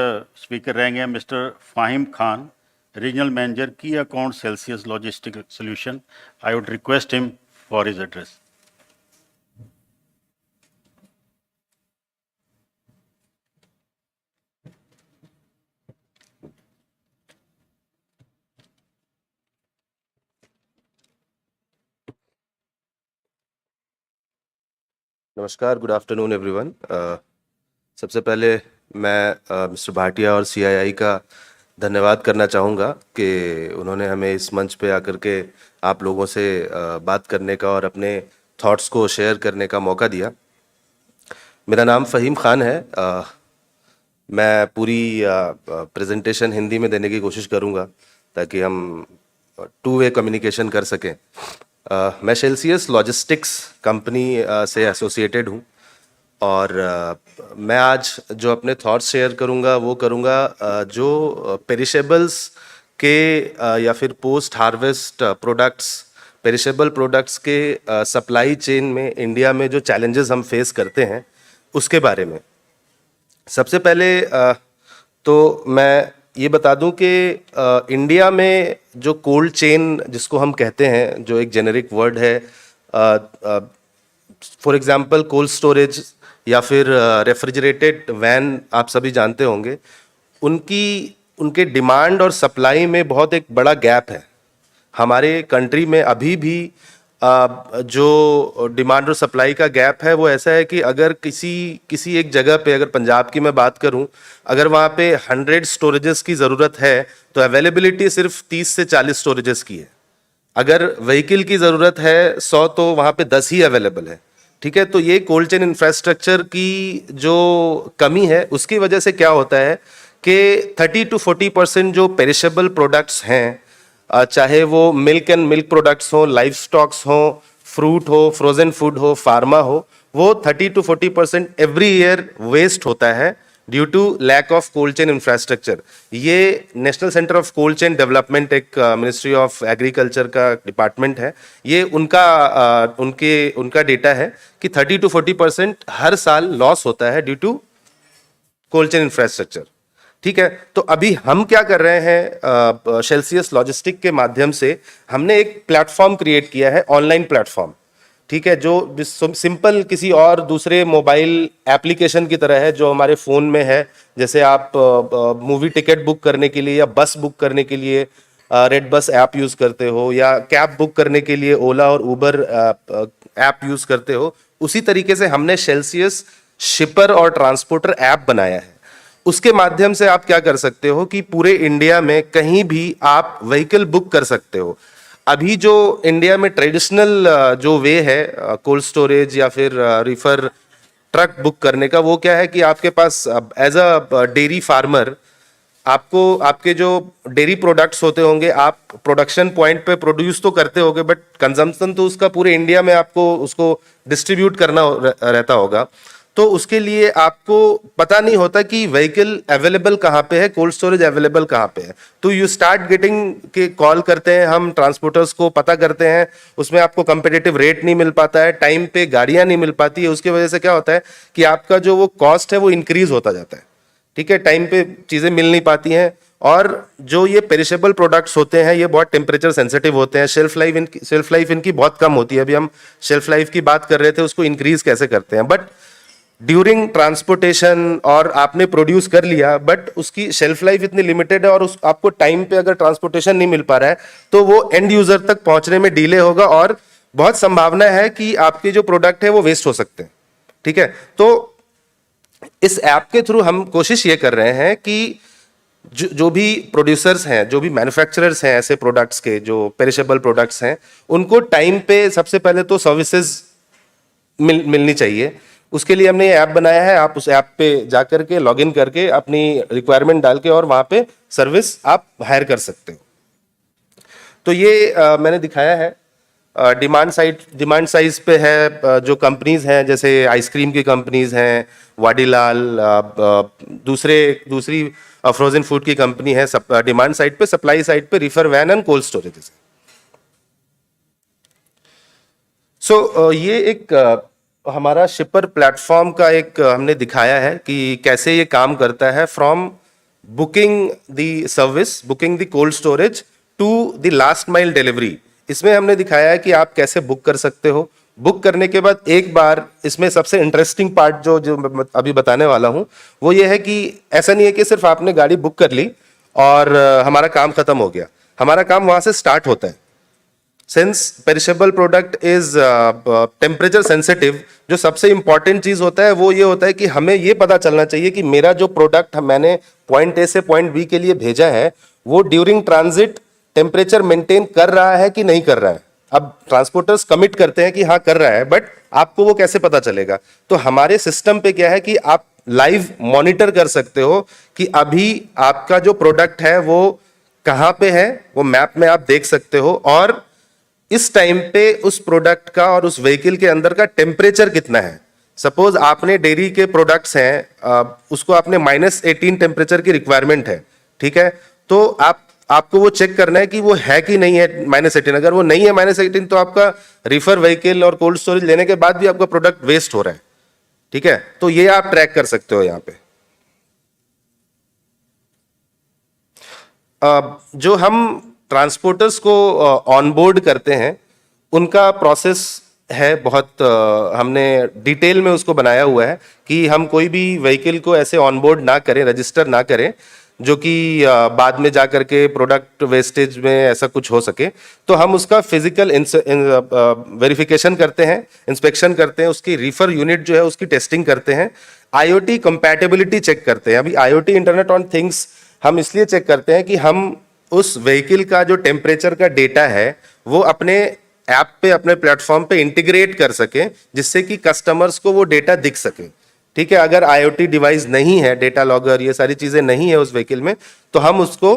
स्पीकर रहेंगे mister Fahim Khan, regional manager की account Celsius logistic solution. I would request him for his address. नमस्कार, गुड आफ्टरनून एवरीवन। सबसे पहले मैं मिस्टर भाटिया और CII का धन्यवाद करना चाहूँगा कि उन्होंने हमें इस मंच पे आकर के आप लोगों से बात करने का और अपने थॉट्स को शेयर करने का मौका दिया। मेरा नाम फ़हीम ख़ान है। मैं पूरी प्रेजेंटेशन हिंदी में देने की कोशिश करूँगा ताकि हम टू वे कम्युनिकेशन कर सकें। मैं सेल्सियस लॉजिस्टिक्स कंपनी से एसोसिएटेड हूँ और मैं आज जो अपने थॉट्स शेयर करूँगा वो करूँगा जो पेरिशेबल्स के या फिर post harvest products, perishable products के सप्लाई चेन में इंडिया में जो चैलेंजेस हम फेस करते हैं उसके बारे में। सबसे पहले तो मैं ये बता दूं कि इंडिया में जो कोल्ड चेन जिसको हम कहते हैं, जो एक जेनेरिक वर्ड है, फॉर एग्जांपल कोल्ड स्टोरेज या फिर रेफ्रिजरेटेड वैन, आप सभी जानते होंगे, उनके डिमांड और सप्लाई में बहुत एक बड़ा गैप है। हमारे कंट्री में अभी भी जो डिमांड और सप्लाई का गैप है वो ऐसा है कि अगर किसी एक जगह पे, अगर पंजाब की मैं बात करूं, अगर वहाँ पे 100 स्टोरेजेस की ज़रूरत है तो अवेलेबिलिटी सिर्फ 30 से 40 स्टोरेजेस की है। अगर व्हीकल की ज़रूरत है 100 तो वहाँ पे 10 ही अवेलेबल है। ठीक है, तो ये कोल्ड चेन इंफ्रास्ट्रक्चर की जो कमी है उसकी वजह से क्या होता है कि 30 to 40% जो पेरिशेबल प्रोडक्ट्स हैं, चाहे वो मिल्क एंड मिल्क प्रोडक्ट्स हो, लाइव स्टॉक्स हो, फ्रूट हो, फ्रोजन फूड हो, फार्मा हो, वो 30 to 40% एवरी ईयर वेस्ट होता है due to lack of cold chain infrastructure. ये national centre of cold chain development, एक मिनिस्ट्री ऑफ एग्रीकल्चर का डिपार्टमेंट है, ये उनका डेटा है कि 30 to 40% हर साल लॉस होता है due to cold chain infrastructure. ठीक है, तो अभी हम क्या कर रहे हैं, सेल्सियस लॉजिस्टिक के माध्यम से हमने एक प्लेटफॉर्म क्रिएट किया है, ऑनलाइन प्लेटफॉर्म। ठीक है, जो सिंपल किसी और दूसरे मोबाइल एप्लीकेशन की तरह है जो हमारे फ़ोन में है। जैसे आप मूवी टिकट बुक करने के लिए या बस बुक करने के लिए रेड बस ऐप यूज़ करते हो, या कैब बुक करने के लिए ओला और उबर ऐप यूज़ करते हो, उसी तरीके से हमने सेल्सियस शिपर और ट्रांसपोर्टर ऐप बनाया है। उसके माध्यम से आप क्या कर सकते हो कि पूरे इंडिया में कहीं भी आप व्हीकल बुक कर सकते हो। अभी जो इंडिया में ट्रेडिशनल जो वे है कोल्ड स्टोरेज या फिर रिफर ट्रक बुक करने का, वो क्या है कि आपके पास एज अ डेयरी फार्मर आपको आपके जो डेयरी प्रोडक्ट्स होते होंगे, आप प्रोडक्शन पॉइंट पे प्रोड्यूस तो करते होगे, बट कंजम्पशन तो उसका पूरे इंडिया में आपको उसको डिस्ट्रीब्यूट करना रहता होगा। तो उसके लिए आपको पता नहीं होता कि व्हीकल अवेलेबल कहाँ पे है, कोल्ड स्टोरेज अवेलेबल कहाँ पे है। तो यू स्टार्ट गेटिंग के कॉल करते हैं हम ट्रांसपोर्टर्स को, पता करते हैं, उसमें आपको कंपेटिटिव रेट नहीं मिल पाता है, टाइम पे गाड़ियां नहीं मिल पाती है। उसकी वजह से क्या होता है कि आपका जो वो कॉस्ट है वो इंक्रीज होता जाता है। ठीक है, टाइम पे चीजें मिल नहीं पाती हैं। और जो ये पेरिशेबल प्रोडक्ट्स होते हैं ये बहुत टेम्परेचर सेंसिटिव होते हैं, शेल्फ लाइफ इनकी बहुत कम होती है। अभी हम शेल्फ लाइफ की बात कर रहे थे, उसको इंक्रीज कैसे करते हैं, बट ड्यूरिंग ट्रांसपोर्टेशन और आपने प्रोड्यूस कर लिया, बट उसकी शेल्फ लाइफ इतनी लिमिटेड है और उस आपको टाइम पे अगर ट्रांसपोर्टेशन नहीं मिल पा रहा है तो वो एंड यूजर तक पहुंचने में डिले होगा और बहुत संभावना है कि आपके जो प्रोडक्ट है वो वेस्ट हो सकते हैं। ठीक है, तो इस ऐप के थ्रू हम कोशिश ये कर रहे हैं कि जो भी प्रोड्यूसर्स हैं, जो भी मैन्युफैक्चरर्स हैं ऐसे प्रोडक्ट्स के, जो पेरिशेबल प्रोडक्ट्स हैं, उनको टाइम पे सबसे पहले तो सर्विसेज मिलनी चाहिए। उसके लिए हमने ये ऐप बनाया है। आप उस ऐप पे जाकर के लॉग इन करके अपनी रिक्वायरमेंट डाल के और वहां पे सर्विस आप हायर कर सकते हो। तो ये मैंने दिखाया है डिमांड साइज पे है। जो कंपनीज हैं जैसे आइसक्रीम की कंपनीज हैं, वाडीलाल, दूसरी फ्रोजन फूड की कंपनी है, डिमांड साइड पे, सप्लाई साइड पे reefer van and cold storage. So ये एक हमारा शिपर प्लेटफॉर्म का एक हमने दिखाया है कि कैसे ये काम करता है, from booking the service, booking the cold storage to the last mile delivery. इसमें हमने दिखाया है कि आप कैसे बुक कर सकते हो। बुक करने के बाद एक बार, इसमें सबसे इंटरेस्टिंग पार्ट जो मैं अभी बताने वाला हूं वो ये है कि ऐसा नहीं है कि सिर्फ आपने गाड़ी बुक कर ली और हमारा काम खत्म हो गया। हमारा काम वहां से स्टार्ट होता है। Since perishable product is temperature sensitive, जो सबसे इंपॉर्टेंट चीज होता है वो ये होता है कि हमें ये पता चलना चाहिए कि मेरा जो प्रोडक्ट मैंने पॉइंट ए से पॉइंट बी के लिए भेजा है वो ड्यूरिंग ट्रांजिट टेम्परेचर मेंटेन कर रहा है कि नहीं कर रहा है। अब ट्रांसपोर्टर्स कमिट करते हैं कि हाँ कर रहा है, बट आपको वो कैसे पता चलेगा? तो हमारे सिस्टम पे क्या है कि आप लाइव मॉनिटर कर सकते हो कि अभी आपका जो प्रोडक्ट है वो कहाँ पे है, वो मैप में आप देख सकते हो, और इस टाइम पे उस प्रोडक्ट का और उस व्हीकल के अंदर का टेम्परेचर कितना है। सपोज आपने डेयरी के प्रोडक्ट्स हैं, उसको आपने -18 टेम्परेचर की रिक्वायरमेंट है, ठीक है, तो आपको वो चेक करना है कि वो है कि नहीं है -18। अगर वो नहीं है -18 तो आपका रिफर व्हीकल और कोल्ड स्टोरेज लेने के बाद भी आपका प्रोडक्ट वेस्ट हो रहा है। ठीक है, तो ये आप ट्रैक कर सकते हो यहाँ पे। जो हम ट्रांसपोर्टर्स को ऑनबोर्ड करते हैं उनका प्रोसेस है बहुत, हमने डिटेल में उसको बनाया हुआ है कि हम कोई भी व्हीकल को ऐसे ऑनबोर्ड ना करें, रजिस्टर ना करें, जो कि बाद में जाकर के प्रोडक्ट वेस्टेज में ऐसा कुछ हो सके। तो हम उसका फिजिकल वेरिफिकेशन करते हैं, इंस्पेक्शन करते हैं, उसकी रिफर यूनिट जो है उसकी टेस्टिंग करते हैं, IoT कंपैटिबिलिटी चेक करते हैं। अभी IoT इंटरनेट ऑन थिंग्स हम इसलिए चेक करते हैं कि हम उस व्हीकल का जो टेम्परेचर का डेटा है वो अपने ऐप पे, अपने प्लेटफॉर्म पे इंटीग्रेट कर सके, जिससे कि कस्टमर्स को वो डेटा दिख सके। ठीक है, अगर IoT डिवाइस नहीं है, डेटा लॉगर, ये सारी चीजें नहीं है उस व्हीकल में, तो हम उसको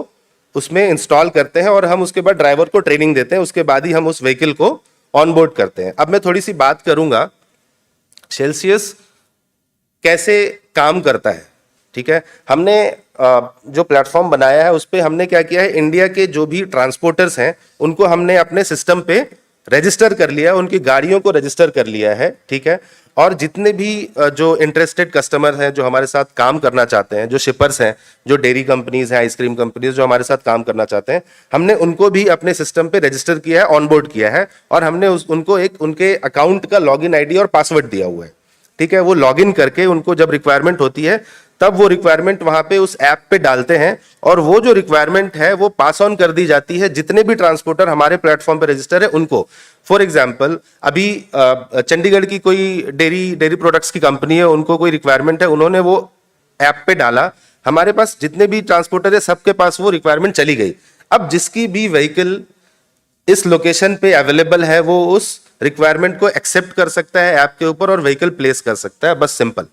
उसमें इंस्टॉल करते हैं और हम उसके बाद ड्राइवर को ट्रेनिंग देते हैं, उसके बाद ही हम उस व्हीकल को ऑनबोर्ड करते हैं। अब मैं थोड़ी सी बात करूंगा सेल्सियस कैसे काम करता है। ठीक है, हमने जो प्लेटफॉर्म बनाया है उस पे हमने क्या किया है, इंडिया के जो भी ट्रांसपोर्टर्स हैं उनको हमने अपने सिस्टम पे रजिस्टर कर लिया है, उनकी गाड़ियों को रजिस्टर कर लिया है। ठीक है, और जितने भी जो इंटरेस्टेड कस्टमर हैं, जो हमारे साथ काम करना चाहते हैं, जो शिपर्स हैं, जो डेयरी कंपनीज हैं, आइसक्रीम कंपनीज जो हमारे साथ काम करना चाहते हैं, हमने उनको भी अपने सिस्टम पे रजिस्टर किया है, ऑनबोर्ड किया है, और हमने उनको एक उनके अकाउंट का लॉगिन आईडी और पासवर्ड दिया हुआ है। ठीक है, वो लॉगिन करके उनको जब रिक्वायरमेंट होती है तब वो रिक्वायरमेंट वहां पे उस ऐप पे डालते हैं, और वो जो रिक्वायरमेंट है वो पास ऑन कर दी जाती है जितने भी ट्रांसपोर्टर हमारे प्लेटफॉर्म पे रजिस्टर है उनको। फॉर एग्जांपल, अभी चंडीगढ़ की कोई डेयरी प्रोडक्ट्स की कंपनी है, उनको कोई रिक्वायरमेंट है, उन्होंने वो ऐप पे डाला, हमारे पास जितने भी ट्रांसपोर्टर है सबके पास वो रिक्वायरमेंट चली गई। अब जिसकी भी व्हीकल इस लोकेशन पे अवेलेबल है वो उस रिक्वायरमेंट को एक्सेप्ट कर सकता है ऐप के ऊपर और व्हीकल प्लेस कर सकता है, बस सिंपल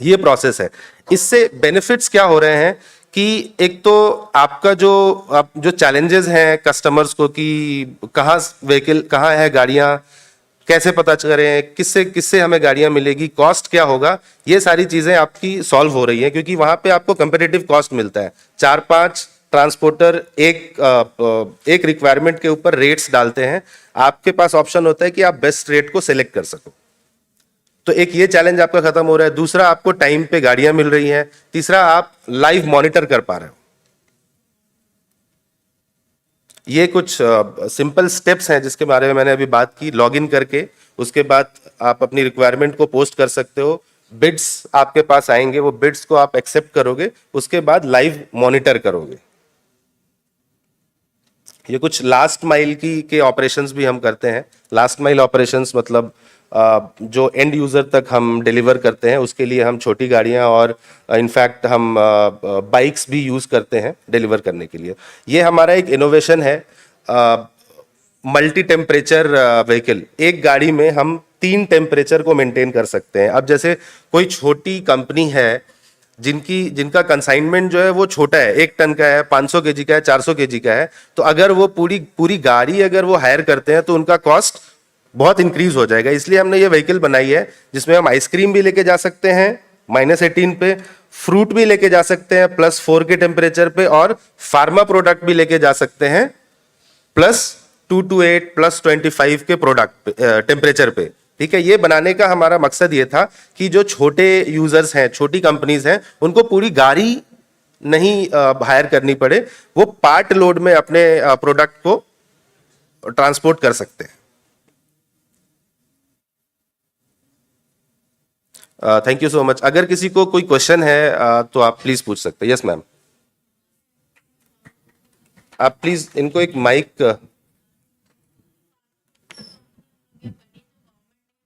ये प्रोसेस है। इससे बेनिफिट्स क्या हो रहे हैं कि एक तो आपका जो चैलेंजेस हैं कस्टमर्स को कि कहाँ व्हीकल कहाँ है, गाड़ियां कैसे पता करें, किससे किससे हमें गाड़ियां मिलेगी, कॉस्ट क्या होगा, ये सारी चीजें आपकी सॉल्व हो रही हैं क्योंकि वहां पे आपको कंपेटिटिव कॉस्ट मिलता है। 4-5 ट्रांसपोर्टर एक रिक्वायरमेंट के ऊपर रेट्स डालते हैं, आपके पास ऑप्शन होता है कि आप बेस्ट रेट को सिलेक्ट कर सको। तो एक ये चैलेंज आपका खत्म हो रहा है। दूसरा, आपको टाइम पे गाड़ियां मिल रही हैं। तीसरा, आप लाइव मॉनिटर कर पा रहे हो। ये कुछ सिंपल स्टेप्स हैं जिसके बारे में मैंने अभी बात की। लॉगिन करके उसके बाद आप अपनी रिक्वायरमेंट को पोस्ट कर सकते हो, बिड्स आपके पास आएंगे, वो बिड्स को आप एक्सेप्ट करोगे, उसके बाद लाइव मॉनिटर करोगे। ये कुछ लास्ट माइल के ऑपरेशंस भी हम करते हैं। लास्ट माइल ऑपरेशंस मतलब जो एंड यूजर तक हम डिलीवर करते हैं उसके लिए हम छोटी गाड़ियां और इनफैक्ट हम बाइक्स भी यूज करते हैं डिलीवर करने के लिए। ये हमारा एक इनोवेशन है, मल्टी टेम्परेचर व्हीकल। एक गाड़ी में हम 3 टेम्परेचर को मेंटेन कर सकते हैं। अब जैसे कोई छोटी कंपनी है जिनका कंसाइनमेंट जो है वो छोटा है, 1 टन का है, 500 केजी का है, 400 केजी का है, तो अगर वो पूरी गाड़ी अगर वो हायर करते हैं तो उनका कॉस्ट बहुत इंक्रीज हो जाएगा। इसलिए हमने ये व्हीकल बनाई है जिसमें हम आइसक्रीम भी लेके जा सकते हैं -18 पे, फ्रूट भी लेके जा सकते हैं +4 के टेम्परेचर पे, और फार्मा प्रोडक्ट भी लेके जा सकते हैं +2 to 8 +25 के प्रोडक्ट टेम्परेचर पे। ठीक है, ये बनाने का हमारा मकसद ये था कि जो छोटे यूजर्स हैं, छोटी कंपनीज हैं, उनको पूरी गाड़ी नहीं हायर करनी पड़े, वो पार्ट लोड में अपने प्रोडक्ट को ट्रांसपोर्ट कर सकते हैं। Thank you so much. अगर किसी को कोई क्वेश्चन है तो आप प्लीज पूछ सकते हैं। यस मैम, आप प्लीज इनको एक माइक।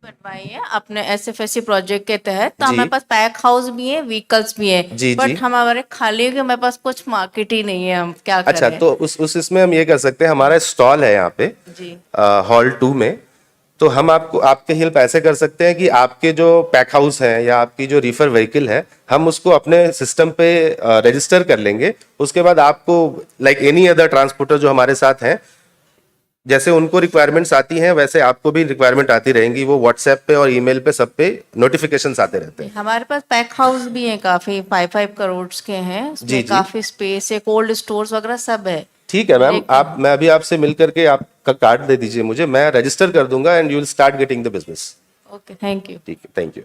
बनवाई है अपने SFSC प्रोजेक्ट के तहत, तो हमारे पास पैक हाउस भी है, व्हीकल्स भी है, जी, बट जी। हमारे खाली है कि हमारे पास कुछ मार्केट ही नहीं है, हम क्या करें? अच्छा, तो उस इसमें हम ये कर सकते हैं, हमारा स्टॉल है यहाँ पे जी। हॉल 2 में। तो हम आपको आपके हेल्प ऐसे कर सकते हैं कि आपके जो पैक हाउस है या आपकी जो रीफर व्हीकल है, हम उसको अपने सिस्टम पे रजिस्टर कर लेंगे। उसके बाद आपको लाइक एनी अदर ट्रांसपोर्टर जो हमारे साथ हैं, जैसे उनको रिक्वायरमेंट्स आती हैं वैसे आपको भी रिक्वायरमेंट आती रहेंगी। वो व्हाट्सएप पे और ईमेल पे सब पे नोटिफिकेशंस आते रहते हैं। हमारे पास पैक हाउस भी है, काफी 5-5 करोड़ के हैं, जी, उसमें जी। काफी स्पेस है, कोल्ड स्टोर्स वगैरह सब है। ठीक है मैम, मैं अभी आपसे मिल करके आपका कार्ड दे दीजिए मुझे, मैं रजिस्टर कर दूंगा and you will start getting the business. Okay, thank you. ठीक है, थैंक यू।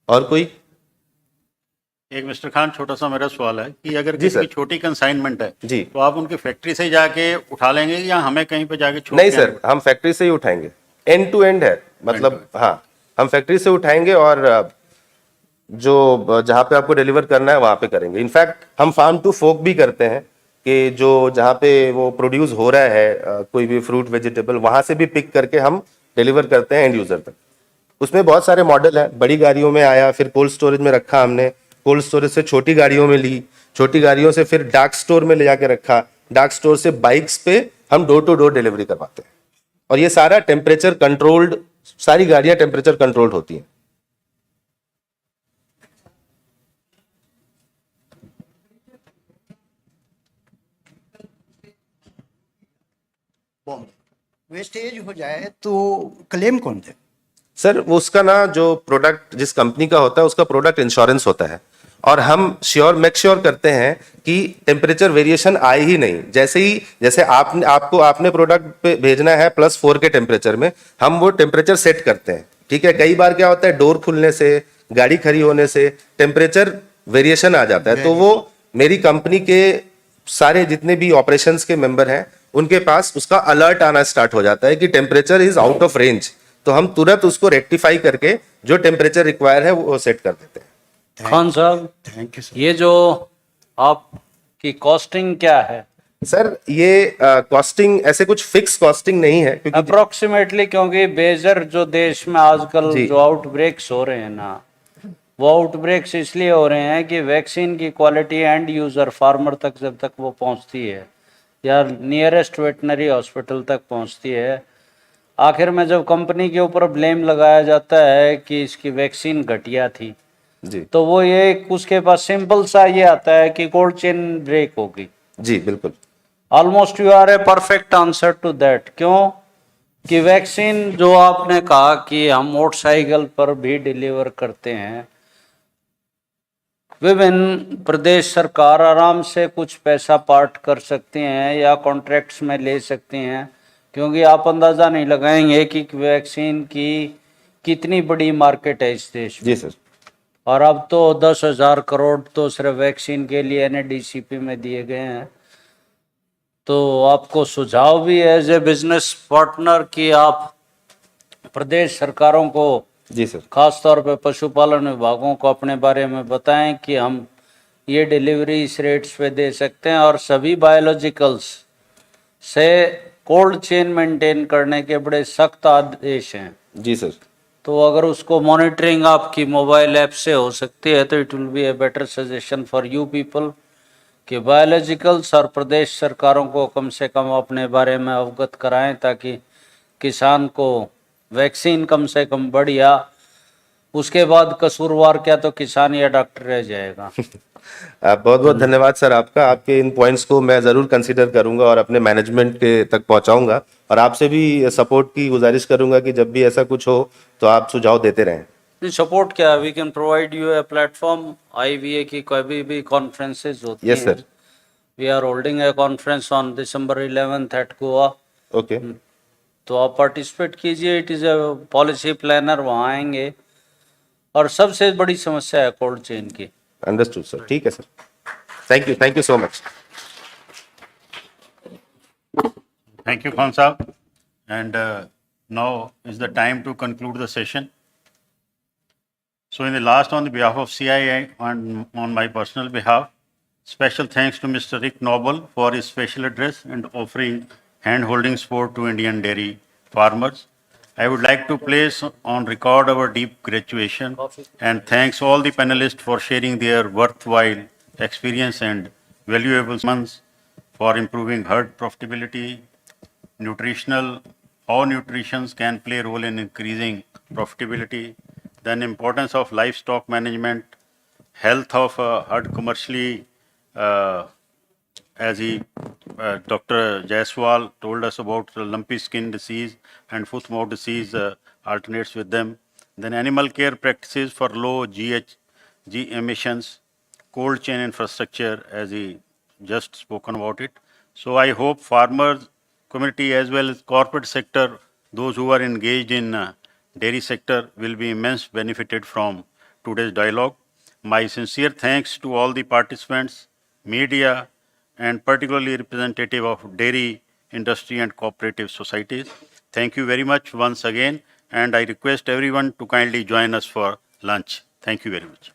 और कोई? एक मिस्टर खान, छोटा सा मेरा सवाल है कि अगर जी किसी की सर। छोटी कंसाइनमेंट है जी। तो आप उनकी फैक्ट्री से जाके उठा लेंगे या हमें कहीं पे जाके छोड़ नहीं के सर, आएंगे? हम फैक्ट्री से ही उठाएंगे। एंड टू एंड है, मतलब हाँ, हम फैक्ट्री से उठाएंगे और जो जहाँ पे आपको डिलीवर करना है वहां पे करेंगे। इनफैक्ट हम फार्म टू फोक भी करते हैं कि जो जहाँ पे वो प्रोड्यूस हो रहा है कोई भी फ्रूट वेजिटेबल, वहां से भी पिक करके हम डिलीवर करते हैं एंड यूजर तक। उसमें बहुत सारे मॉडल हैं, बड़ी गाड़ियों में आया, फिर कोल्ड स्टोरेज में रखा हमने, कोल्ड स्टोरेज से छोटी गाड़ियों में ली, छोटी गाड़ियों से फिर डार्क स्टोर में ले जाके रखा, डार्क स्टोर से बाइक्स पे हम डोर टू डोर डिलीवरी करवाते हैं। और ये सारा टेम्परेचर कंट्रोल्ड, सारी गाड़ियां टेम्परेचर कंट्रोल्ड होती हैं। वेस्टेज हो जाए तो क्लेम कौन दे? सर, वो उसका ना जो प्रोडक्ट जिस कंपनी का होता है उसका प्रोडक्ट इंश्योरेंस होता है, और हम मेक श्योर करते हैं कि टेम्परेचर वेरिएशन आए ही नहीं। जैसे आपने प्रोडक्ट पे भेजना है +4 के टेम्परेचर में, हम वो टेम्परेचर सेट करते हैं। ठीक है, कई बार क्या होता है, डोर खुलने से, गाड़ी खड़ी होने से टेम्परेचर वेरिएशन आ जाता है, तो वो मेरी कंपनी के सारे जितने भी ऑपरेशंस के मेंबर हैं उनके पास उसका अलर्ट आना स्टार्ट हो जाता है कि temperature is out of range, तो हम तुरंत उसको रेक्टिफाई करके जो टेम्परेचर रिक्वायर है वो सेट कर देते हैं। खान साहब, थैंक यू सर। ये जो आपकी कॉस्टिंग क्या है? सर, ये कॉस्टिंग ऐसे कुछ फिक्स कॉस्टिंग नहीं है क्योंकि अप्रोक्सीमेटली, क्योंकि बेजर जो देश में आजकल जी। जो आउटब्रेक्स हो रहे हैं ना, वो आउटब्रेक्स इसलिए हो रहे हैं कि वैक्सीन की क्वालिटी एंड यूजर फार्मर तक जब तक वो पहुंचती है या नियरेस्ट वेटनरी हॉस्पिटल तक पहुंचती है। आखिर में जब कंपनी के ऊपर ब्लेम लगाया जाता है कि इसकी वैक्सीन घटिया थी, जी तो वो ये उसके पास सिंपल सा ये आता है कि कोल्ड चेन ब्रेक होगी। जी बिल्कुल। Almost you are a perfect answer to that. क्यों कि वैक्सीन जो आपने कहा कि हम मोटरसाइकिल पर भी डिलीवर करते हैं, विभिन्न प्रदेश सरकार आराम से कुछ पैसा पार्ट कर सकती हैं या कॉन्ट्रैक्ट्स में ले सकती हैं, क्योंकि आप अंदाजा नहीं लगाएंगे कि वैक्सीन की कितनी बड़ी मार्केट है इस देश में। जी सर। और अब तो 10,000 करोड़ तो सिर्फ वैक्सीन के लिए NADCP में दिए गए हैं। तो आपको सुझाव भी है एज ए बिजनेस पार्टनर कि आप प्रदेश सरकारों को, जी सर। खास तौर पे पशुपालन विभागों को अपने बारे में बताएं कि हम ये डिलीवरी इस रेट्स पे दे सकते हैं, और सभी बायोलॉजिकल्स से कोल्ड चेन मेंटेन करने के बड़े सख्त आदेश हैं। जी सर। तो अगर उसको मॉनिटरिंग आपकी मोबाइल ऐप से हो सकती है तो it will be a better suggestion for you people कि बायोलॉजिकल्स और प्रदेश सरकारों को कम से कम अपने बारे में अवगत कराएं, ताकि किसान को वैक्सीन कम से कम बढ़िया, उसके बाद कसूरवार क्या तो किसान या डॉक्टर रह जाएगा। बहुत बहुत धन्यवाद सर आपका। आपके इन पॉइंट्स को मैं ज़रूर कंसीडर करूंगा और अपने मैनेजमेंट के तक पहुंचाऊंगा, और आपसे भी सपोर्ट की गुजारिश करूंगा कि जब भी ऐसा कुछ हो तो आप सुझाव देते रहें। सपोर्ट क्या, we can provide you a platform. IVA की कोई भी कॉन्फ्रेंसेज होती हैं। Yes sir. We are holding a conference on December 11th at Goa. Okay. तो आप पार्टिसिपेट कीजिए। It is a policy planner वहाँ आएंगे, और सबसे बड़ी समस्या है कोल्ड चेन की। Understood sir. ठीक है sir. Thank you so much. Thank you, Khan Saab. And now is the time to conclude the session. So in the last, on the behalf of CII and on my personal behalf, special thanks to Mr. Rick Noble for his special address and offering hand-holding support to Indian dairy farmers. I would like to place on record our deep gratitude and thanks all the panelists for sharing their worthwhile experience and valuable months for improving herd profitability, how nutrition can play a role in increasing profitability, then importance of livestock management, health of herd commercially, as Dr. Jaiswal told us about the lumpy skin disease and foot mouth disease alternates with them. Then animal care practices for low GHG emissions, cold chain infrastructure, as he just spoken about it. So I hope farmers community as well as corporate sector, those who are engaged in dairy sector will be immense benefited from today's dialogue. My sincere thanks to all the participants, media, and particularly representative of dairy industry and cooperative societies. Thank you very much once again, and I request everyone to kindly join us for lunch. Thank you very much.